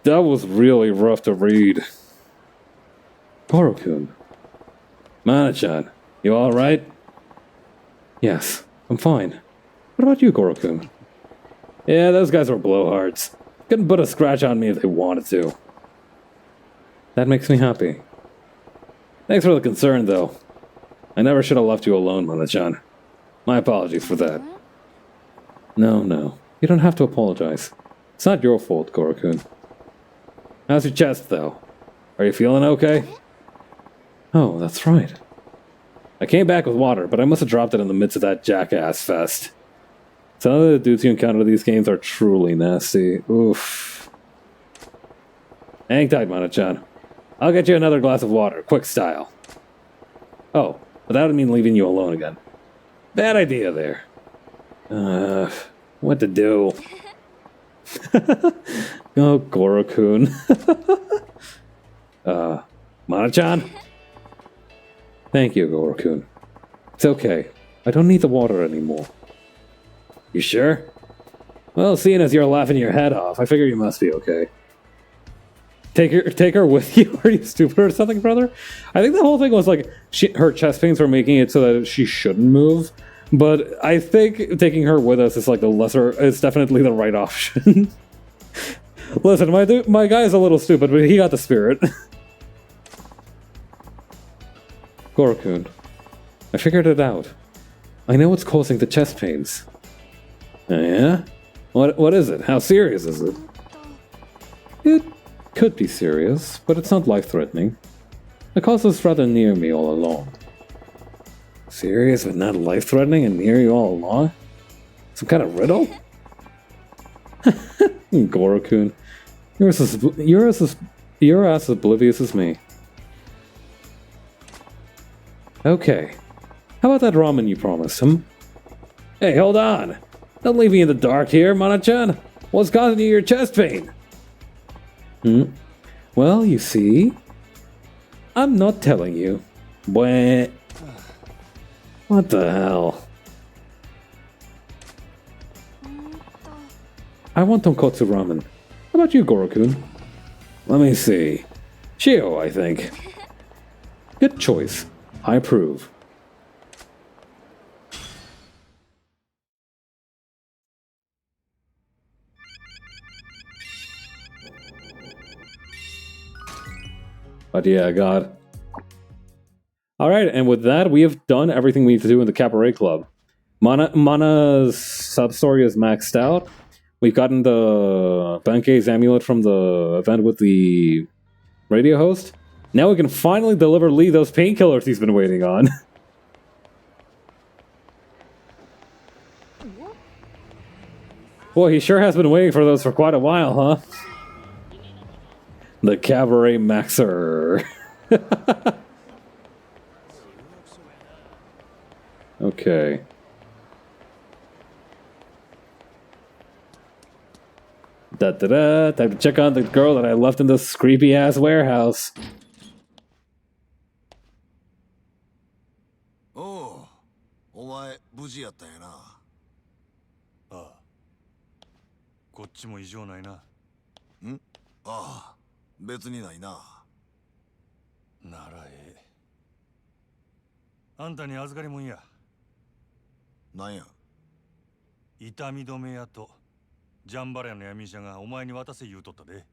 That was really rough to read. Goro-kun. Mana-chan, you alright? Yes, I'm fine. What about you, Goro-kun? Yeah, those guys were blowhards. Couldn't put a scratch on me if they wanted to. That makes me happy. Thanks for the concern, though. I never should have left you alone, Mana-chan. My apologies for that. No. You don't have to apologize. It's not your fault, Goro-kun. How's your chest, though? Are you feeling okay? Oh, that's right. I came back with water, but I must have dropped it in the midst of that jackass fest. Some of the dudes you encounter in these games are truly nasty. Oof. Hang tight, Mana-chan. I'll get you another glass of water, quick style. Oh, but that would mean leaving you alone again. Bad idea there. What to do? Oh, Goro-kun. Mana-chan? Thank you, Goro-kun. It's okay. I don't need the water anymore. You sure? Well, seeing as you're laughing your head off, I figure you must be okay. Take her with you? Are you stupid or something, brother? I think the whole thing was like her chest pains were making it so that she shouldn't move. But I think taking her with us is like the lesser. It's definitely the right option. Listen, my guy is a little stupid, but he got the spirit. Goro-kun, I figured it out. I know what's causing the chest pains. Yeah? What is it? How serious is it? It could be serious, but it's not life-threatening. The cause was rather near me all along. Serious but not life-threatening and near you all along? Some kind of riddle? Goro-kun, you're as oblivious as me. Okay. How about that ramen you promised him? Hey, hold on! Don't leave me in the dark here, Mana-chan! What's causing you your chest pain? Well, you see... I'm not telling you. What the hell? I want tonkotsu ramen. How about you, Goro-kun? Let me see. Shio, I think. Good choice. I approve. But yeah, God. Alright, and with that, we have done everything we need to do in the Cabaret Club. Mana's sub-story is maxed out. We've gotten the Benkei's amulet from the event with the radio host. Now we can finally deliver Lee those painkillers he's been waiting on. Boy, he sure has been waiting for those for quite a while, huh? The Cabaret Maxer. Okay. Time to check on the girl that I left in this creepy ass warehouse. Oh, お前無事やったんやな。ああ。こっちも異常ないな。ん？ああ、別にないな。ならええ。あんたに預かりもんや。なんや。痛み止め屋とジャンバラヤの闇医者がお前に渡せ言うとったで。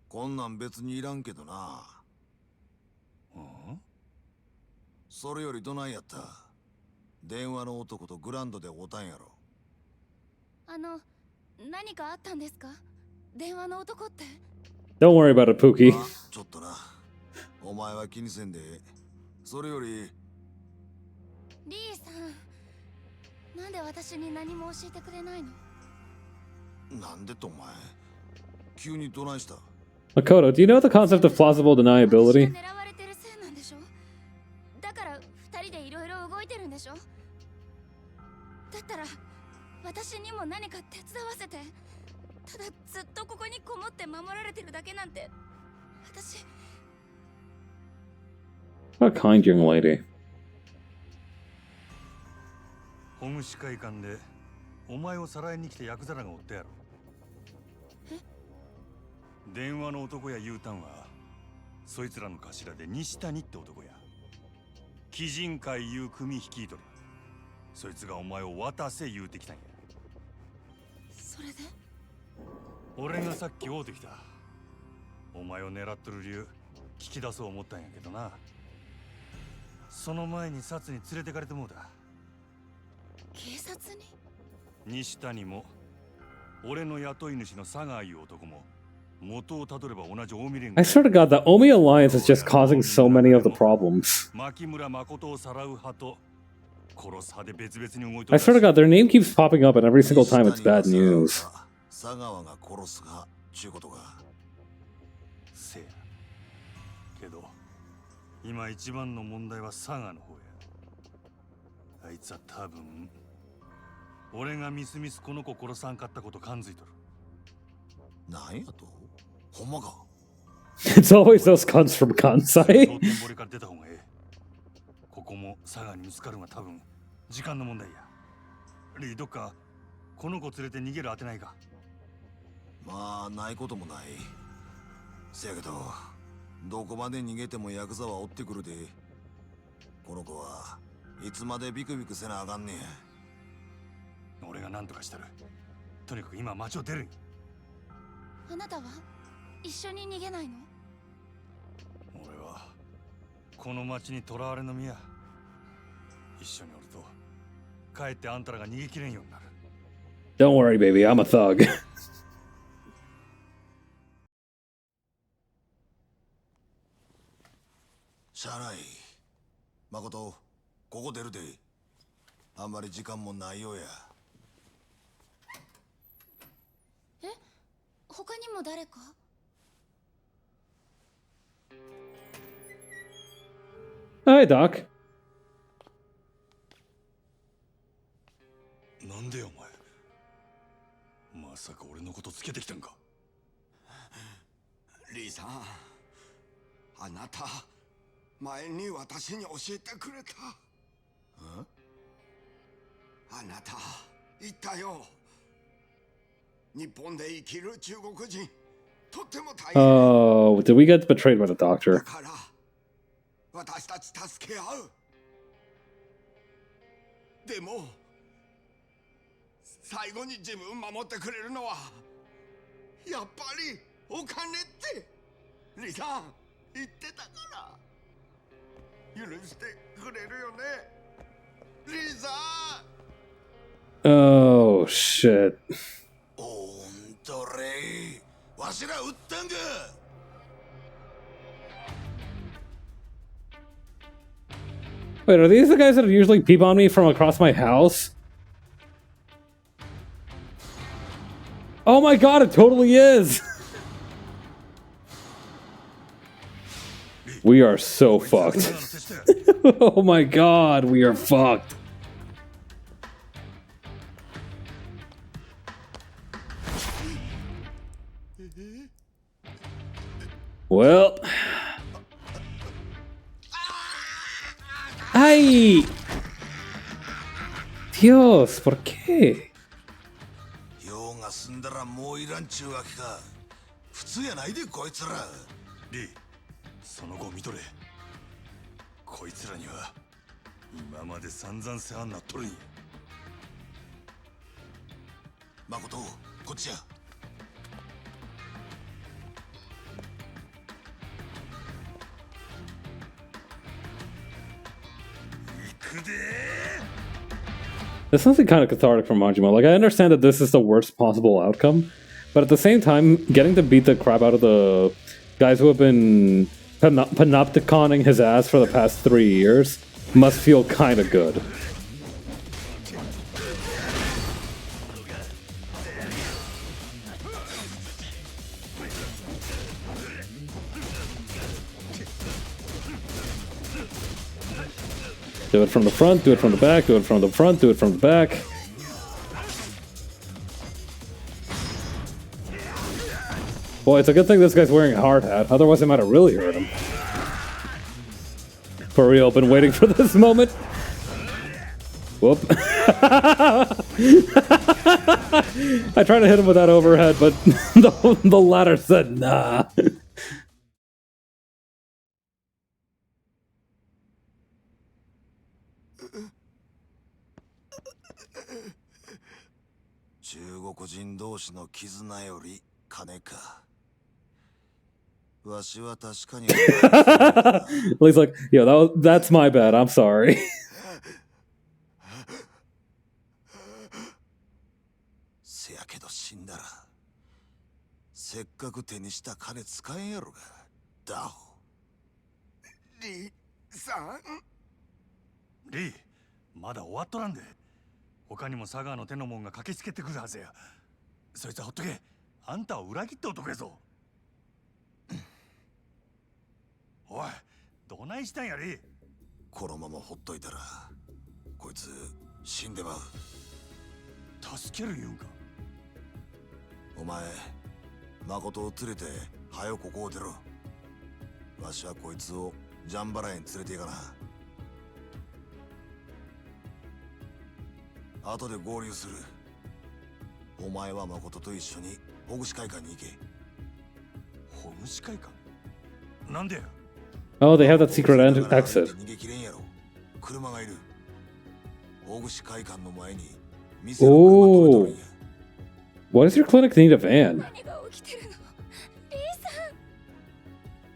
こんなん別にいらんけどな。それよりどないやった？電話の男とグランドで会うたんやろ。何かあったんですか？電話の男って。Don't worry about it, Pookie. ちょっとな。お前は気にせんで。それよりリーさん、なんで私に何も教えてくれないの？なんでとお前急にどないした？ Makoto, do you know the concept of plausible 私 deniability? が狙われてるせいなんでしょ？だから二人でいろいろ動いてるんでしょ？だったら私にも何か手伝わせて。ただずっとここにこもって守られてるだけなんて私。 What a kind young lady. ホムシ会館でお前をさらいに来たヤクザらがおったやろ。電話の男や U ターンはそいつらの頭で西谷って男や。鬼人会いう組率いとる。そいつがお前を渡せ言うてきたんや。それで俺がさっき会うてきた。お前を狙っとる理由聞き出そう思ったんやけどな。その前にサツに連れてかれてもうた。警察に？西谷も俺の雇い主の佐川いう男も元をたどれば同じ近江連合。 I swear to God, the Omi alliance is just causing so many of the problems. 牧村誠をさらう派と殺す派で別々に動いて I swear to God, their name keeps popping up, and every single time it's bad news. 佐川が殺すがちゅうことか。せやけど今一番の問題は佐賀の方や。あいつは多分俺がみすみすこの子殺さんかったこと感づいとる。なんやと？ほんまか？ It's always those cunts from 蒼 Kansai. 天堀から出た方がええ。ここも佐賀に見つかるのが多分時間の問題や。リーどっかこの子連れて逃げる当てないか？まあないこともない。せやけどどこまで逃げてもヤクザは追ってくるで。この子はいつまでビクビクせなあかんねん。俺が何とかしたる。とにかく今町を出るん。あなたは一緒に逃げないの？俺はこの町に囚われの身や。一緒におるとかえってあんたらが逃げきれんようになる。 Don't worry, baby, I'm a thug. しゃあない。誠、ここ出るで。あんまり時間もないようや。え？他にも誰か？ Hi, Doc. なんでお前まさか俺のことつけてきたんか？リーさん、あなた前に私に教えてくれた。あなた言ったよ。日本で生きる中国人とっても大変。 Oh, did we get betrayed by the だ doctor? から私たち助け合う。でも最後に自分守ってくれるのはやっぱりお金ってリさん言ってたから許してくれるよねリさん。 Oh, shit. おんとれわしら撃ったんか。 Wait, are these the guys that usually peep on me from across my house? Oh my god, it totally is! We are so fucked. Oh my god, we are fucked. Well... ¡Ay! Dios, ¿por qué? 用が済んだらもういらんちゅうわけか。普通やないでこいつら。リー、その後見とれ。こいつらには今まで散々世話になっとるんや。誠、こっちや。There's something kind of cathartic from Majima. Like, I understand that this is the worst possible outcome, but at the same time, getting to beat the crap out of the guys who have been panopticoning his ass for the past 3 years, Must feel kinda good. Do it from the front, do it from the back, do it from the front, do it from the back. Boy, it's a good thing this guy's wearing a hard hat, otherwise it might have really hurt him. For real, been waiting for this moment. Whoop. I tried to hit him with that overhead, but the ladder said nah. 中国人同士の絆より金か。わしは確かに。He's like, yo, that's my bad. I'm sorry. せやけど死んだら、せっかく手にした金使えんやろが。ダホ。リさん。リー、まだ終わっとらんで。他にも佐川の手のもんが駆けつけてくるはずや。そいつはほっとけ。あんたを裏切った男やぞ。おい、どないしたんやリー。このままほっといたら、こいつ死んでまう。助ける言うんか。お前、誠を連れて、はよここを出ろ。わしはこいつをジャンバラへ連れて行かな。後で合流する。お前は誠と一緒にほぐし会館に行け。ほぐし会館？なんでや？ Oh, they have that secret exit. 逃げきれんやろ。車がいる。ほぐし会館の前に店の車止めとるんや。Why does your clinic need a van? 何が起きてるの？リーさ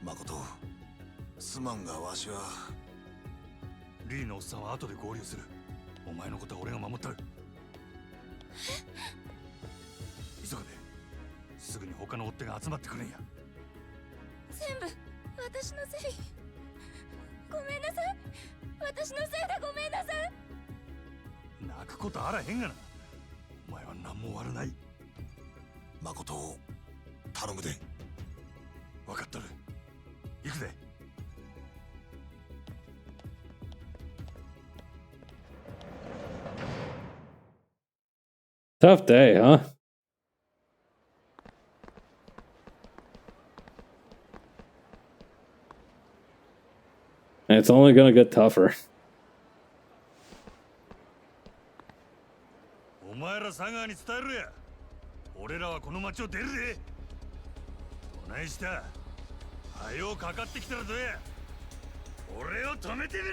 ん。誠、すまんがわしは。リーのおっさんは後で合流する。お前のことは俺が守ったる。急がですぐに他の追っ手が集まってくるんや。全部私のせい。ごめんなさい。私のせいでごめんなさい。泣くことあらへんがな。お前は何も悪ない。誠を頼むで。分かっとる。行くぜ。Tough day, huh? And it's only gonna get tougher. お前ら佐川に伝えるや。俺らはこの町を出るで。どないした？はよかかってきたらどうや。俺を止めてみ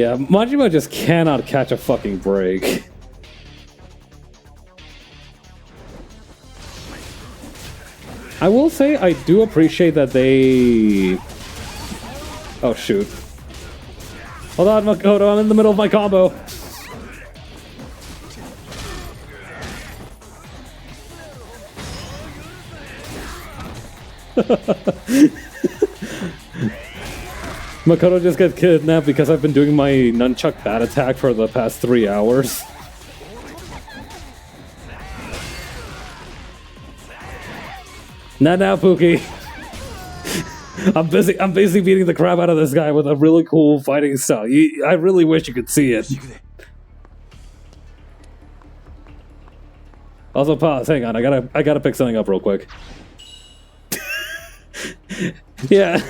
ろや。 Yeah, Majima just cannot catch a fucking break. I will say I do appreciate that they... Oh shoot. Hold on, Makoto, I'm in the middle of my combo. Makoto just got kidnapped because I've been doing my nunchuck bat attack for the past 3 hours. Not now, Pookie. I'm busy beating the crap out of this guy with a really cool fighting style. I really wish you could see it. Also, pause. Hang on. I gotta pick something up real quick. Yeah.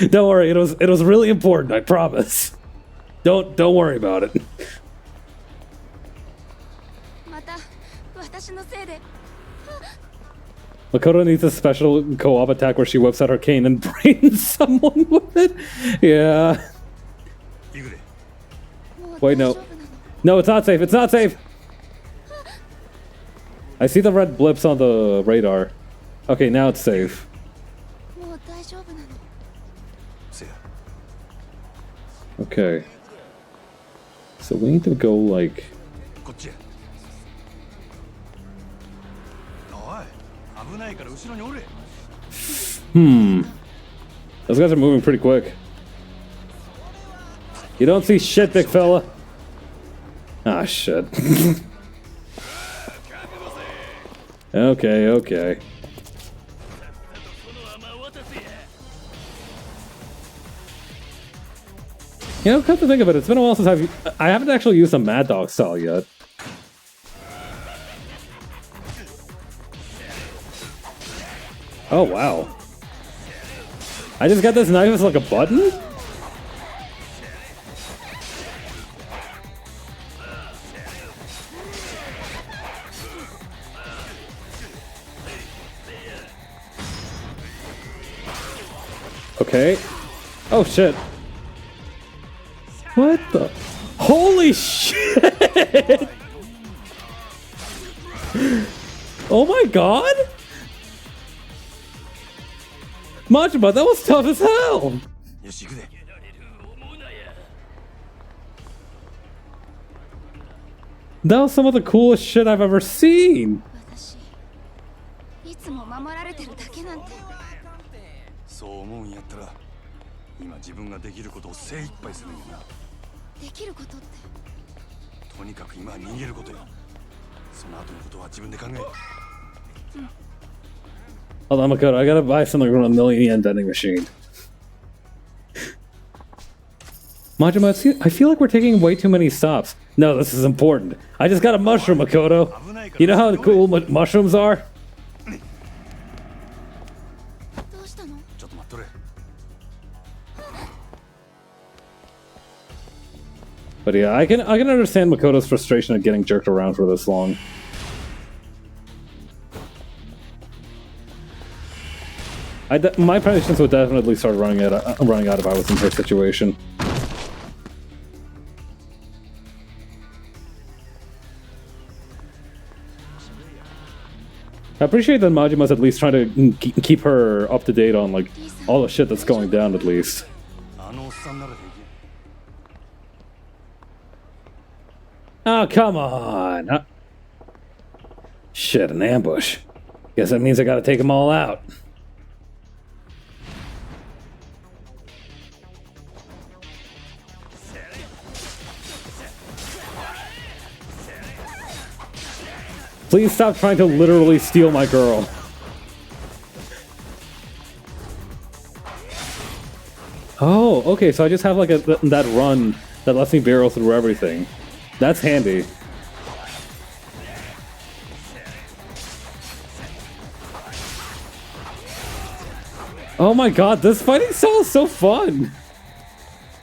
Don't worry. It was really important. I promise. Don't worry about it. また私のせいで。 Makoto needs a special co-op attack where she whips out her cane and brains someone with it. Yeah. Wait, no. No, it's not safe. It's not safe. I see the red blips on the radar. Okay, now it's safe. もう大丈夫なの。 Okay. So we need to go like... Those guys are moving pretty quick. You don't see shit, big fella. Ah, shit. Okay, okay. You know, come to think of it, it's been a while since I haven't actually used a Mad Dog style yet. Oh, wow. I just got this knife as like a button? Okay. Oh, shit. What the? Holy shit! Oh my god! Majima, that was tough as hell! That was some of the coolest shit I've ever seen! いつも守られてるだけなんて。そう思うんやったら今自分ができることを精一杯するんやな。できることって。とにかく今は逃げることよ。その後のことは自分で考え。Hold on, Makoto, I gotta buy something from a million yen vending machine. Majima, I feel like we're taking way too many stops. No, this is important. I just got a mushroom, Makoto. You know how cool mushrooms are? But yeah, I can understand Makoto's frustration at getting jerked around for this long. My patience would definitely start running out if I was in her situation. I appreciate that Majima's at least trying to keep her up to date on like all the shit that's going down at least. Oh, come on! Shit, an ambush. Guess that means I gotta take them all out. Please stop trying to literally steal my girl. Oh, okay, so I just have like that run that lets me barrel through everything. That's handy. Oh my god, this fighting style is so fun!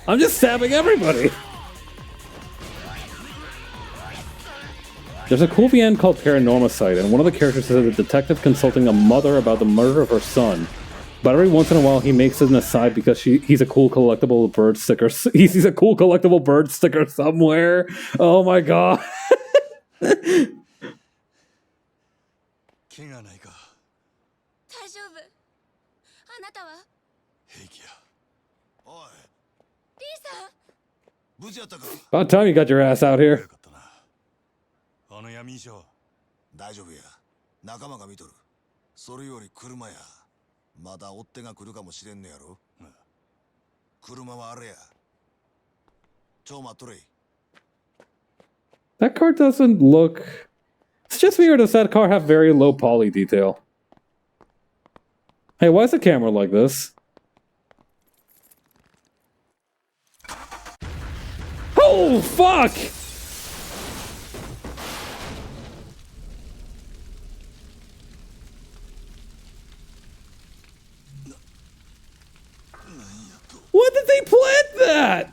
I'm just stabbing everybody! There's a cool VN called Paranormal Site, and one of the characters is a detective consulting a mother about the murder of her son. But every once in a while he makes it an aside because he's a cool collectible bird sticker. He's a cool collectible bird sticker somewhere. Oh my god. 怪我ないか。大丈夫。あなたは？平気や。おい、リーさん。無事やったか。 About time you got your ass out here. あの闇医者は大丈夫や。仲間が見とる。それより車や。まだ追っ手が来るかもしれんねやろ。車はあれや。ちょ待っとれ。 That car doesn't look... It's just weird. Does that car have very low poly detail? Hey, why is the camera like this? Oh, fuck! When did they plant that?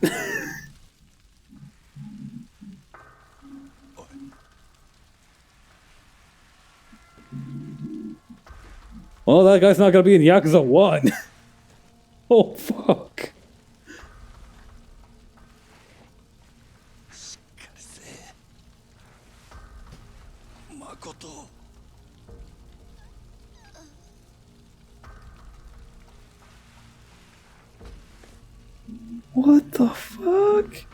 Well, that guy's not gonna be in Yakuza 1. Oh, fuck. Makoto. What the fuck?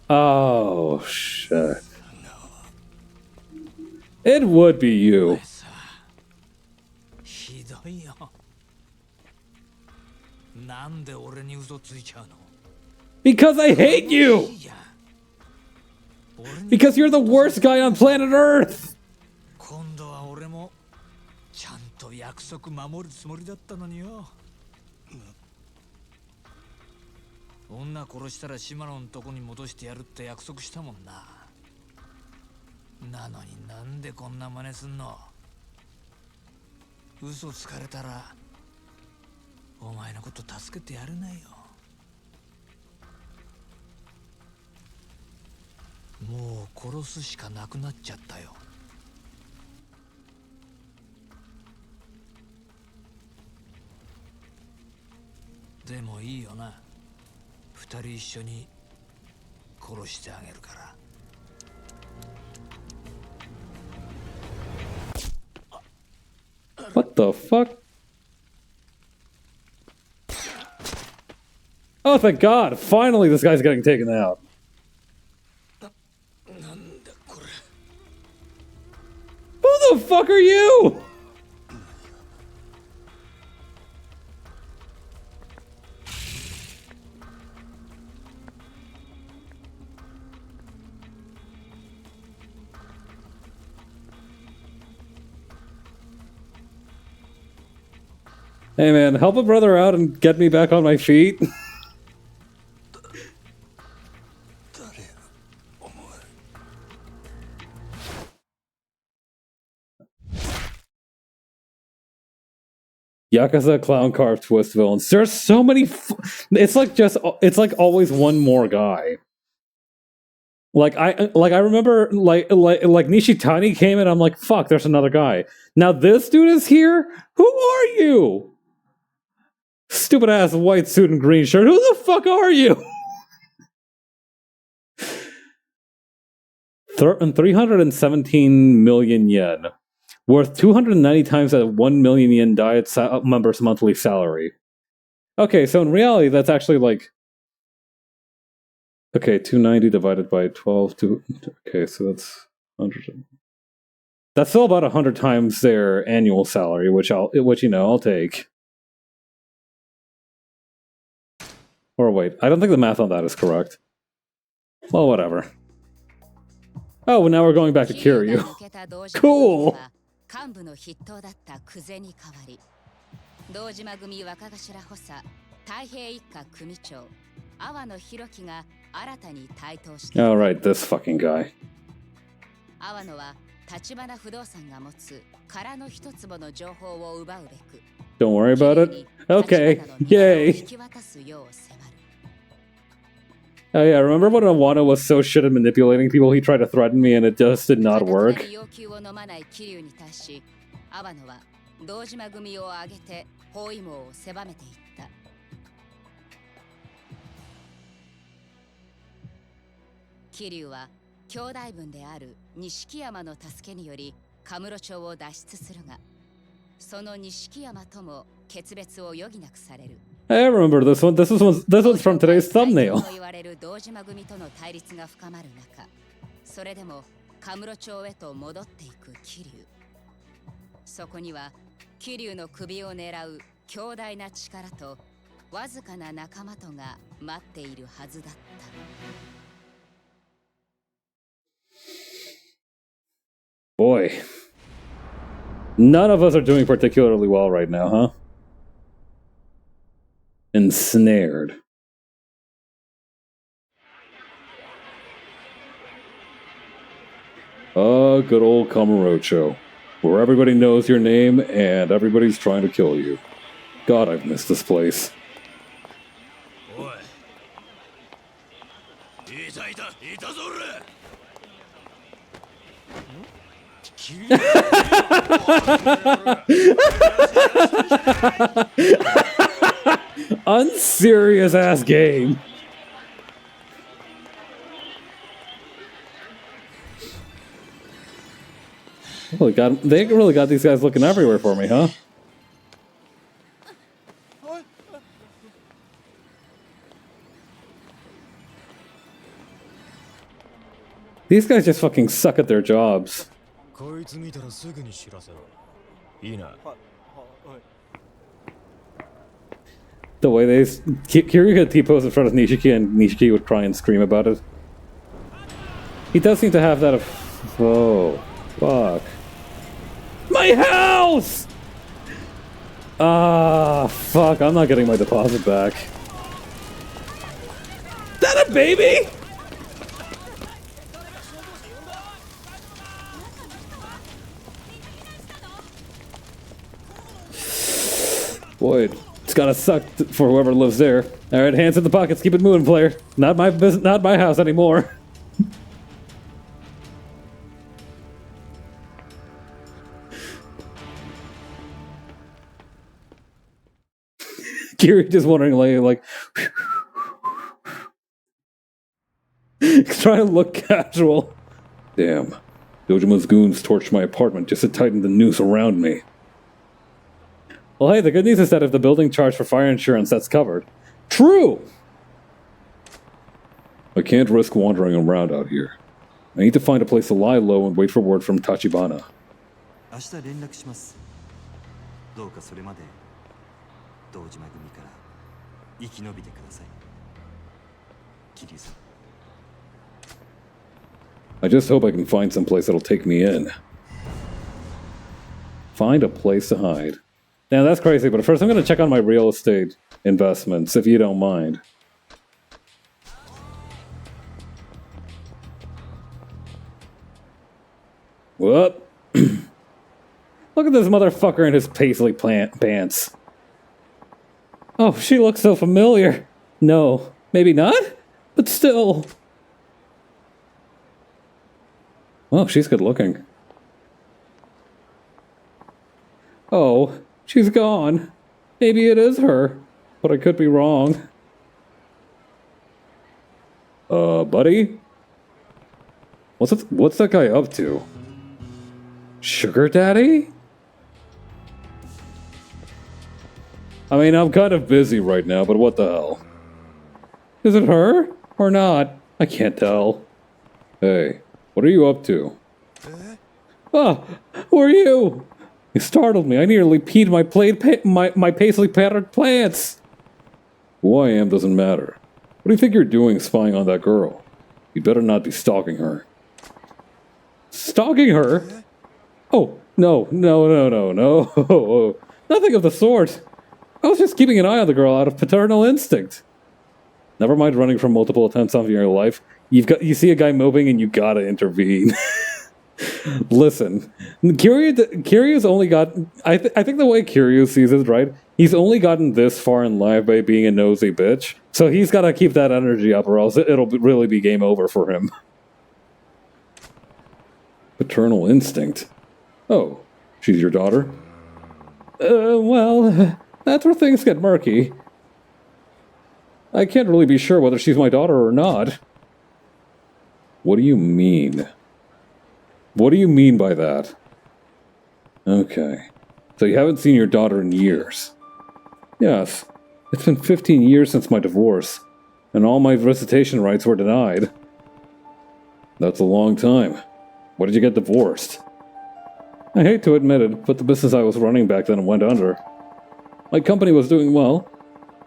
Oh, shit. It would be you. ひどいよ。なんで俺に嘘ついちゃうの？ Because I hate you! Because you're the worst guy on planet Earth! 今度は俺もちゃんと約束守るつもりだったのによ。女殺したら島野のとこに戻してやるって約束したもんな。なのになんでこんな真似すんの。嘘つかれたらお前のこと助けてやれないよ。もう殺すしかなくなっちゃったよ。でもいいよな。二人一緒に殺してあげるから。What the fuck? Oh, thank God! Finally, this guy's getting taken out. なんだこれ。 Who the fuck are you? Hey man, help a brother out and get me back on my feet. Yakuza clown car twist villains. There's so many. It's like always one more guy. Like I remember like Nishitani came and I'm like, fuck, there's another guy. Now this dude is here. Who are you? Stupid ass white suit and green shirt. Who the fuck are you? 317 million yen. Worth 290 times that 1 million yen diet member's monthly salary. Okay, so in reality, that's actually like... Okay, 290 divided by 12. Okay, so that's 100. That's still about 100 times their annual salary, which I'll take. Or wait, I don't think the math on that is correct. Well, whatever. Oh, well, now we're going back to Kiryu. Cool! 幹部の筆頭だったクゼに代わり、堂島組若頭補佐太平一家組長阿波野弘樹が新たに台頭している。Alright, this fucking guy. 阿波野は立花不動産が持つ空の一坪の情報を奪うべく、Don't worry about it. Okay, yay. Oh yeah, remember when Awano was so shit at manipulating people, he tried to threaten me and it just did not work? 阿波野は堂島組を挙げて包囲網を狭めていった。桐生は兄弟分である錦山の助けによりカムロ町を脱出するが、その錦山とも決別を余儀なくされる。I remember this one. This one's from today's thumbnail. と言われる堂島組との対立が深まる中、それでもカムロ町へと戻っていく桐生。そこには桐生の首を狙う強大な力とわずかな仲間とが待っているはずだった。Boy. None of us are doing particularly well right now, huh? Ensnared. Good old Kamurocho, where everybody knows your name and everybody's trying to kill you. God, I've missed this place. Unserious ass game. Holy God, they really got these guys looking everywhere for me, huh? These guys just fucking suck at their jobs. こいつ見たらすぐに知らせろ。いいな。The way they... Kiryu could T-pose in front of Nishiki, and Nishiki would cry and scream about it. He does seem to have that... Oh, fuck. My house! Ah, fuck, I'm not getting my deposit back. That a baby? Boy, it's gotta suck for whoever lives there. Alright, hands in the pockets, keep it moving, player. Not my business, not my house anymore. Kiri just wondering, like trying to look casual. Damn. Dojima's goons torched my apartment just to tighten the noose around me. Well, hey, the good news is that if the building charged for fire insurance, that's covered. True! I can't risk wandering around out here. I need to find a place to lie low and wait for word from Tachibana. 明日連絡します。どうかそれまで堂島組から生き延びてください。桐生さん。I just hope I can find some place that'll take me in. Find a place to hide. Now that's crazy, but first I'm going to check on my real estate investments, if you don't mind. What? Look at this motherfucker in his paisley pants. Oh, she looks so familiar. No, maybe not? But still. Oh, she's good looking. Oh, she's gone. Maybe it is her, but I could be wrong. Buddy? What's that guy up to? Sugar daddy? I mean, I'm kind of busy right now, but what the hell? Is it her? Or not? I can't tell. Hey, what are you up to? Ah, who are you? You startled me. I nearly peed my paisley patterned plants. Who I am doesn't matter. What do you think you're doing spying on that girl? You better not be stalking her. Stalking her? Oh, no. Nothing of the sort. I was just keeping an eye on the girl out of paternal instinct. Never mind running from multiple attempts on your life. You see a guy moping and you gotta intervene. Listen, Kiryu's only got... I think the way Kiryu sees it, right? He's only gotten this far in life by being a nosy bitch. So he's gotta keep that energy up or else it'll really be game over for him. Paternal instinct? Oh, she's your daughter? Well, that's where things get murky. I can't really be sure whether she's my daughter or not. What do you mean? What do you mean by that? Okay. So you haven't seen your daughter in years? Yes. It's been 15 years since my divorce, and all my visitation rights were denied. That's a long time. Why did you get divorced? I hate to admit it, but the business I was running back then went under. My company was doing well.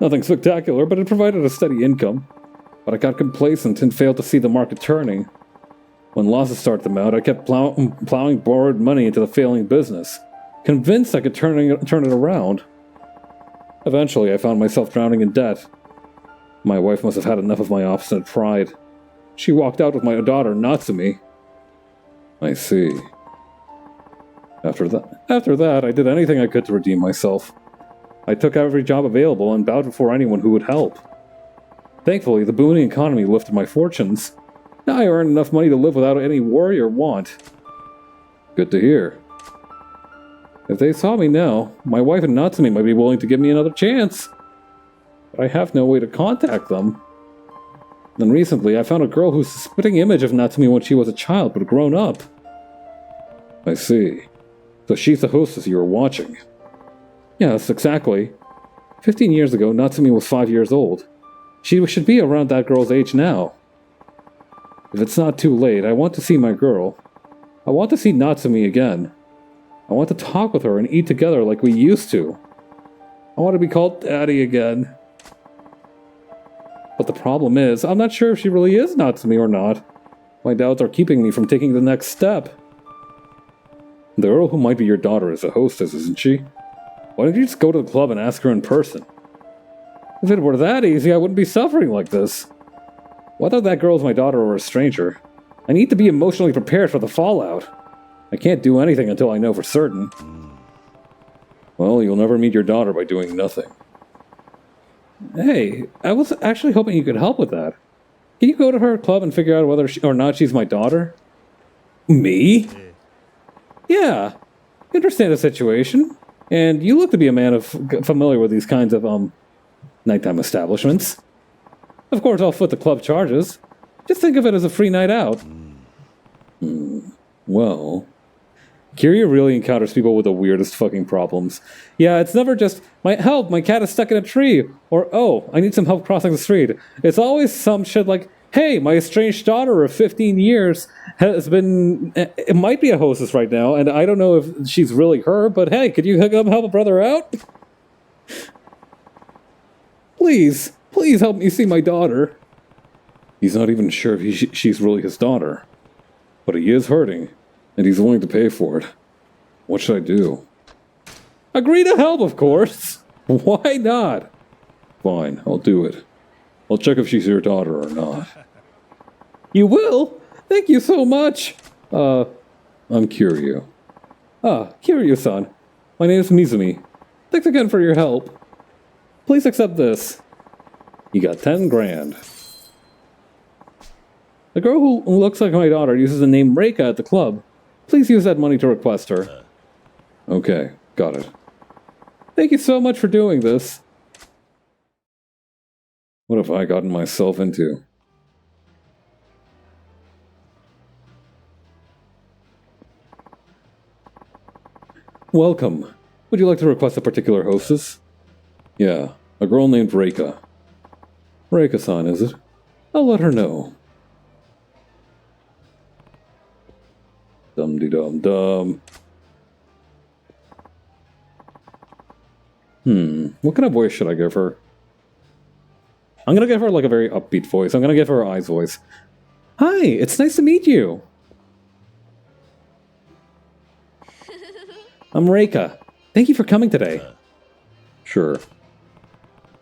Nothing spectacular, but it provided a steady income. But I got complacent and failed to see the market turning. When losses started to mount, I kept plowing borrowed money into the failing business, convinced I could turn it around. Eventually, I found myself drowning in debt. My wife must have had enough of my obstinate pride. She walked out with my daughter, Natsumi. I see. After that, I did anything I could to redeem myself. I took every job available and bowed before anyone who would help. Thankfully, the booming economy lifted my fortunes. Now I earn enough money to live without any worry or want. Good to hear. If they saw me now, my wife and Natsumi might be willing to give me another chance. But I have no way to contact them. Then recently, I found a girl who's a spitting image of Natsumi when she was a child, but grown up. I see. So she's the hostess you were watching. Yes, exactly. 15 years ago, Natsumi was 5 years old. She should be around that girl's age now. If it's not too late, I want to see my girl. I want to see Natsumi again. I want to talk with her and eat together like we used to. I want to be called Daddy again. But the problem is, I'm not sure if she really is Natsumi or not. My doubts are keeping me from taking the next step. The girl who might be your daughter is a hostess, isn't she? Why don't you just go to the club and ask her in person? If it were that easy, I wouldn't be suffering like this. Whether that girl's my daughter or a stranger, I need to be emotionally prepared for the fallout. I can't do anything until I know for certain. Well, you'll never meet your daughter by doing nothing. Hey, I was actually hoping you could help with that. Can you go to her club and figure out whether or not she's my daughter? Me? Yeah. You understand the situation. And you look to be a man familiar with these kinds of, nighttime establishments. Of course, I'll foot the club charges. Just think of it as a free night out. Well... Kiryu really encounters people with the weirdest fucking problems. Yeah, it's never just, help, my cat is stuck in a tree, or, oh, I need some help crossing the street. It's always some shit like, hey, my estranged daughter of 15 years has been, it might be a hostess right now, and I don't know if she's really her, but hey, could you help a brother out? Please help me see my daughter. He's not even sure if she's really his daughter, but he is hurting. And he's willing to pay for it. What should I do? Agree to help, of course. Why not? Fine, I'll do it. I'll check if she's your daughter or not. You will? Thank you so much. I'm Kiryu. Kiryu-san. My name is Mizumi. Thanks again for your help. Please accept this. You got 10 grand. The girl who looks like my daughter uses the name Reika at the club. Please use that money to request her. Okay, got it. Thank you so much for doing this. What have I gotten myself into? Welcome. Would you like to request a particular hostess? Yeah, a girl named Reika. Reika-san, is it? I'll let her know. Dum-de-dum-dum. What kind of voice should I give her? I'm gonna give her like a very upbeat voice. I'm gonna give her Ai's voice. Hi, it's nice to meet you. I'm Reika. Thank you for coming today. Sure.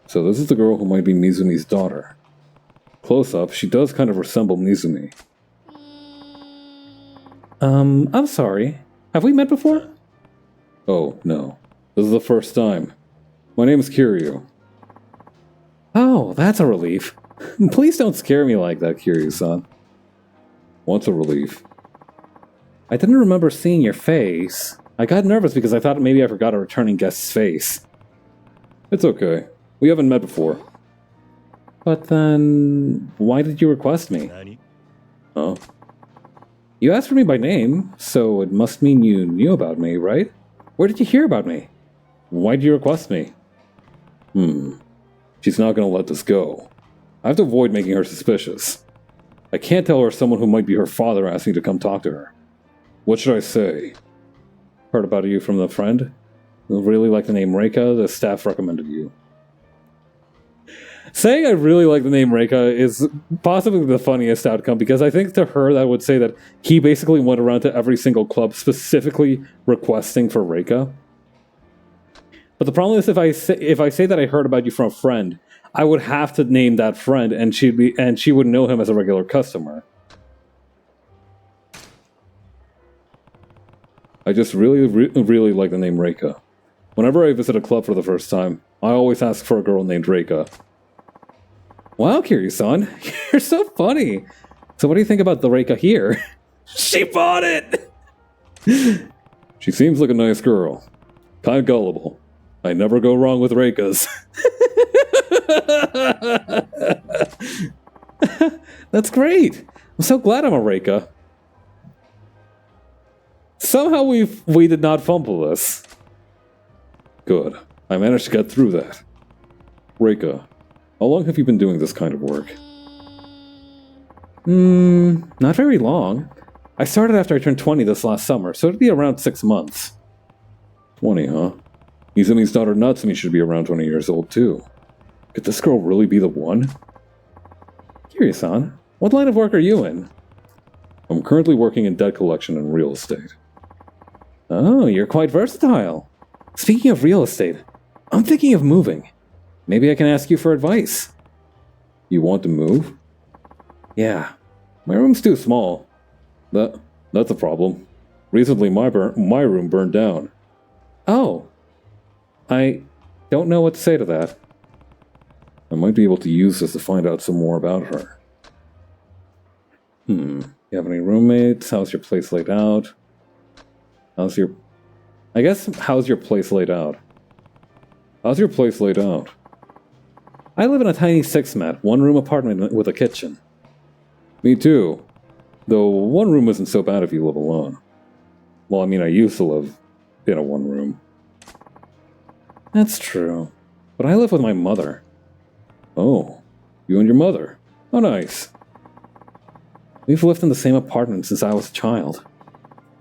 So this is the girl who might be Mizumi's daughter. Close up, she does kind of resemble Mizumi. I'm sorry. Have we met before? Oh, no. This is the first time. My name is Kiryu. Oh, that's a relief. Please don't scare me like that, Kiryu-san. What's a relief? I didn't remember seeing your face. I got nervous because I thought maybe I forgot a returning guest's face. It's okay. We haven't met before. But then... why did you request me? Oh. You asked for me by name, so it must mean you knew about me, right? Where did you hear about me? Why did you request me? She's not gonna let this go. I have to avoid making her suspicious. I can't tell her someone who might be her father asked me to come talk to her. What should I say? Heard about you from a friend? Really like the name Reika, the staff recommended you. Saying I really like the name Reika is possibly the funniest outcome, because I think to her that would say that he basically went around to every single club specifically requesting for Reika. But the problem is if I say that I heard about you from a friend, I would have to name that friend, and she would know him as a regular customer. I just really like the name Reika. Whenever I visit a club for the first time, I always ask for a girl named Reika. Wow, Kiryu-san, you're so funny. So what do you think about the Reika here? She bought it! She seems like a nice girl. Kind of gullible. I never go wrong with Reikas. That's great. I'm so glad I'm a Reika. Somehow we did not fumble this. Good. I managed to get through that. Reika, how long have you been doing this kind of work? Not very long. I started after I turned 20 this last summer, so it'd be around 6 months. 20, huh? Mizumi's daughter Natsumi should be around 20 years old, too. Could this girl really be the one? Kiryu-san, what line of work are you in? I'm currently working in debt collection and real estate. Oh, you're quite versatile. Speaking of real estate, I'm thinking of moving. Maybe I can ask you for advice. You want to move? Yeah. My room's too small. That's a problem. Recently, my room burned down. Oh. I don't know what to say to that. I might be able to use this to find out some more about her. You have any roommates? How's your place laid out? How's your place laid out? How's your place laid out? I live in a tiny 6-mat, 1-room apartment with a kitchen. Me too. Though one room isn't so bad if you live alone. Well, I mean, I used to live in a 1-room. That's true. But I live with my mother. Oh, you and your mother. Oh, nice. We've lived in the same apartment since I was a child.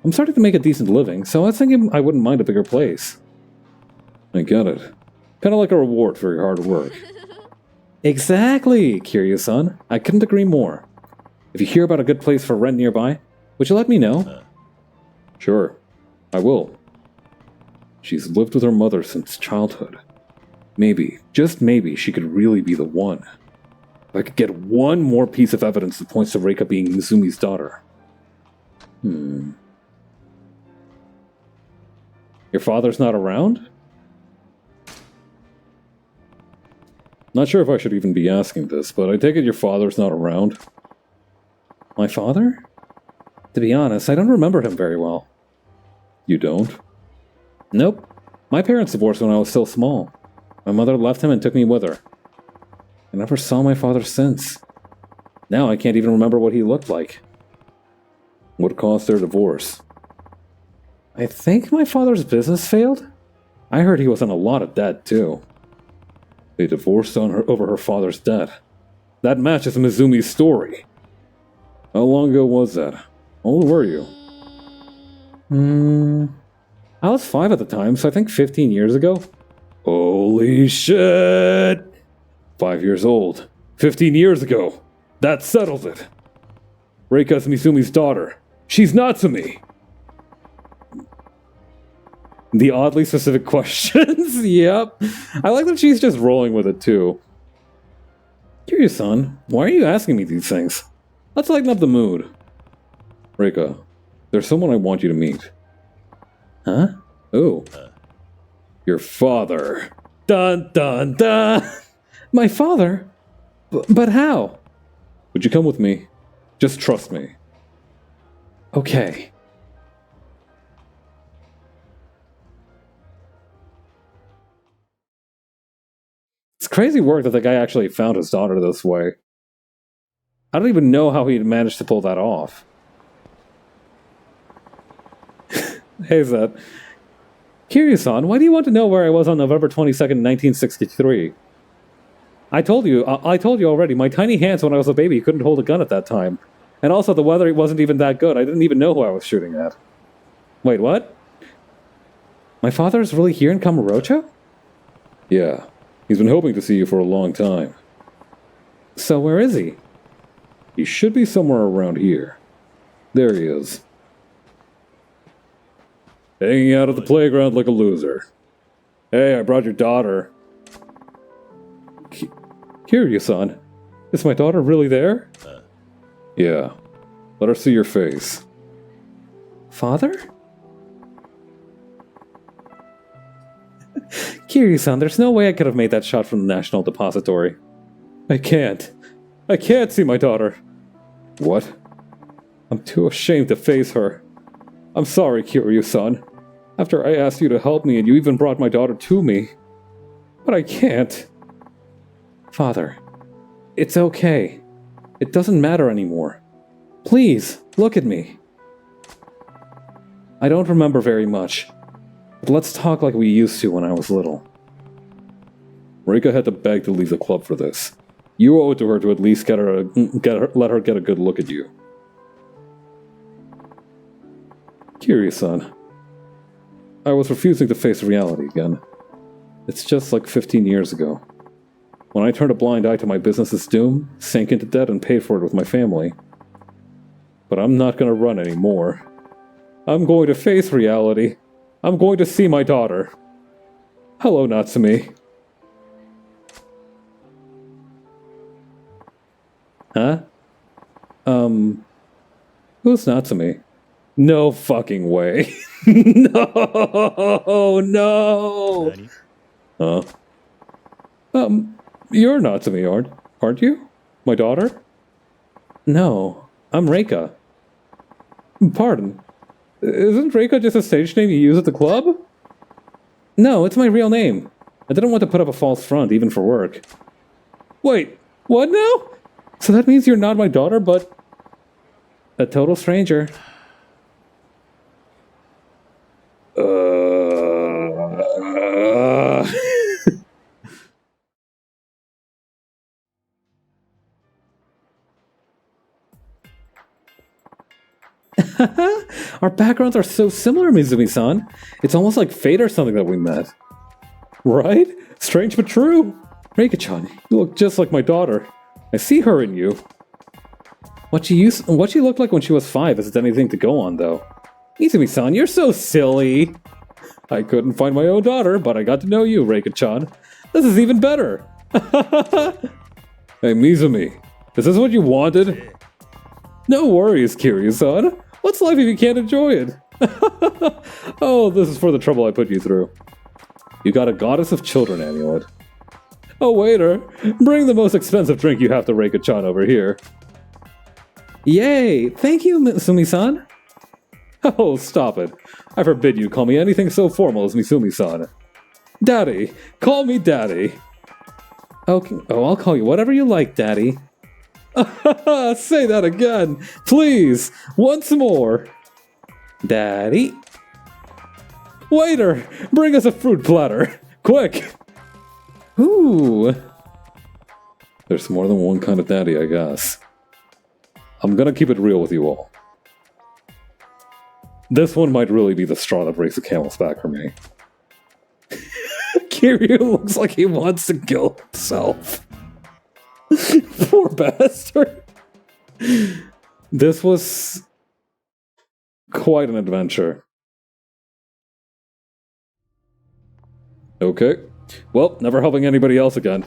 I'm starting to make a decent living, so I was thinking I wouldn't mind a bigger place. I get it. Kind of like a reward for your hard work. Exactly, Kiryu-san. I couldn't agree more. If you hear about a good place for rent nearby, would you let me know? Sure, I will. She's lived with her mother since childhood. Maybe, just maybe, she could really be the one. If I could get one more piece of evidence that points to Reika being Mizumi's daughter. Your father's not around? Not sure if I should even be asking this, but I take it your father's not around. My father? To be honest, I don't remember him very well. You don't? Nope. My parents divorced when I was still small. My mother left him and took me with her. I never saw my father since. Now I can't even remember what he looked like. What caused their divorce? I think my father's business failed. I heard he was in a lot of debt, too. They divorced over her father's debt. That matches Mizumi's story. How long ago was that? How old were you? I was 5 at the time, so I think 15 years ago. Holy shit! 5 years old. 15 years ago. That settles it. Reika's Mizumi's daughter. She's Natsumi. The oddly specific questions. Yep. I like that she's just rolling with it, too. Kiryu-san, why are you asking me these things? Let's lighten up the mood. Reika, there's someone I want you to meet. Huh? Who? Your father. Dun dun dun! My father? But how? Would you come with me? Just trust me. Okay. It's crazy work that the guy actually found his daughter this way. I don't even know how he managed to pull that off. Hey, Zed. Kiryu-san, why do you want to know where I was on November 22nd, 1963? I told you already, my tiny hands when I was a baby couldn't hold a gun at that time. And also, the weather wasn't even that good. I didn't even know who I was shooting at. Wait, what? My father is really here in Kamurocho? Yeah. He's been hoping to see you for a long time. So where is he? He should be somewhere around here. There he is. Hanging out at the playground like a loser. Hey, I brought your daughter. Kiryu-san, is my daughter really there? Yeah. Let her see your face. Father? Kiryu-san, there's no way I could have made that shot from the National Depository. I can't. I can't see my daughter. What? I'm too ashamed to face her. I'm sorry, Kiryu-san. After I asked you to help me and you even brought my daughter to me. But I can't. Father, it's okay. It doesn't matter anymore. Please, look at me. I don't remember very much. But let's talk like we used to when I was little. Reika had to beg to leave the club for this. You owe it to her to at least let her get a good look at you. Kiryu-san, I was refusing to face reality again. It's just like 15 years ago. When I turned a blind eye to my business's doom, sank into debt and paid for it with my family. But I'm not gonna run anymore. I'm going to face reality. I'm going to see my daughter. Hello, Natsumi. Huh? Who's Natsumi? No fucking way. No, no. Huh? You're Natsumi, aren't you? My daughter? No, I'm Reika. Pardon. Isn't Reika just a stage name you use at the club? No, it's my real name. I didn't want to put up a false front, even for work. Wait, what now? So that means you're not my daughter, but a total stranger. Our backgrounds are so similar, Mizumi-san. It's almost like fate or something that we met. Right? Strange but true. Reika-chan, you look just like my daughter. I see her in you. What she looked like when she was 5 isn't anything to go on, though. Izumi-san, you're so silly. I couldn't find my own daughter, but I got to know you, Reika-chan. This is even better. Hey, Mizumi, is this what you wanted? No worries, Kiryu-san. What's life if you can't enjoy it? Oh, this is for the trouble I put you through. You got a Goddess of Children amulet. Oh, waiter, bring the most expensive drink you have to Reika-chan over here. Yay! Thank you, Misumi-san. Oh, stop it. I forbid you call me anything so formal as Misumi-san. Daddy! Call me Daddy! Okay, I'll call you whatever you like, Daddy. Say that again! Please! Once more! Daddy! Waiter! Bring us a fruit platter! Quick! Ooh! There's more than one kind of daddy, I guess. I'm gonna keep it real with you all. This one might really be the straw that breaks the camel's back for me. Kiryu looks like he wants to kill himself. Poor bastard. This was quite an adventure. Okay. Well, never helping anybody else again.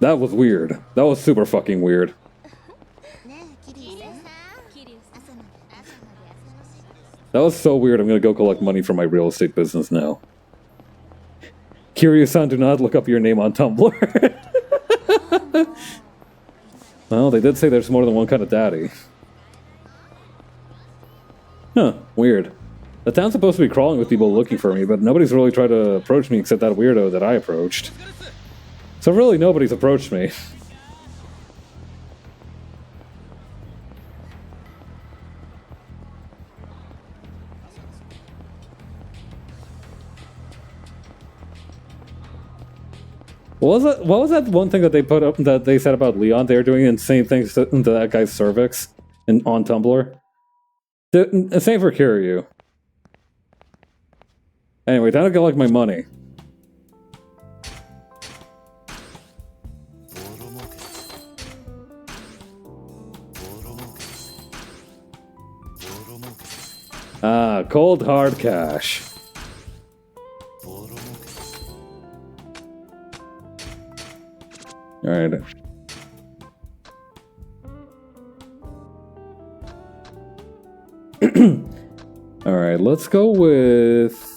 That was weird. That was super fucking weird. That was so weird, I'm gonna go collect money for my real estate business now. Kiryu-san, do not look up your name on Tumblr. Well, they did say there's more than one kind of daddy. Huh, weird. The town's supposed to be crawling with people looking for me, but nobody's really tried to approach me except that weirdo that I approached. So really, nobody's approached me. What was that one thing that they put up that they said about Leon? They were doing insane things to that guy's cervix on Tumblr. Same for Kiryu. Anyway, time to collect my money. Ah, cold hard cash. Alright. Alright, let's go with...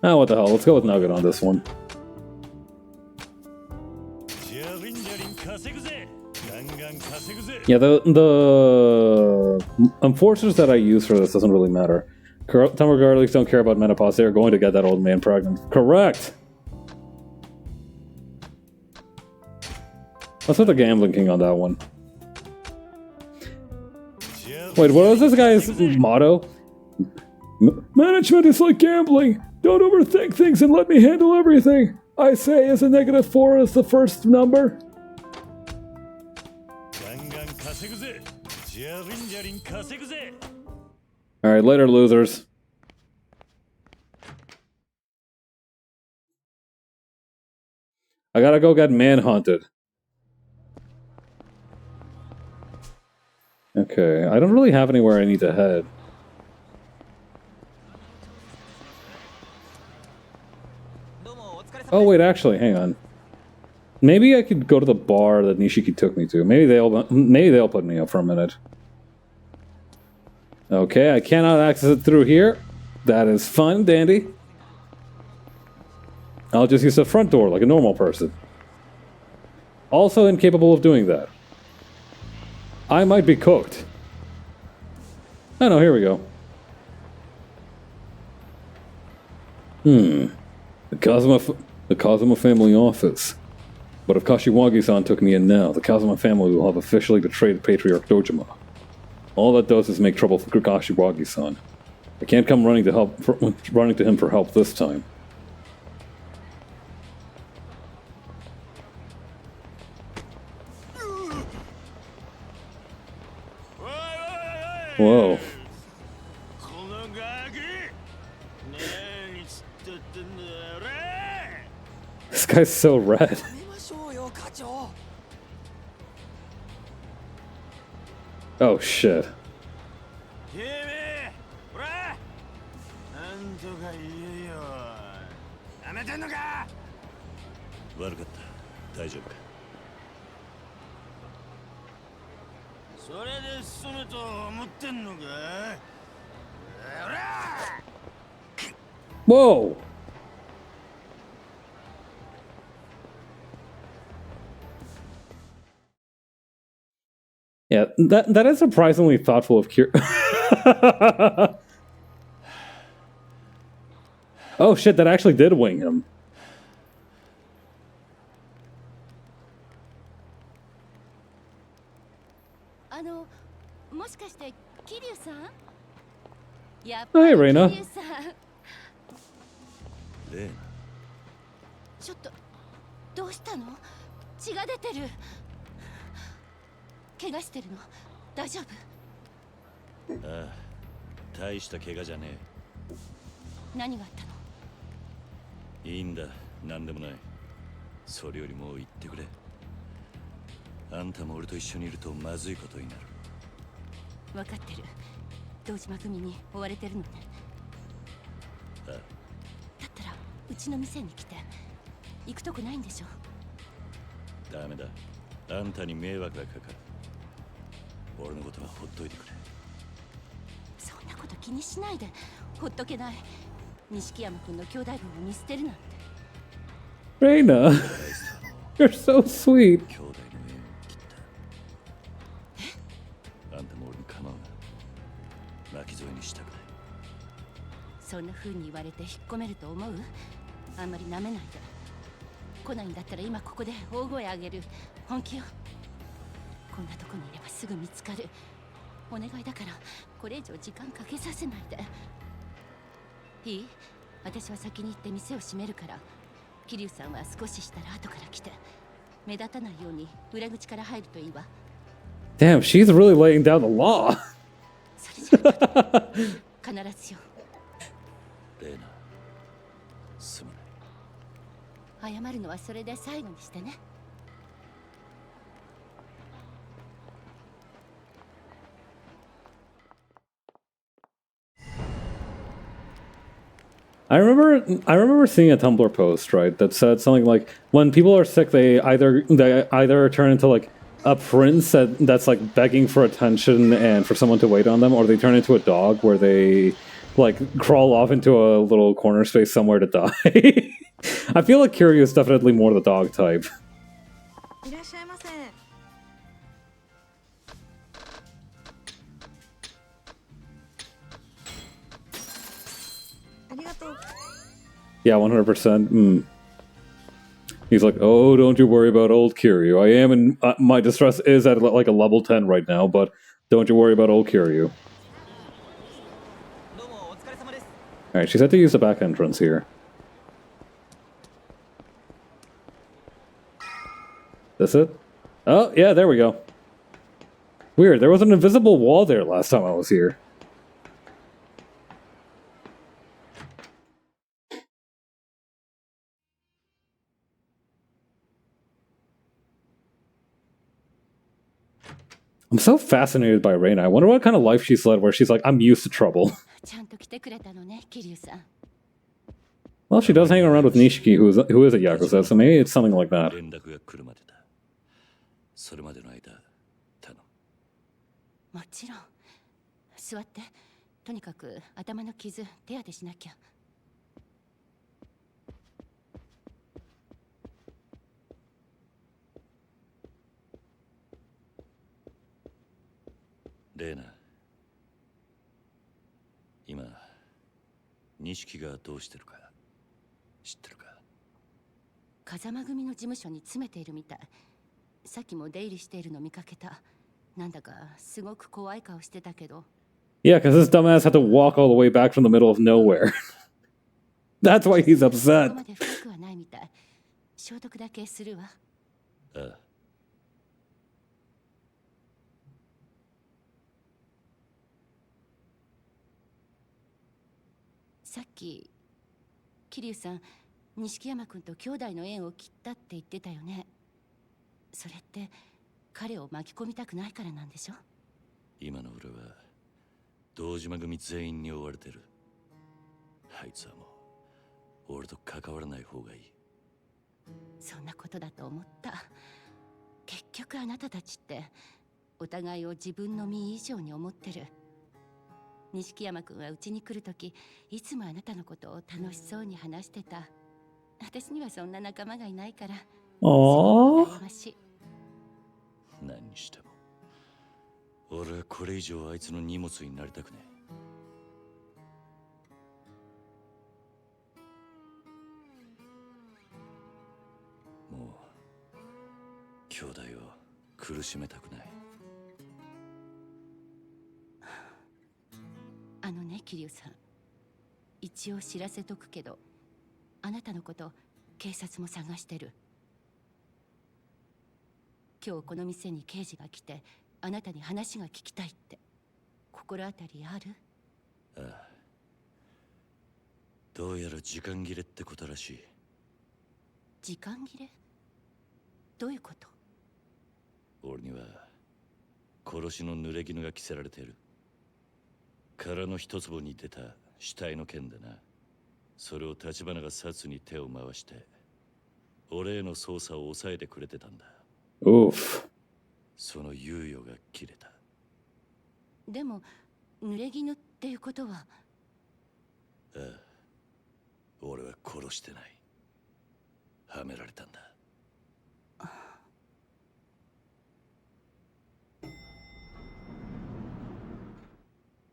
Ah, what the hell, let's go with Nugget on this one. Yeah, the enforcers that I use for this doesn't really matter. Tumblr girlies don't care about menopause, they're going to get that old man pregnant. Correct! Let's put the Gambling King on that one. Wait, what was this guy's motto? Management is like gambling. Don't overthink things and let me handle everything. I say as a -4 is the first number. Alright, later, losers. I gotta go get manhunted. Okay, I don't really have anywhere I need to head. Oh wait, actually, hang on. Maybe I could go to the bar that Nishiki took me to. Maybe they'll put me up for a minute. Okay, I cannot access it through here. That is fun, dandy. I'll just use the front door like a normal person. Also incapable of doing that. I might be cooked. Oh no, here we go. The Kazuma family office. But if Kashiwagi-san took me in now, the Kazuma family will have officially betrayed Patriarch Dojima. All that does is make trouble for Kashiwagi-san. I can't come running to him for help this time. Whoa. This guy's so red. Oh shit. Whoa! Yeah, that is surprisingly thoughtful of Kira. Oh shit, that actually did wing him. Hey, Reina. ちょっとどうしたの？血が出てる。怪我してるの？大丈夫？ああ、大した怪我じゃねえ。何があったの？いいんだ、なんでもない。それよりもう言ってくれ。あんたも俺と一緒にいるとまずいことになる。分かってる。堂島組に追われてるのね。ああ。だったらうちの店に来て行くとこないんでしょ？ダメだ。あんたに迷惑がかかる。俺のことはほっといてくれ。そんなこと気にしないで。ほっとけない。錦山君の兄弟分を見捨てるなんて。Reina, you're so sweet. 兄弟の縁を切った。あんたも俺に構うな。巻き添えにしたくない。そんな風に言われて引っ込めると思う？あんまり舐めないで。来ないんだったら今ここで大声あげる。本気よ。こんなとこにいればすぐ見つかる。お願いだからこれ以上時間かけさせないで。いい？私は先に行って店を閉めるから、桐生さんは少ししたら後から来て、目立たないように裏口から入るといいわ。Damn, she's really laying down the law. それじゃあ必ずよ。レーナ、すまない。謝るのはそれで最後にしてね。I remember seeing a Tumblr post, right, that said something like, when people are sick, they either turn into like a prince that's like begging for attention and for someone to wait on them, or they turn into a dog where they like crawl off into a little corner space somewhere to die. I feel like Kiryu is definitely more the dog type. Yeah, 100%. He's like, oh, don't you worry about old Kiryu. I am in... my distress is at like a level 10 right now, but don't you worry about old Kiryu. Alright, she said to use the back entrance here. This it? Oh, yeah, there we go. Weird, there was an invisible wall there last time I was here. I'm so fascinated by Reina. I wonder what kind of life she's led where she's like, I'm used to trouble. ちゃんと来てくれたのね、桐生さん。 Well, she does hang around with Nishiki, who is a Yakuza, so maybe it's something like that. 連絡が来るまでだ。それまでの間、頼む。もちろん。座って。とにかく頭の傷手当てしなきゃ。レーナ、今錦がどうしてるか知ってるか？風間組の事務所に詰めているみたい。さっきも出入りしているの見かけた。なんだかすごく怖い顔してたけど。Yeah, because this dumbass had to walk all the way back from the middle of nowhere. That's why he's upset. そこまで深くはないみたい。消毒だけするわ。ああ。さっき桐生さん、錦山君と兄弟の縁を切ったって言ってたよね。それって彼を巻き込みたくないからなんでしょ？今の俺は堂島組全員に追われてる。あいつはもう俺と関わらない方がいい。そんなことだと思った。結局あなたたちってお互いを自分の身以上に思ってる。錦山君はうちに来るとき、いつもあなたのことを楽しそうに話してた。私にはそんな仲間がいないから。Aww. 羨ましい。何にしても俺はこれ以上あいつの荷物になりたくねえ。もう兄弟を苦しめたくない。あのね、桐生さん。一応知らせとくけど、あなたのこと警察も探してる。今日この店に刑事が来て、あなたに話が聞きたいって。心当たりある？ああ。どうやら時間切れってことらしい。時間切れ？どういうこと？俺には殺しの濡れ衣が着せられている。殻の一坪に出た死体の件でな。それを橘が殺に手を回して俺への捜査を抑えてくれてたんだ。Oof. その猶予が切れた。でも濡れ衣っていうことは。ああ、俺は殺してない。はめられたんだ。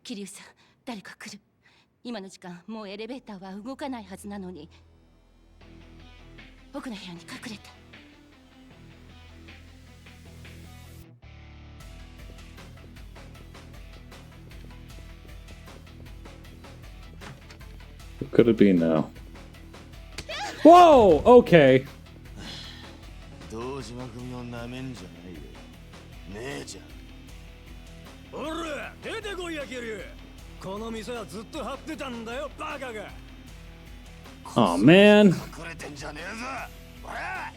桐生さん、誰か来る。今の時間もうエレベーターは動かないはずなのに。僕の部屋に隠れて。Who could it be now? Whoa! Okay. 堂島組をなめんじゃないよ。姉ちゃん。おら、出てこいや桐生。この店はずっと張ってたんだよ、バカが。Oh man. 隠れてんじゃねえぞ。おら。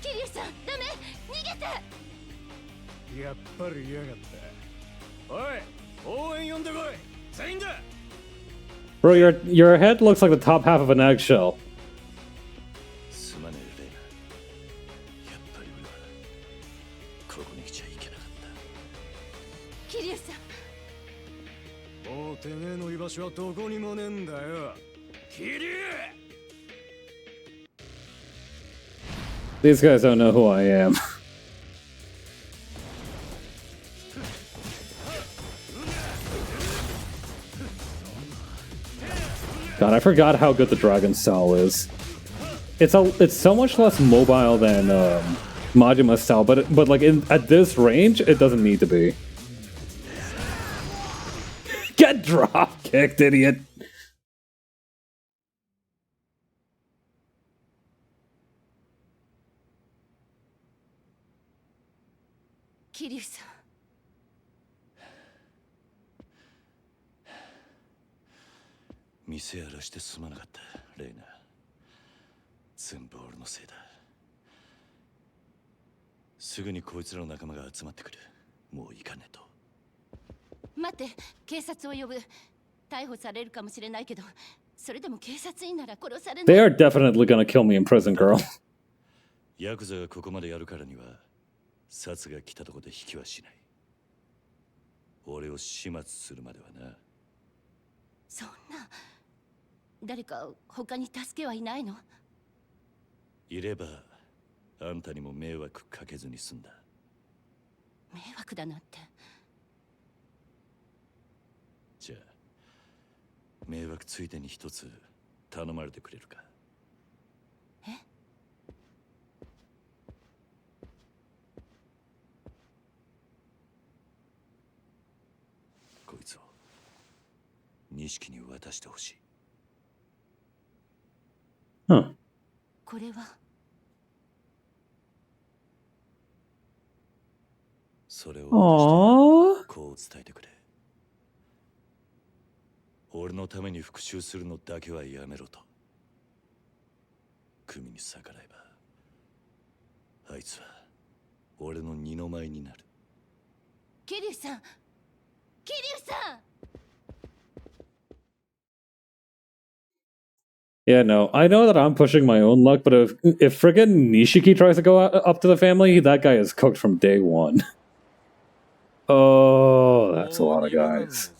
桐生さん、ダメ、逃げて。やっぱり嫌がった。おい、応援呼んでこい。全員だ。Bro, your head looks like the top half of an eggshell. すまねえレイナ。やっぱり俺はここに来ちゃいけなかった。桐生さん。もうてめえの居場所はどこにもねえんだよ。桐生。 These guys don't know who I am. God, I forgot how good the Dragon style is. It's so much less mobile than Majima's style, but like at this range, it doesn't need to be. Get drop kicked, idiot. Kiryuさん。店やらしてすまなかった、レイナ。全部俺のせいだ。すぐにこいつらの仲間が集まってくる。もう行かねえと。待って、警察を呼ぶ。逮捕されるかもしれないけど、それでも警察員なら殺されない。They are definitely gonna kill me in prison, girl. ヤクザがここまでやるからには、殺が来たとこで引きはしない。俺を始末するまではな。そんな、誰か他に助けはいないの？いれば、あんたにも迷惑かけずに済んだ。迷惑だなんて。じゃあ、迷惑ついでに一つ頼まれてくれるか？え？こいつを錦に渡してほしい。Huh. これはそれを Aww. こう伝えてくれ。俺のために復讐するのだけはやめろと。組に逆らえば、あいつは俺の二の舞になる。桐生さん、桐生さん。Yeah, no. I know that I'm pushing my own luck, but if friggin' Nishiki tries to go up to the family, that guy is cooked from day one. Oh, that's a lot of guys.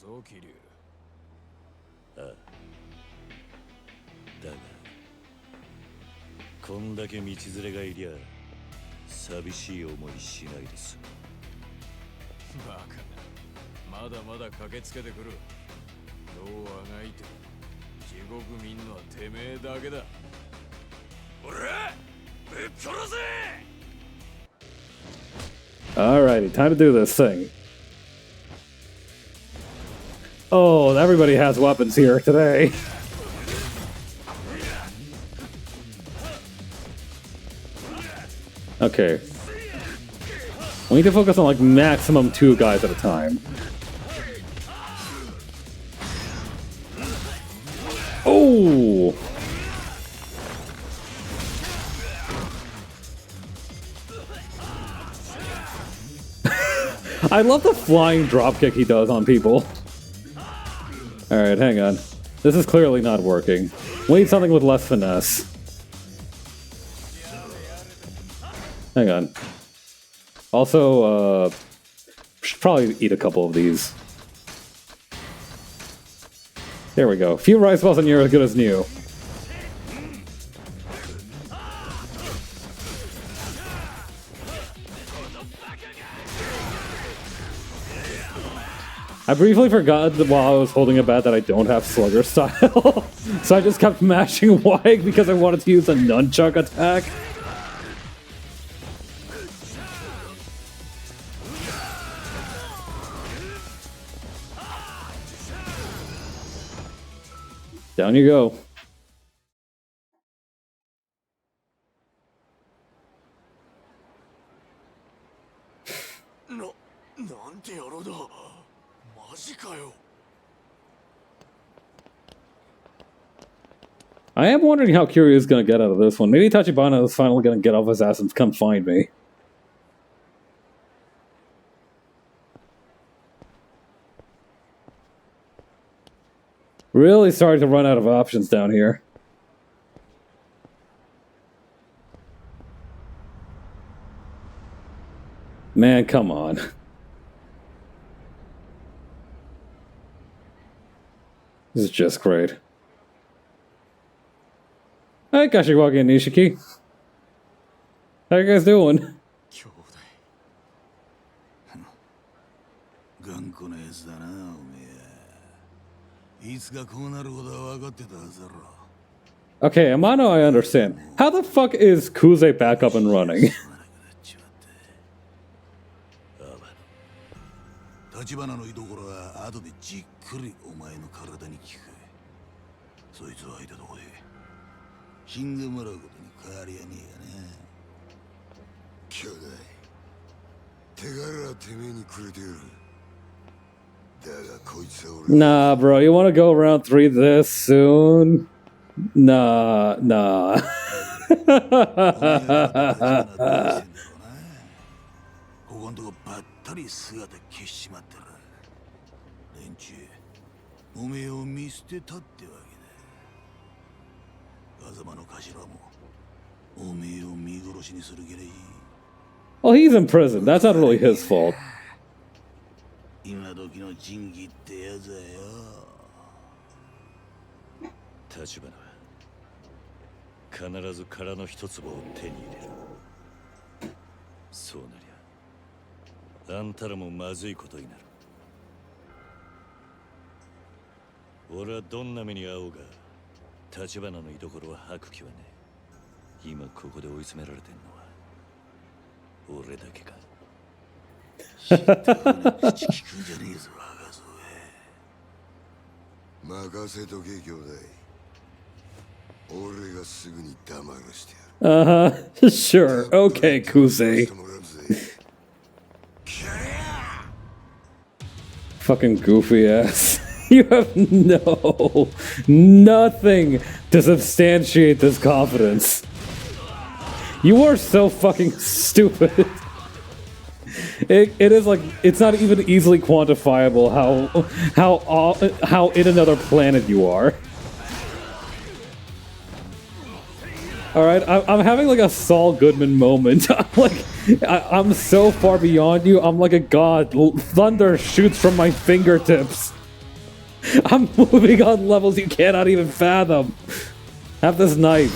だが、こんだけ道連れがいりゃ、寂しい思いしないです。バカな。まだまだ駆けつけてくる。どうあがいて地獄見んのはてめえだけだ。おら、ぶっ殺せ！ Alrighty, time to do this thing. Oh, everybody has weapons here today. Okay. We need to focus on like maximum 2 guys at a time. Oh! I love the flying dropkick he does on people. Alright, hang on. This is clearly not working. We need something with less finesse. Hang on. Also, should probably eat a couple of these. There we go. Few rice balls and you're as good as new. I briefly forgot that while I was holding a bat that I don't have slugger style. So I just kept mashing Y because I wanted to use a nunchuck attack. Down you go. I am wondering how Kiryu is going to get out of this one. Maybe Tachibana is finally going to get off his ass and come find me. Really starting to run out of options down here. Man, come on. This is just great. Hi, Kashiwagi and Nishiki. How you guys doing? Okay, Amano, I understand. How the fuck is Kuze back up and running? 立花の居所は後でじっくりお前の体に効く。そいつを相手どこで死んでもらうことに変わりはねえがな。兄弟、手柄はてめえにくれてる。だがこいつは俺。Nah, bro, you wanna go around 3 this soon? Nah. かり姿消しちまったら連中おめえを見捨てたってわけだ。風間の頭もおめえを見殺しにするげらいい。 Well, he's in prison. That's not really his fault. 今時の仁義ってやつだよ。立花は必ず殻の一粒を手に入れる。そうなりゃあんたらもまずいことになる。俺はどんな目に遭おうが立花の居所は吐く気はねえ。今ここで追い詰められてんのは俺だけか。知ったふうな口聞くんじゃねえぞ若造へ。任せとけ兄弟。俺がすぐに黙らしてやる。Sure. Okay, Kuze. Fucking goofy ass. You have nothing to substantiate this confidence. You are so fucking stupid. It is like, it's not even easily quantifiable how in another planet you are. Alright, I'm having like a Saul Goodman moment. I'm so far beyond you, I'm like a god. Thunder shoots from my fingertips. I'm moving on levels you cannot even fathom. Have this knife.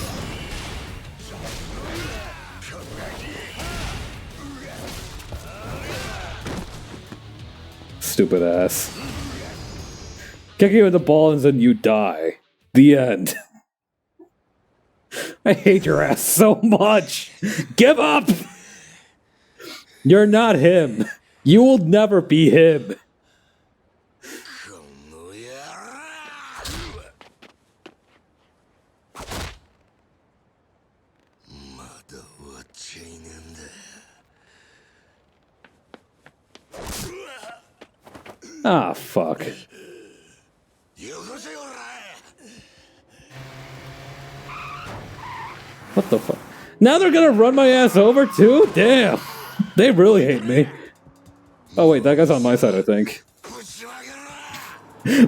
Stupid ass. Kick you in the balls and you die. The end. I hate your ass so much. Give up! You're not him. You will never be him. Ah, fuck. What the fuck? Now they're gonna run my ass over too? Damn. They really hate me. Oh wait, that guy's on my side, I think.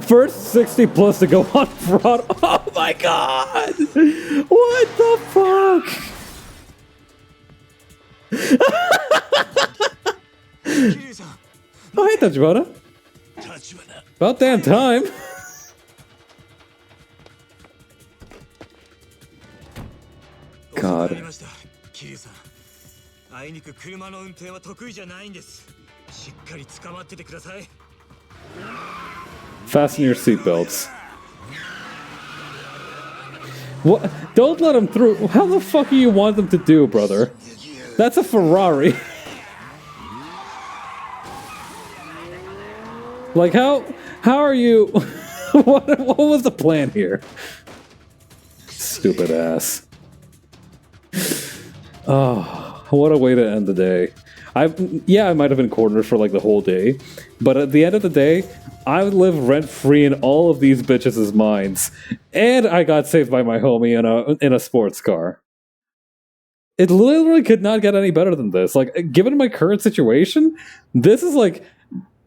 First 60 plus to go on fraud. Oh my god! What the fuck? Oh hey, Tachibana. About damn time. God. Fasten your seatbelts. What? Don't let him through. How the fuck do you want them to do, brother? That's a Ferrari. Like how are you? What was the plan here? Stupid ass. Oh, what a way to end the day. I might have been cornered for like the whole day, but at the end of the day, I live rent-free in all of these bitches' minds, and I got saved by my homie in a sports car. It literally could not get any better than this. Like, given my current situation, this is like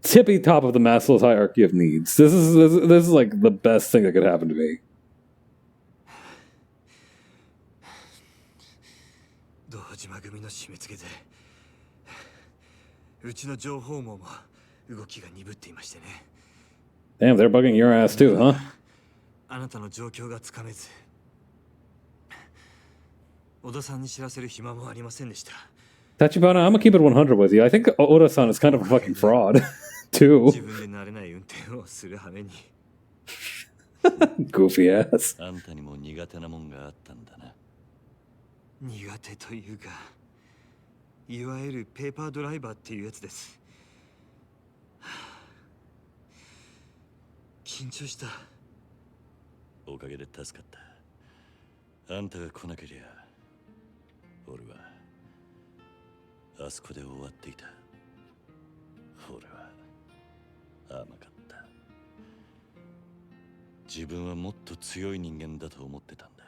tippy top of the Maslow's hierarchy of needs. This is like the best thing that could happen to me. Damn, they're bugging your ass too, huh? Tachibana, I'm gonna keep it 100 with you. I think Oda-san is kind of a fucking fraud, too. Goofy ass. 苦手というか、いわゆるペーパードライバーっていうやつです。緊張した。おかげで助かった。あんたが来なけりゃ、俺はあそこで終わっていた。俺は甘かった。自分はもっと強い人間だと思ってたんだ。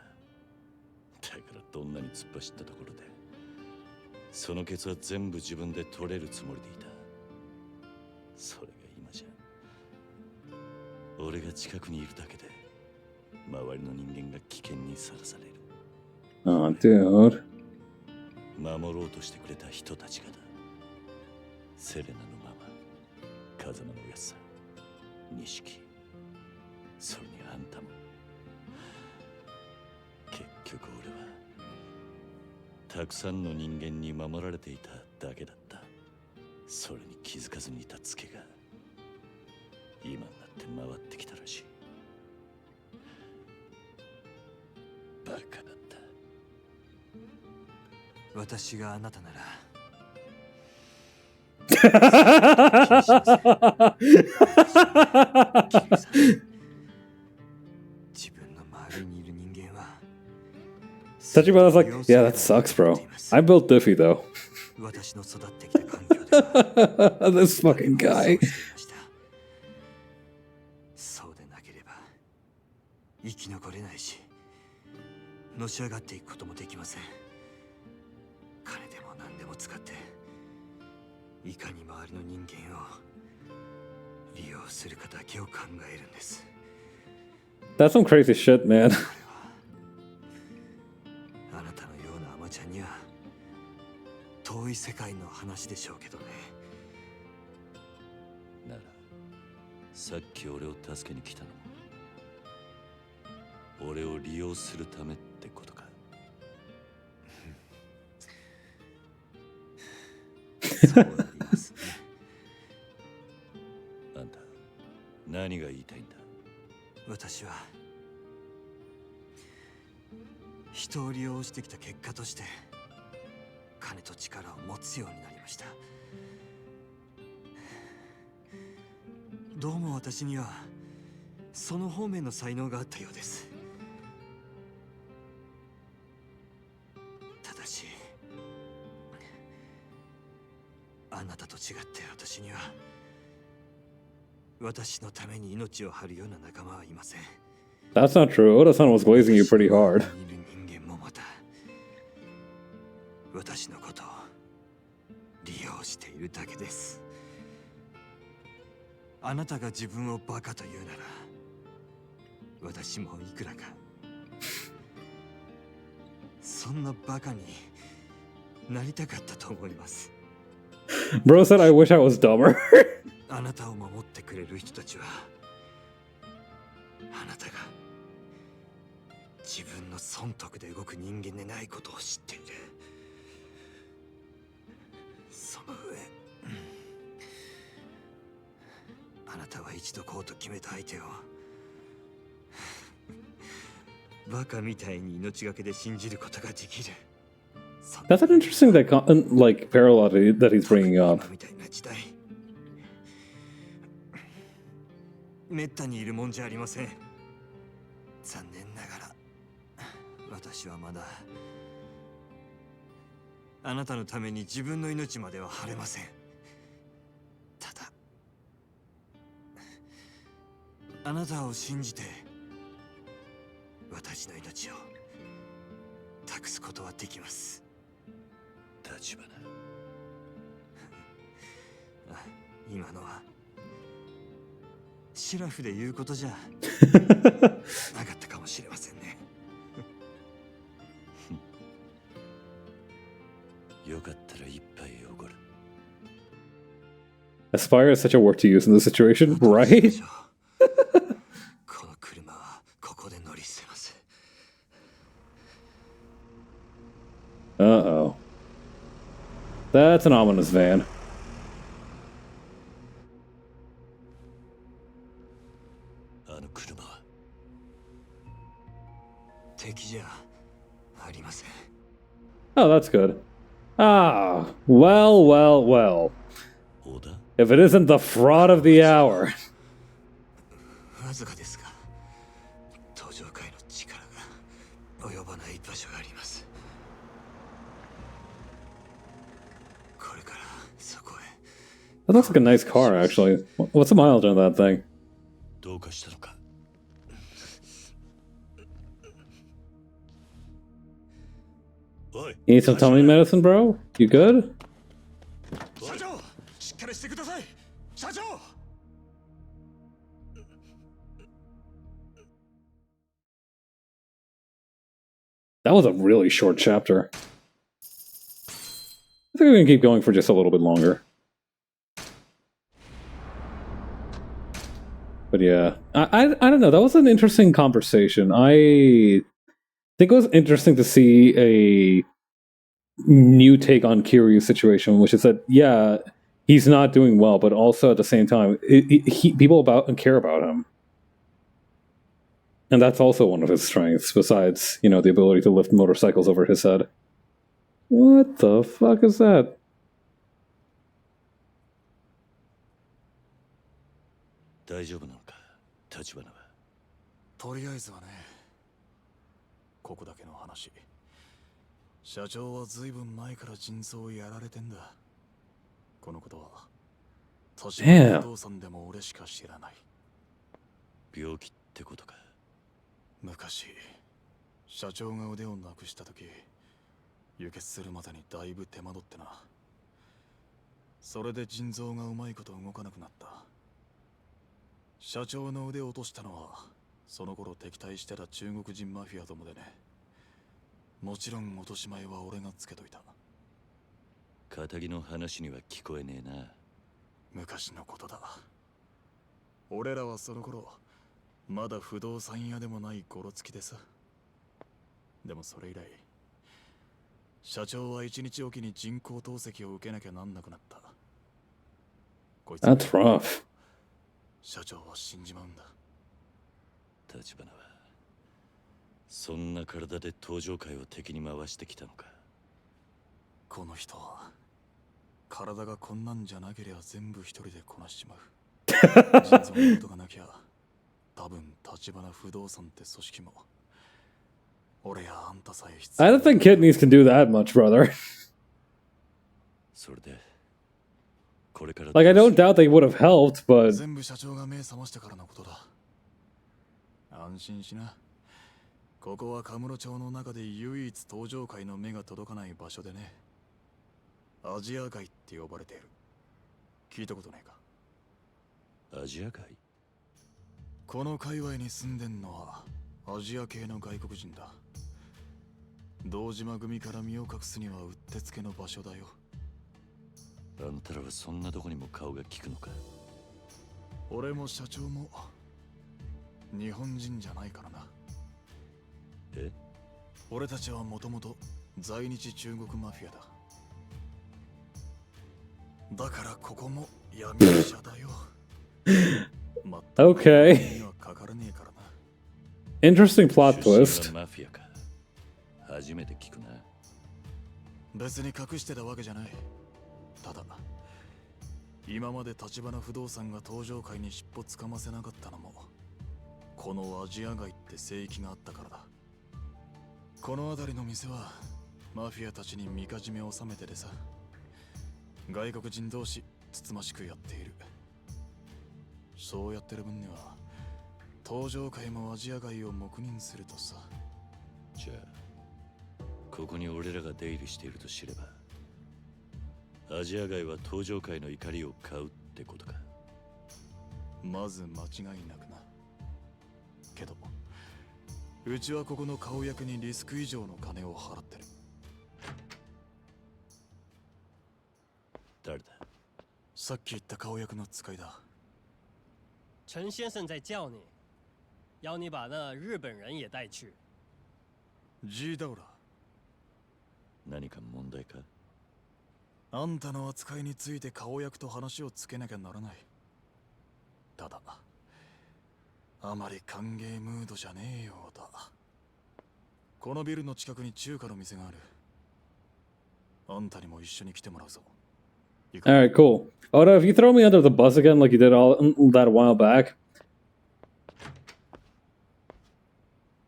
だからどんなに突っ走ったところでそのケツは全部自分で取れるつもりでいた。それが今じゃ俺が近くにいるだけで周りの人間が危険にさらされる。 Oh, dude. 守ろうとしてくれた人たちがだ。セレナのママ、風間のおやっさん、錦、それにあんたも。結局俺はたくさんの人間に守られていただけだった。それに気づかずにいたツケが今になって回ってきたらしい。バカだった。私があなたなら自分の周りにいる人間は Tachiba's like, yeah, that sucks, bro. I built Diffie, though. 私の育ってきた環境では This fucking guy. そうでなければ生き残れないしのし上がっていくこともできません。金でも何でも使っていかに周りの人間を利用するかだけを考えるんです。 That's some crazy shit, man. あなたのようなアマちゃんには遠い世界の話でしょうけどね。ならさっき俺を助けに来たのも俺を利用するためってことか。そうなりますね。あんた何が言いたいんだ。私は人を利用してきた結果として金と力を持つようになりました。どうも私にはその方面の才能があったようです。ただしあなたと違って私には私のために命を張るような仲間はいません。 That's not true. Oda-san was glazing you pretty hard. いる人間もまた私のことを利用しているだけです。あなたが自分をバカと言うなら私もいくらかそんなバカになりたかったと思います。 Bro said, I wish I was dumber. あなたを守ってくれる人たちはあなたが自分の損得で動く人間でないことを知っている。その上あなたは一度こうと決めた相手をバカみたいに命がけで信じることができる。 That's an interesting like parallel that he's bringing up. みたいな時代めったにいるもんじゃありません。残念ながら私はまだあなたのために自分の命までは張れません。ただあなたを信じて私の命を託すことはできます。立花、今のはシラフで言うことじゃなかったかもしれませんね。よかったら一杯おごる。 Aspire is such a word to use in this situation, right? この車はここで乗り捨てます。 Uh-oh. That's an ominous van. あの車は敵じゃありません。 Oh, that's good. Ah, well, well, well. 小田 If it isn't the fraud of the hour. わずかですが登場界の力が及ばない場所があります。これからそこへ。 That looks like a nice car, actually. What's the mileage on that thing? どうかしたのか。 You need some tummy medicine, bro? You good? 社長、しっかりしてください。社長。That was a really short chapter. I think we're gonna keep going for just a little bit longer. But yeah, I don't know. That was an interesting conversation. I think it was interesting to see a new take on Kiryu's situation, which is that yeah, he's not doing well, but also at the same time, people care about him, and that's also one of his strengths. Besides, the ability to lift motorcycles over his head. What the fuck is that? 大丈夫なのか、立花は。とりあえずはね、ここだけの話。社長はずいぶん前から腎臓をやられてんだ。このことは、立花不動産でも俺しか知らない。病気ってことか。昔、社長が腕をなくした時、輸血するまでにだいぶ手間取ってな。それで腎臓がうまいこと動かなくなった。社長の腕を落としたのは、その頃敵対してた中国人マフィアどもでね。もちろん落とし前は俺がつけといた。仇の話には聞こえねえな。昔のことだ。俺らはその頃、まだ不動産屋でもないゴロつきでさ。でもそれ以来、社長は一日おきに人工透析を受けなきゃなんなくなった。こいつ That's rough. 社長は死んじまうんだ。立花はそんな体で登場界を敵に回してきたのか。この人は体がこんなんじゃなけりゃ全部一人でこなしちまう。腎臓のことがなきゃ多分立花不動産って組織も俺やあんたさえ必要。 I don't think kidneys can do that much, brother. それでこれから Like, I don't doubt they would have helped, but 全部社長が目覚ましてからのことだ。安心しな。ここはカムロ町の中で唯一登場界の目が届かない場所でね。アジア街って呼ばれている。聞いたことないか。アジア街。この界隈に住んでんのはアジア系の外国人だ。堂島組から身を隠すにはうってつけの場所だよ。あんたらはそんなとこにも顔が利くのか。俺も社長も日本人じゃないからな。え？俺たちはもともと在日中国マフィアだ。だからここも闇医者だよ。okay. Interesting plot twist. マフィアか。初めて聞くな。別に隠してたわけじゃない。ただ今まで立花不動産が登場界に尻尾つかませなかったのもこのアジア街って聖域があったからだ。この辺りの店はマフィアたちにみかじめを収めてでさ、外国人同士つつましくやっている。そうやってる分には登場界もアジア街を黙認するとさ。じゃあここに俺らが出入りしていると知ればアジア街は登場界の怒りを買うってことか。まず間違いなくな。けどうちはここの顔役にリスク以上の金を払ってる。誰だ？さっき言った顔役の使いだ。陳先生在叫你，要你把那日本人也带去。G だおら。何か問題か？あんたの扱いについて顔役と話をつけなきゃならない。ただあまり歓迎ムードじゃねえようだ。このビルの近くに中華の店がある。あんたにも一緒に来てもらうぞ。 Alright, cool. Oda, if you throw me under the bus again like you did all that a while back,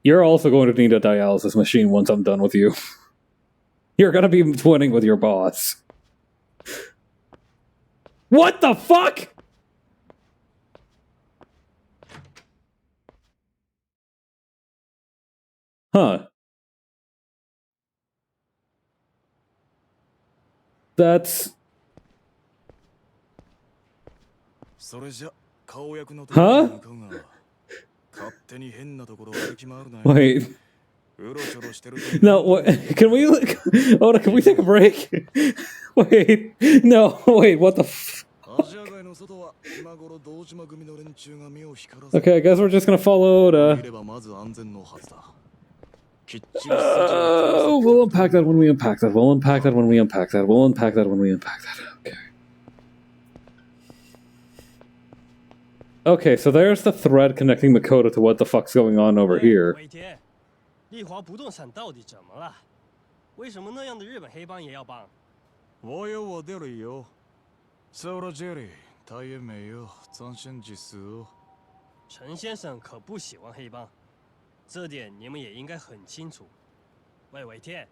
you're also going to need a dialysis machine once I'm done with you. You're gonna be twinning with your boss. What the fuck?! Huh. That's... それじゃ顔役のと Huh? 勝手に変なところ歩き回るなよ。 Wait. No, what, can we? Oda, can we take a break? Wait, no, wait, what the? Okay, I guess we're just gonna follow Oda. We'll unpack that when we unpack that. We'll unpack that when we unpack that. We'll unpack that when we unpack that. Okay. Okay, so there's the thread connecting Makoto to what the fuck's going on over here. 尾田，丽华不动产到底怎么了？为什么那样的日本黑帮也要帮？我有我的理由。说到这里，他也没有展现技术。陈先生可不喜欢黑帮，这点你们也应该很清楚。喂，尾田，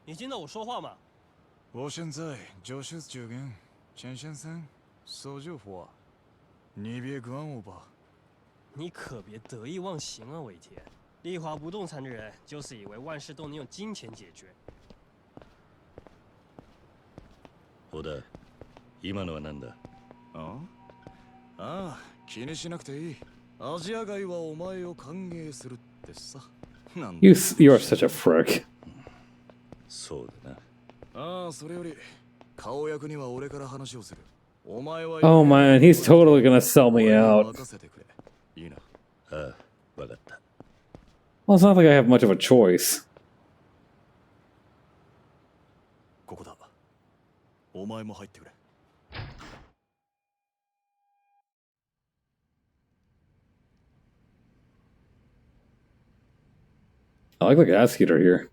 你听到我说话吗？我现在就是这个陈先生说句话，你别管我吧。你可别得意忘形啊，尾田。丽华不动产的人就是以为万事都能用金钱解决。小田、今のは何だ？ああ、気にしなくていい。アジア街はお前を歓迎するってさ。You are such a frick. そうだな。ああ、それより顔役には俺から話をする。お前は Oh man, he's totally gonna sell me out. 任せてくれ。いいな。ああ、わかった。Well, it's not like I have much of a choice. ここだ。お前も入ってくれ。I like the gas heater here.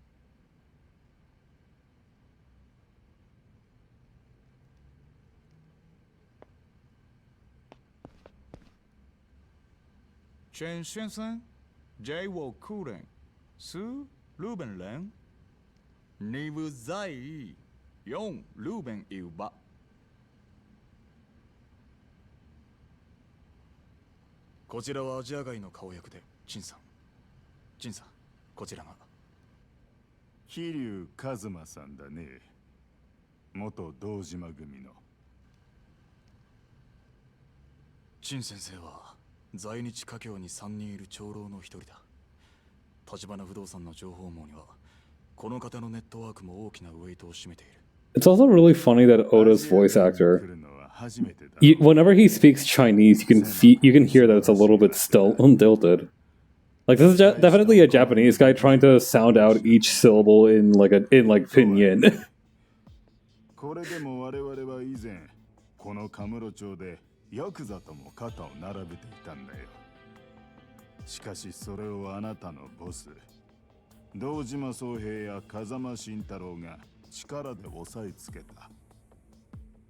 陈先生，这我客人是日本人。你不在意用日本语吧？こちらはアジア街の顔役で陳さん。陳さん、こちらが。桐生一馬さんだね。元堂島組の。陳先生は在日華僑に3人いる長老の一人だ。橘不動産の情報網にはこの方のネットワークも大きなウェイトを占めている。It's also really funny that Oda's voice actor, whenever he speaks Chinese, you can hear that it's a little bit stilted. Like this is definitely a Japanese guy trying to sound out each syllable in like pinyin. これでも我々は以前このカムロ町でヤクザとも肩を並べていたんだよ。しかしそれをあなたのボス堂島宗平や風間慎太郎が力で押さえつけた。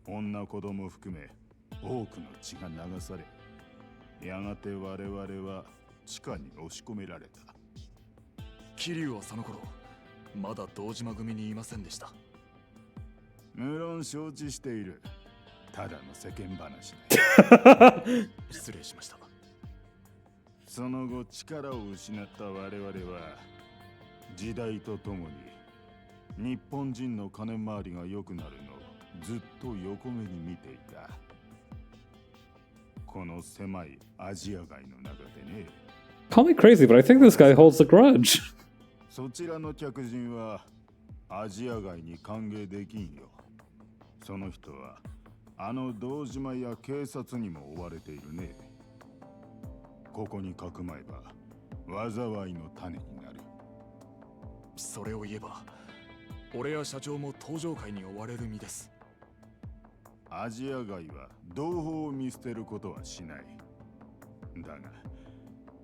女子供含め多くの血が流され、やがて我々は地下に押し込められた。桐生はその頃まだ堂島組にいませんでした。無論承知している。ただの世間話だ。失礼しました。その後力を失った我々は時代とともに日本人の金回りが良くなるのをずっと横目に見ていた。この狭いアジア街の中でね。Call me crazy, but I think this guy holds a grudge. そちらの客人はアジア街に歓迎できんよ。その人はあの堂島や警察にも追われているね。ここにかくまえば災いの種になる。それを言えば俺や社長も登場会に追われる身です。アジア街は同胞を見捨てることはしない。だが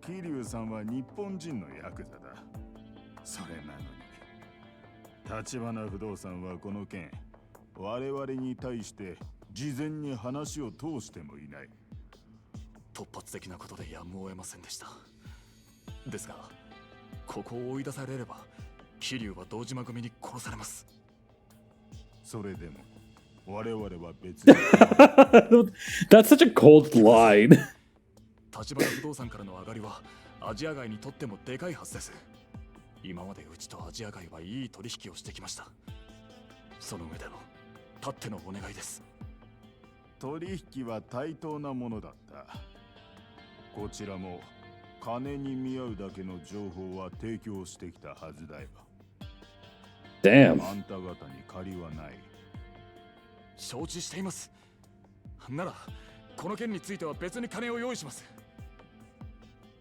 桐生さんは日本人のヤクザだ。それなのに橘不動産はこの件我々に対して事前に話を通してもいない。突発的なことでやむを得ませんでした。ですがここを追い出されれば桐生は堂島組に殺されます。それでも我々は別にThat's such a cold line. 橘不動産からの上がりはアジア街にとってもでかいはずです。今までうちとアジア街はいい取引をしてきました。その上でのたってのお願いです。取引は対等なものだった。こちらも金に見合うだけの情報は提供してきたはずだよ。Damn. あんた方に借りはない。承知しています。ならこの件については別に金を用意します。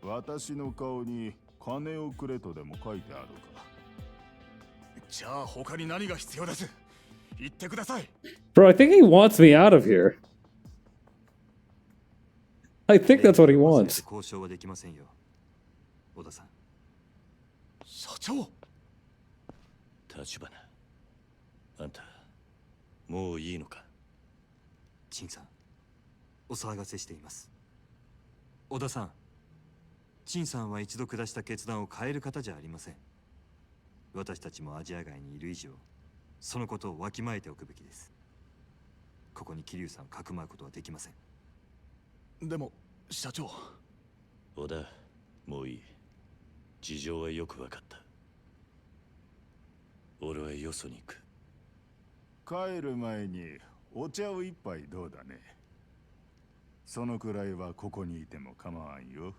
私の顔に金をくれとでも書いてあるか。じゃあ他に何が必要です。言ってください。 Bro, I think he wants me out of here. I think that's what he wants. 交渉はできませんよ、小田さん。社長。立花、あんたもういいのか。陳さん、お騒がせしています。小田さん、陳さんは一度下した決断を変える方じゃありません。私たちもアジア外にいる以上、そのことをわきまえておくべきです。ここに桐生さんをかくまうことはできません。でも社長。小田、もういい。事情はよくわかった。俺はよそに行く。帰る前にお茶を一杯どうだね。そのくらいはここにいても構わんよ。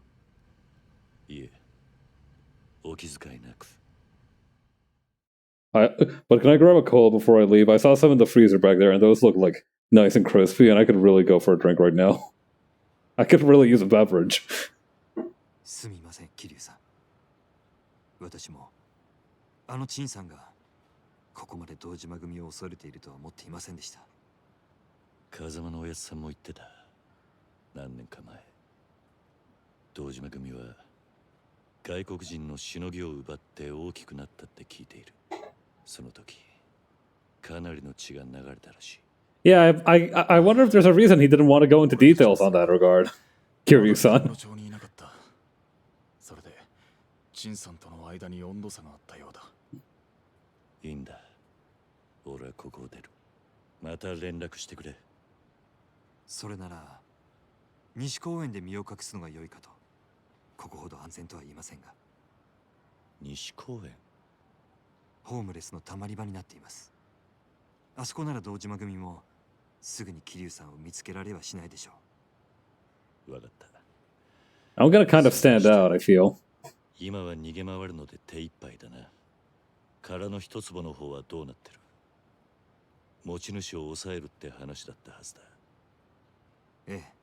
いえ、お気遣いなく。But can I grab a cola before I leave? I saw some in the freezer back there, and those look like nice and crispy, and I could really go for a drink right now. I could really use a beverage. すみません、桐生さん。私もあの陳さんがここまで堂島組を恐れているとは思っていませんでした。風間のおやつさんも言ってた。何年か前、堂島組は外国人のしのぎを奪って大きくなったって聞いている。その時かなりの血が流れたらしい。Yeah, I wonder if there's a reason he didn't want to go into details on that regard. Kiryu-san. それで陳さんとの間に温度差があったようだ。いいんだ。俺はここを出る。また連絡してくれ。それなら西公園で身を隠すのが良いかと。ここほど安全とは言いませんが。西公園？ホームレスのたまり場になっています。あそこなら堂島組もすぐに桐生さんを見つけられはしないでしょう。わかった。I'm gonna kind of stand out, I feel. 今は逃げ回るので手一杯だな。殻の一坪の方はどうなってる？持ち主を抑えるって話だったはずだ。ええ。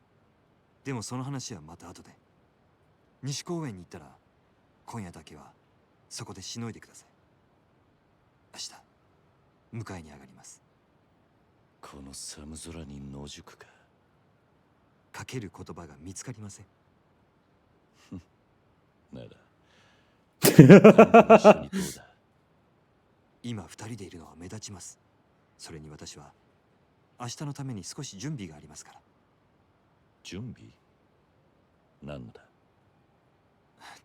でもその話はまた後で。西公園に行ったら今夜だけはそこでしのいでください。明日迎えに上がります。この寒空に野宿か。かける言葉が見つかりません。なら一緒にどうだ。今二人でいるのは目立ちます。それに私は明日のために少し準備がありますから。準備？何のだ？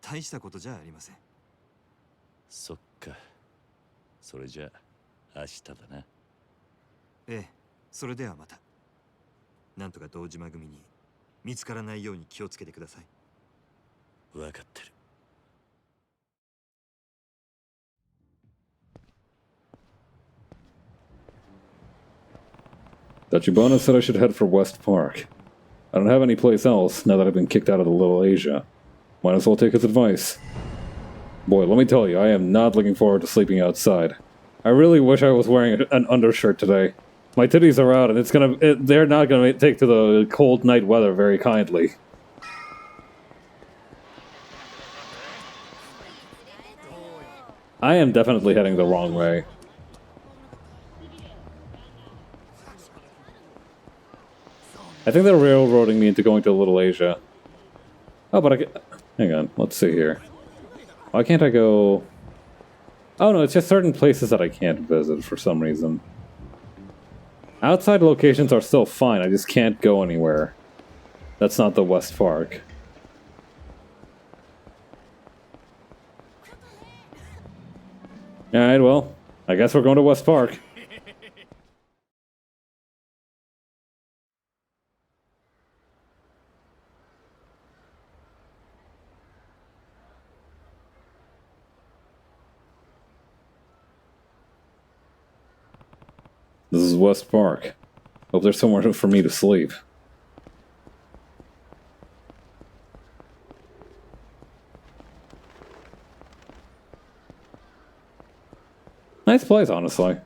大したことじゃありません。そっか。それじゃあ明日だな。ええ、それではまた。なんとか堂島組に見つからないように気をつけてください。わかってる。Tachibana said I should head for West Park. I don't have any place else now that I've been kicked out of the Little Asia. Might as well take his advice. Boy, let me tell you, I am not looking forward to sleeping outside. I really wish I was wearing an undershirt today. My titties are out, and they're not gonna take to the cold night weather very kindly. I am definitely heading the wrong way. I think they're railroading me into going to Little Asia. Oh, but hang on, let's see here. Why can't I go... Oh no, it's just certain places that I can't visit for some reason. Outside locations are still fine, I just can't go anywhere. That's not the West Park. Alright, well, I guess we're going to West Park. This is West Park. Hope there's somewhere for me to sleep. Nice place, honestly.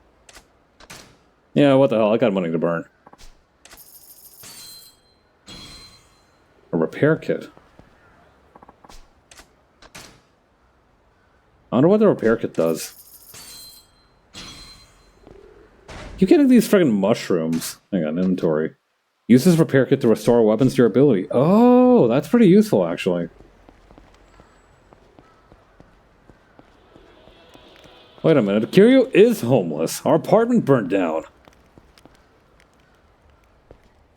Yeah, what the hell? I got money to burn. A repair kit. I wonder what the repair kit does. Keep getting these friggin' mushrooms. Hang on, inventory. Use this repair kit to restore a weapon's durability. Oh, that's pretty useful, actually. Wait a minute, Kiryu is homeless. Our apartment burned down.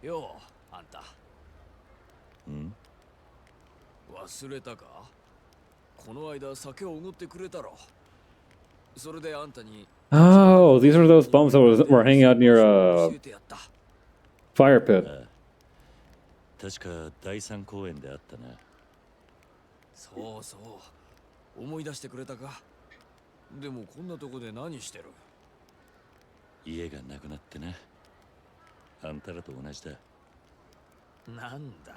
Yo, Anta. 忘れたか？この間酒をおごってくれたろ。それであんたに Oh, these are those bums that were hanging out near a fire pit. 確か第三公園であったな。そうそう。思い出してくれたか？でもこんなとこで何してる？家がなくなってな。あんたらと同じだ。なんだ。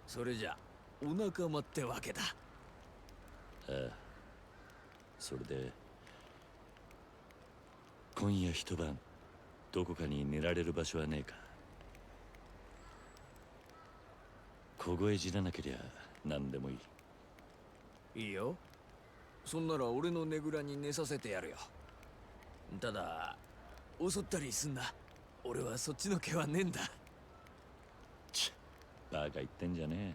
それじゃお仲間ってわけだ。ああ。それで今夜一晩どこかに寝られる場所はねえか。凍え死ななけりゃ何でもいい。いいよ。そんなら俺のねぐらに寝させてやるよ。ただ襲ったりすんな。俺はそっちの毛はねえんだ。バカ言ってんじゃね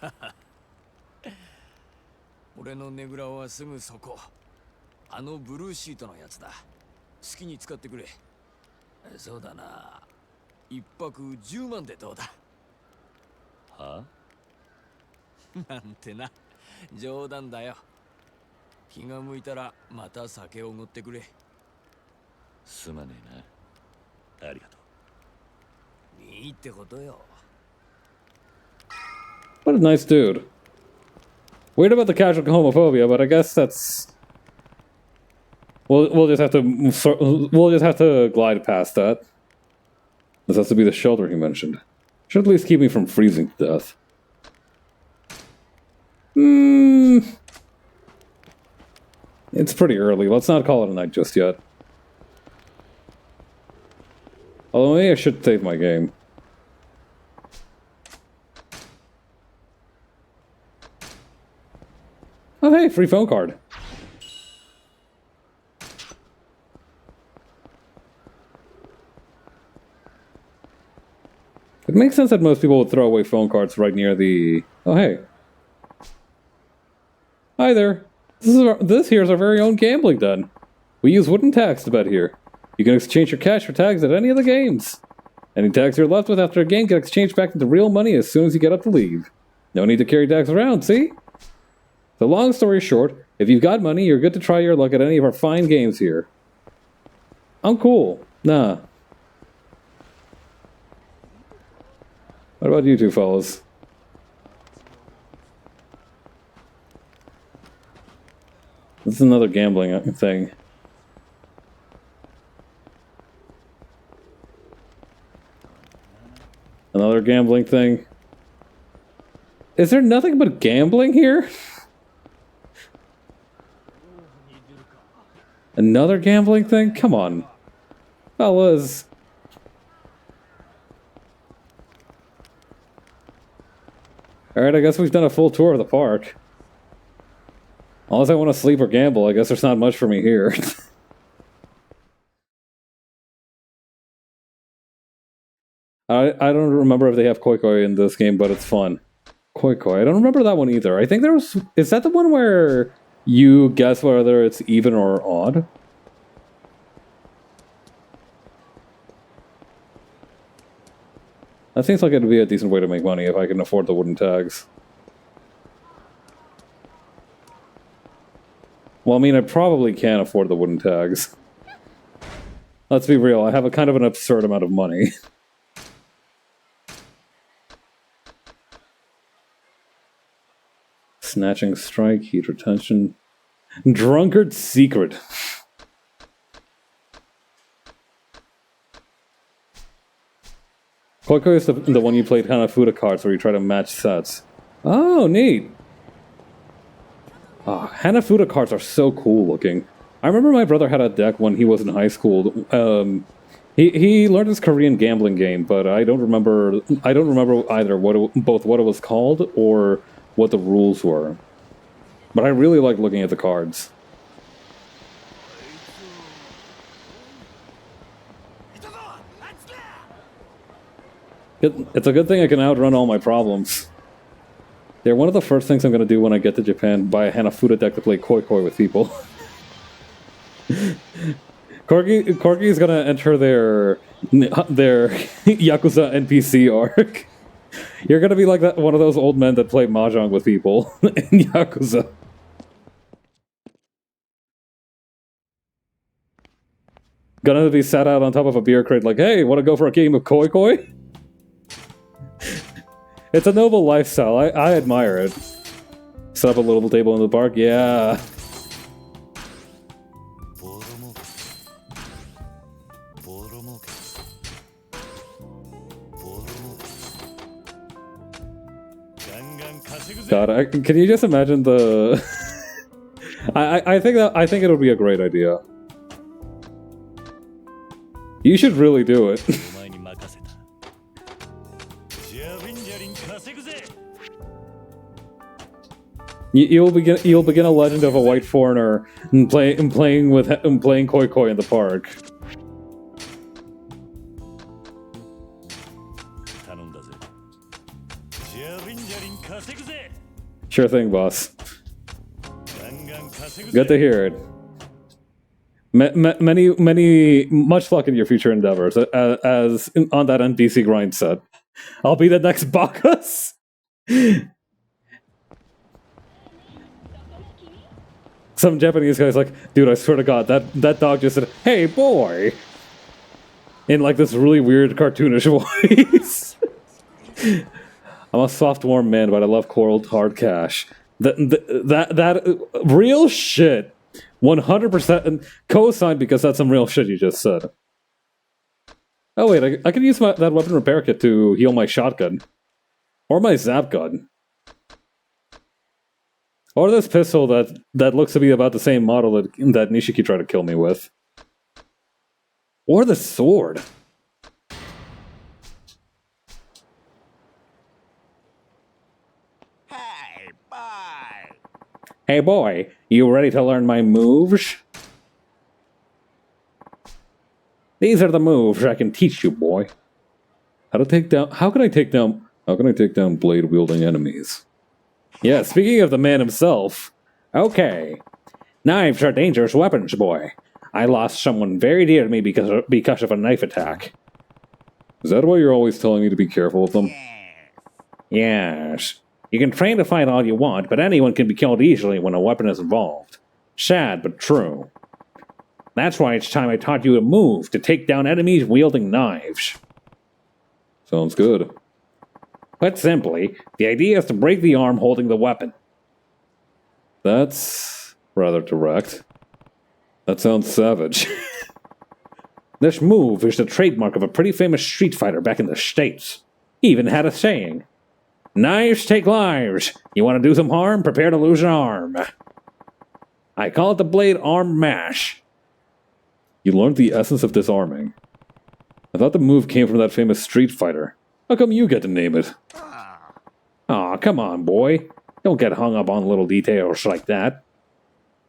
え。俺のねぐらはすぐそこ。あのブルーシートのやつだ。好きに使ってくれ。そうだな。一泊10万でどうだ。はなんてな。冗談だよ。気が向いたらまた酒をおごってくれ。すまねえな。ありがとう。いいってことよ。What a nice dude. Weird about the casual homophobia, but I guess that's... We'll just have to glide past that. This has to be the shelter he mentioned. Should at least keep me from freezing to death. It's pretty early. Let's not call it a night just yet. Although maybe I should save my game. Oh hey, free phone card. It makes sense that most people would throw away phone cards right near the... Oh hey. Hi there. This here is our very own gambling den. We use wooden tags to bet here. You can exchange your cash for tags at any of the games. Any tags you're left with after a game get exchanged back into real money as soon as you get up to leave. No need to carry tags around, see? So long story short, if you've got money, you're good to try your luck at any of our fine games here. I'm cool. Nah. What about you two fellas? This is another gambling thing. Another gambling thing. Is there nothing but gambling here? Another gambling thing? Come on. Fellas. Alright, I guess we've done a full tour of the park. Unless I want to sleep or gamble, I guess there's not much for me here. I don't remember if they have Koi Koi in this game, but it's fun. Koi Koi, I don't remember that one either. I think there was... Is that the one where you guess whether it's even or odd? That seems like it'd be a decent way to make money if I can afford the wooden tags. Well, I mean, I probably can afford the wooden tags. Let's be real, I have a kind of an absurd amount of money. Snatching strike, heat retention. Drunkard's secret. Koi Koi is the one you played Hanafuda cards where you try to match sets. Oh, neat. Oh, Hanafuda cards are so cool looking. I remember my brother had a deck when he was in high school. He learned this Korean gambling game, but I don't remember either what it was called or what the rules were. But I really like looking at the cards. It's a good thing I can outrun all my problems. They're one of the first things I'm going to do when I get to Japan, buy a Hanafuda deck to play Koi Koi with people. Corgi is going to enter their Yakuza NPC arc. You're going to be like one of those old men that play Mahjong with people in Yakuza. Gonna be sat out on top of a beer crate like, hey, want to go for a game of Koi Koi? It's a noble lifestyle. I admire it. Set up a little table in the park. Yeah. God, can you just imagine the? I think it would be a great idea. You should really do it. You'll begin a legend of a white foreigner and playing Koi Koi in the park. Sure thing, boss. Good to hear it. Much luck in your future endeavors. As on that NPC grind set, I'll be the next Bacchus. Some Japanese guy's like, dude, I swear to God, that dog just said, "Hey, boy," in like this really weird cartoonish voice. I'm a soft, warm man, but I love cold, hard cash. That real shit. 100% co-signed because that's some real shit you just said. Oh wait, I can use that weapon repair kit to heal my shotgun. Or my zap gun. Or this pistol that looks to be about the same model that Nishiki tried to kill me with. Or the sword. Hey boy, you ready to learn my moves? These are the moves I can teach you, boy. How can I take down blade-wielding enemies? Yeah, speaking of the man himself. Okay. Knives are dangerous weapons, boy. I lost someone very dear to me because of a knife attack. Is that why you're always telling me to be careful with them? Yes. You can train to fight all you want, but anyone can be killed easily when a weapon is involved. Sad, but true. That's why it's time I taught you a move to take down enemies wielding knives. Sounds good. Put simply, the idea is to break the arm holding the weapon. That's rather direct. That sounds savage. This move is the trademark of a pretty famous street fighter back in the States. He even had a saying. Knives take lives. You want to do some harm? Prepare to lose an arm. I call it the blade arm mash. You learned the essence of disarming. I thought the move came from that famous street fighter. How come you get to name it? Aw, come on, boy. Don't get hung up on little details like that.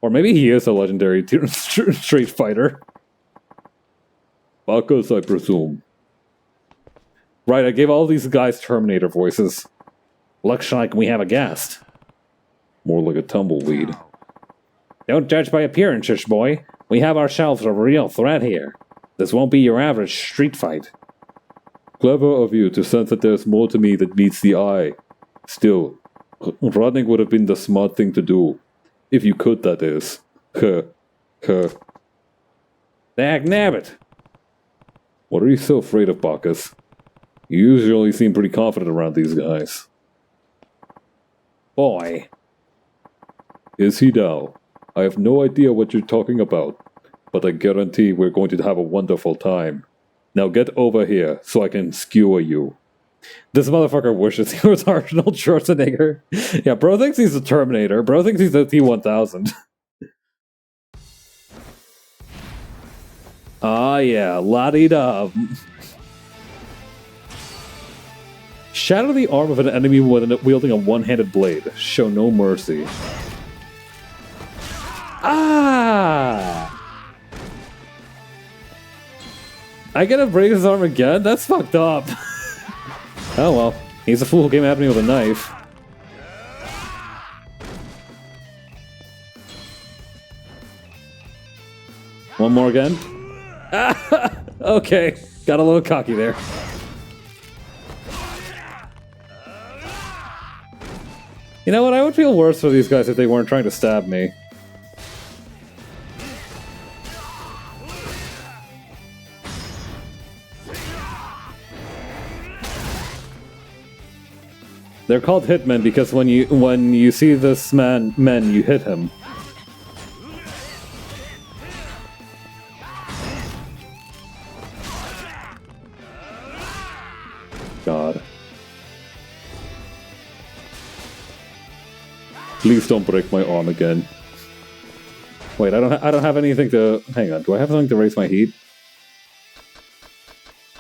Or maybe he is a legendary street fighter. Bacchus, I presume. Right, I gave all these guys Terminator voices. Looks like we have a guest. More like a tumbleweed. Don't judge by appearances, boy. We have ourselves a real threat here. This won't be your average street fight. Clever of you to sense that there's more to me than meets the eye. Still, running would have been the smart thing to do. If you could, that is. Dagnabbit! What are you so afraid of, Bacchus? You usually seem pretty confident around these guys. Boy. Is he now? I have no idea what you're talking about, but I guarantee we're going to have a wonderful time. Now get over here so I can skewer you. This motherfucker wishes he was Arnold Schwarzenegger. Yeah, bro thinks he's a Terminator. Bro thinks he's a T-1000. Ah, yeah, la-di-da. Shatter the arm of an enemy wielding a one-handed blade. Show no mercy. Ah! I gotta break his arm again? That's fucked up. Oh well. He's a fool who came at me with a knife. One more again? Okay. Got a little cocky there. You know what? I would feel worse for these guys if they weren't trying to stab me. They're called hitmen because when you see this men, you hit him. God. Please don't break my arm again. Wait, I don't have anything to... Hang on, do I have something to raise my heat?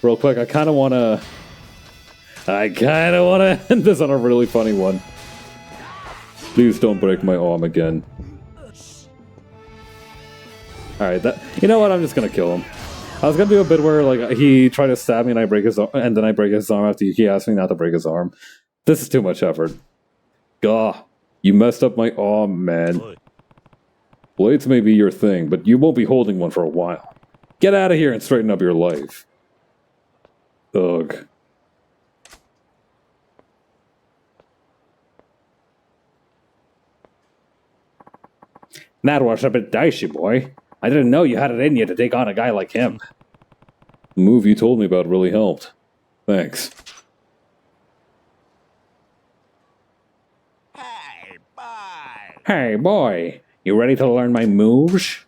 Real quick, I kind of want to end this on a really funny one. Please don't break my arm again. Alright, you know what? I'm just gonna kill him. I was gonna do a bit where like he tried to stab me and I break his arm, and then I break his arm after he asked me not to break his arm. This is too much effort. Gah, you messed up my arm, man. Blades may be your thing, but you won't be holding one for a while. Get out of here and straighten up your life. Ugh. That was a bit dicey, boy. I didn't know you had it in you to take on a guy like him. The move you told me about really helped. Thanks. Hey, boy. You ready to learn my moves?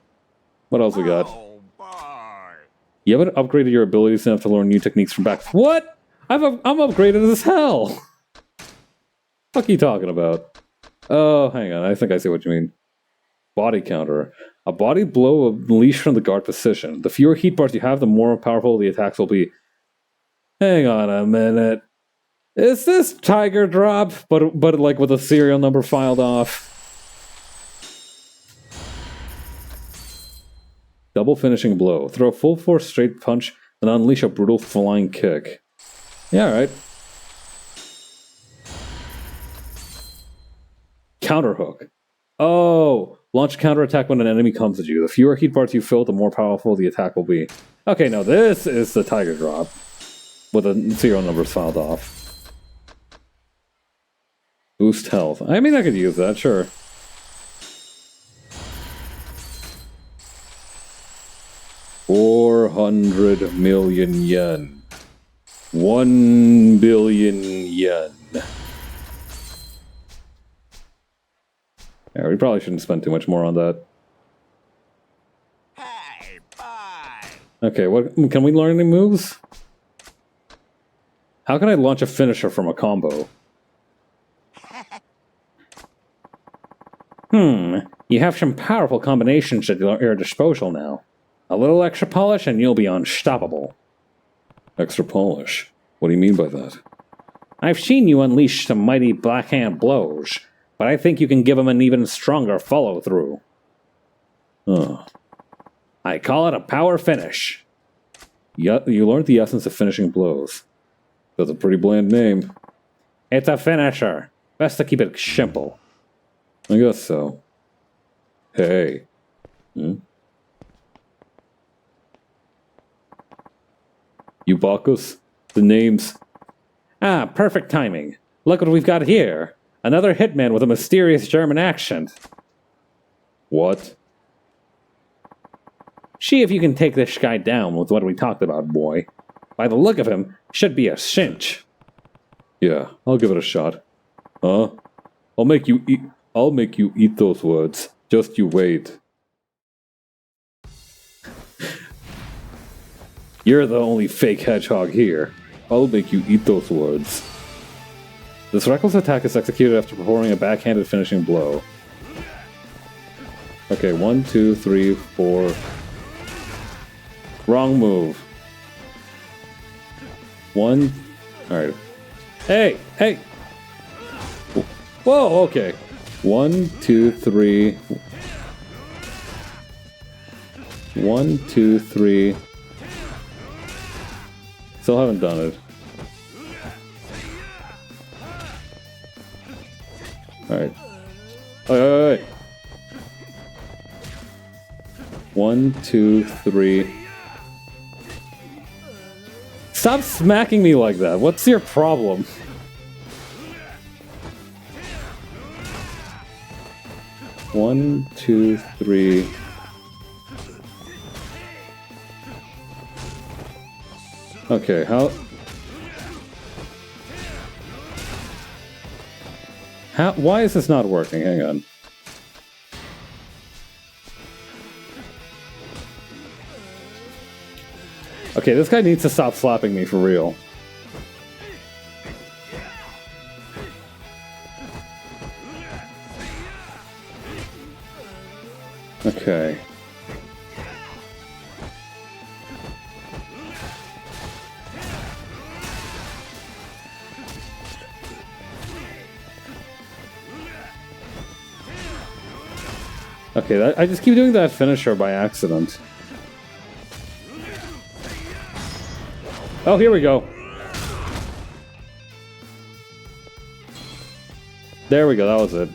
What else we got? You haven't upgraded your abilities enough to learn new techniques from back... What? I'm upgraded as hell! What are you talking about? Oh, hang on. I think I see what you mean. Body counter. A body blow unleashed from the guard position. The fewer heat bars you have, the more powerful the attacks will be. Hang on a minute. Is this Tiger Drop, but like with a serial number filed off? Double finishing blow. Throw a full force straight punch, then unleash a brutal flying kick. Yeah, alright. Counter hook. Oh, launch counterattack when an enemy comes at you. The fewer heat bars you fill, the more powerful the attack will be. Okay, no, this is the Tiger Drop. With the serial numbers filed off. Boost health. I mean, I could use that, sure. $400 million yen. 1 billion yen. Yeah, we probably shouldn't spend too much more on that. Hey, bye. Okay, what can we learn any moves? How can I launch a finisher from a combo? You have some powerful combinations at your disposal now. A little extra polish and you'll be unstoppable. Extra polish? What do you mean by that? I've seen you unleash some mighty backhand blows, but I think you can give them an even stronger follow-through. Oh. I call it a power finish. You learned the essence of finishing blows. That's a pretty bland name. It's a finisher. Best to keep it simple. I guess so. Hey. Eubakus? The names... Ah, perfect timing. Look what we've got here. Another hitman with a mysterious German accent. What? See if you can take this guy down with what we talked about, boy. By the look of him, should be a cinch. Yeah, I'll give it a shot. Huh? I'll make you eat those words. Just you wait. You're the only fake hedgehog here. I'll make you eat those words. This reckless attack is executed after performing a backhanded finishing blow. Okay, 1, 2, 3, 4... Wrong move. One. Alright. Hey! Hey! Whoa, okay. 1, 2, 3. 1, 2, 3. Still haven't done it. Alright. Wait. 1, 2, 3. Stop smacking me like that. What's your problem? One, two, three. Okay, how? Why is this not working? Hang on. Okay, this guy needs to stop slapping me for real. Okay. Okay, I just keep doing that finisher by accident. Oh, here we go. There we go, that was it.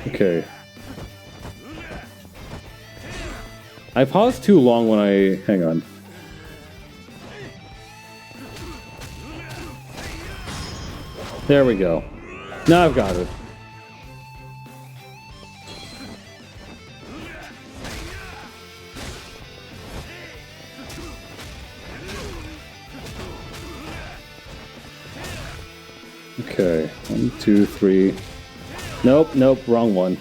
Okay. I paused too long when I... Hang on. There we go. Now I've got it. Okay. 1, 2, 3. Nope, wrong one.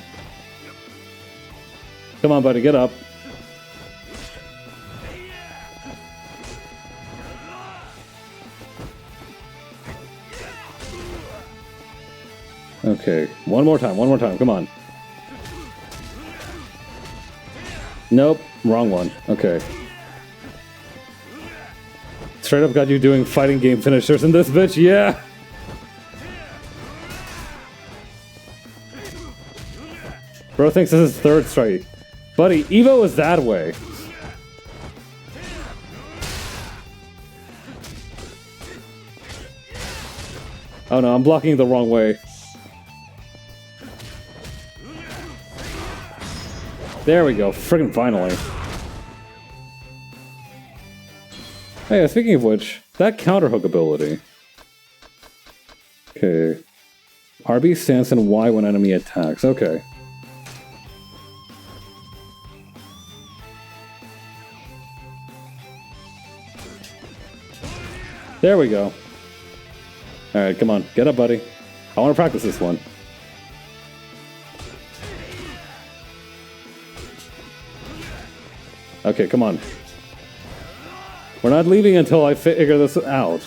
Come on, buddy, get up. Okay, one more time, come on. Nope, wrong one. Okay. Straight up got you doing fighting game finishers in this bitch, yeah! Bro thinks this is third strike. Buddy, Evo is that way. Oh no, I'm blocking the wrong way. There we go, friggin' finally. Hey, speaking of which, that counterhook ability. Okay. RB stance and Y when enemy attacks, okay. There we go. Alright, come on, get up, buddy. I want to practice this one. Okay, come on. We're not leaving until I figure this out.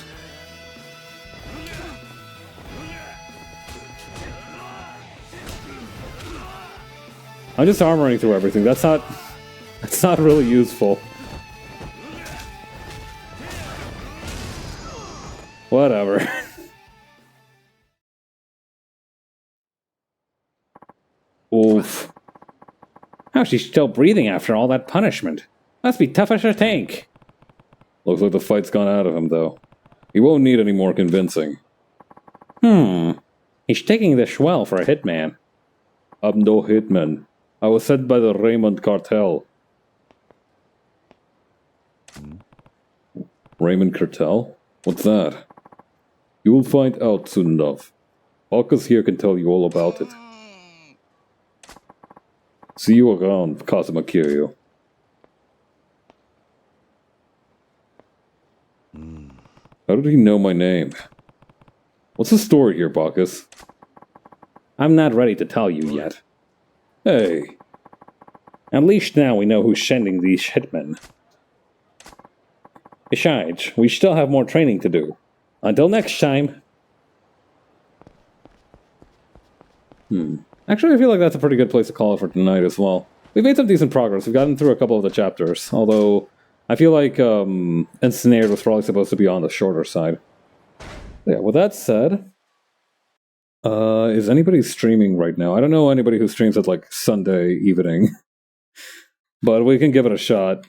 I'm just armoring through everything. That's not really useful. Whatever. Oof. How's she still breathing after all that punishment? Must be tough as a tank. Looks like the fight's gone out of him, though. He won't need any more convincing. He's taking this well for a hitman. I'm no hitman. I was sent by the Raymond cartel. Raymond cartel? What's that? You will find out soon enough. Marcus here can tell you all about it. See you around, Kazuma Kiryu. How did he know my name? What's the story here, Bacchus? I'm not ready to tell you yet. Hey. At least now we know who's sending these hitmen. Besides, we still have more training to do. Until next time. Actually, I feel like that's a pretty good place to call it for tonight as well. We've made some decent progress. We've gotten through a couple of the chapters, although I feel like Ensnared was probably supposed to be on the shorter side. Yeah, with that said, is anybody streaming right now? I don't know anybody who streams at like Sunday evening, but we can give it a shot.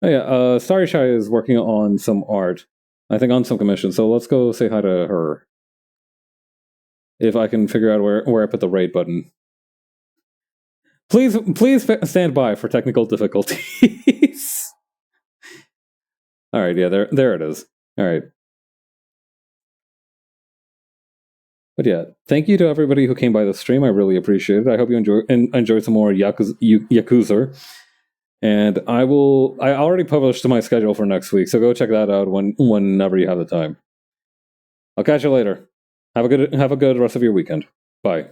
Oh yeah, Starry Shy is working on some art. I think on some commission, so let's go say hi to her. If I can figure out where I put the rate button. Please stand by for technical difficulties. Alright, yeah, there it is. Alright. But yeah, thank you to everybody who came by the stream. I really appreciate it. I hope you enjoyed some more Yakuza. And I already published my schedule for next week, so go check that out whenever you have the time. I'll catch you later. Have a good rest of your weekend. Bye.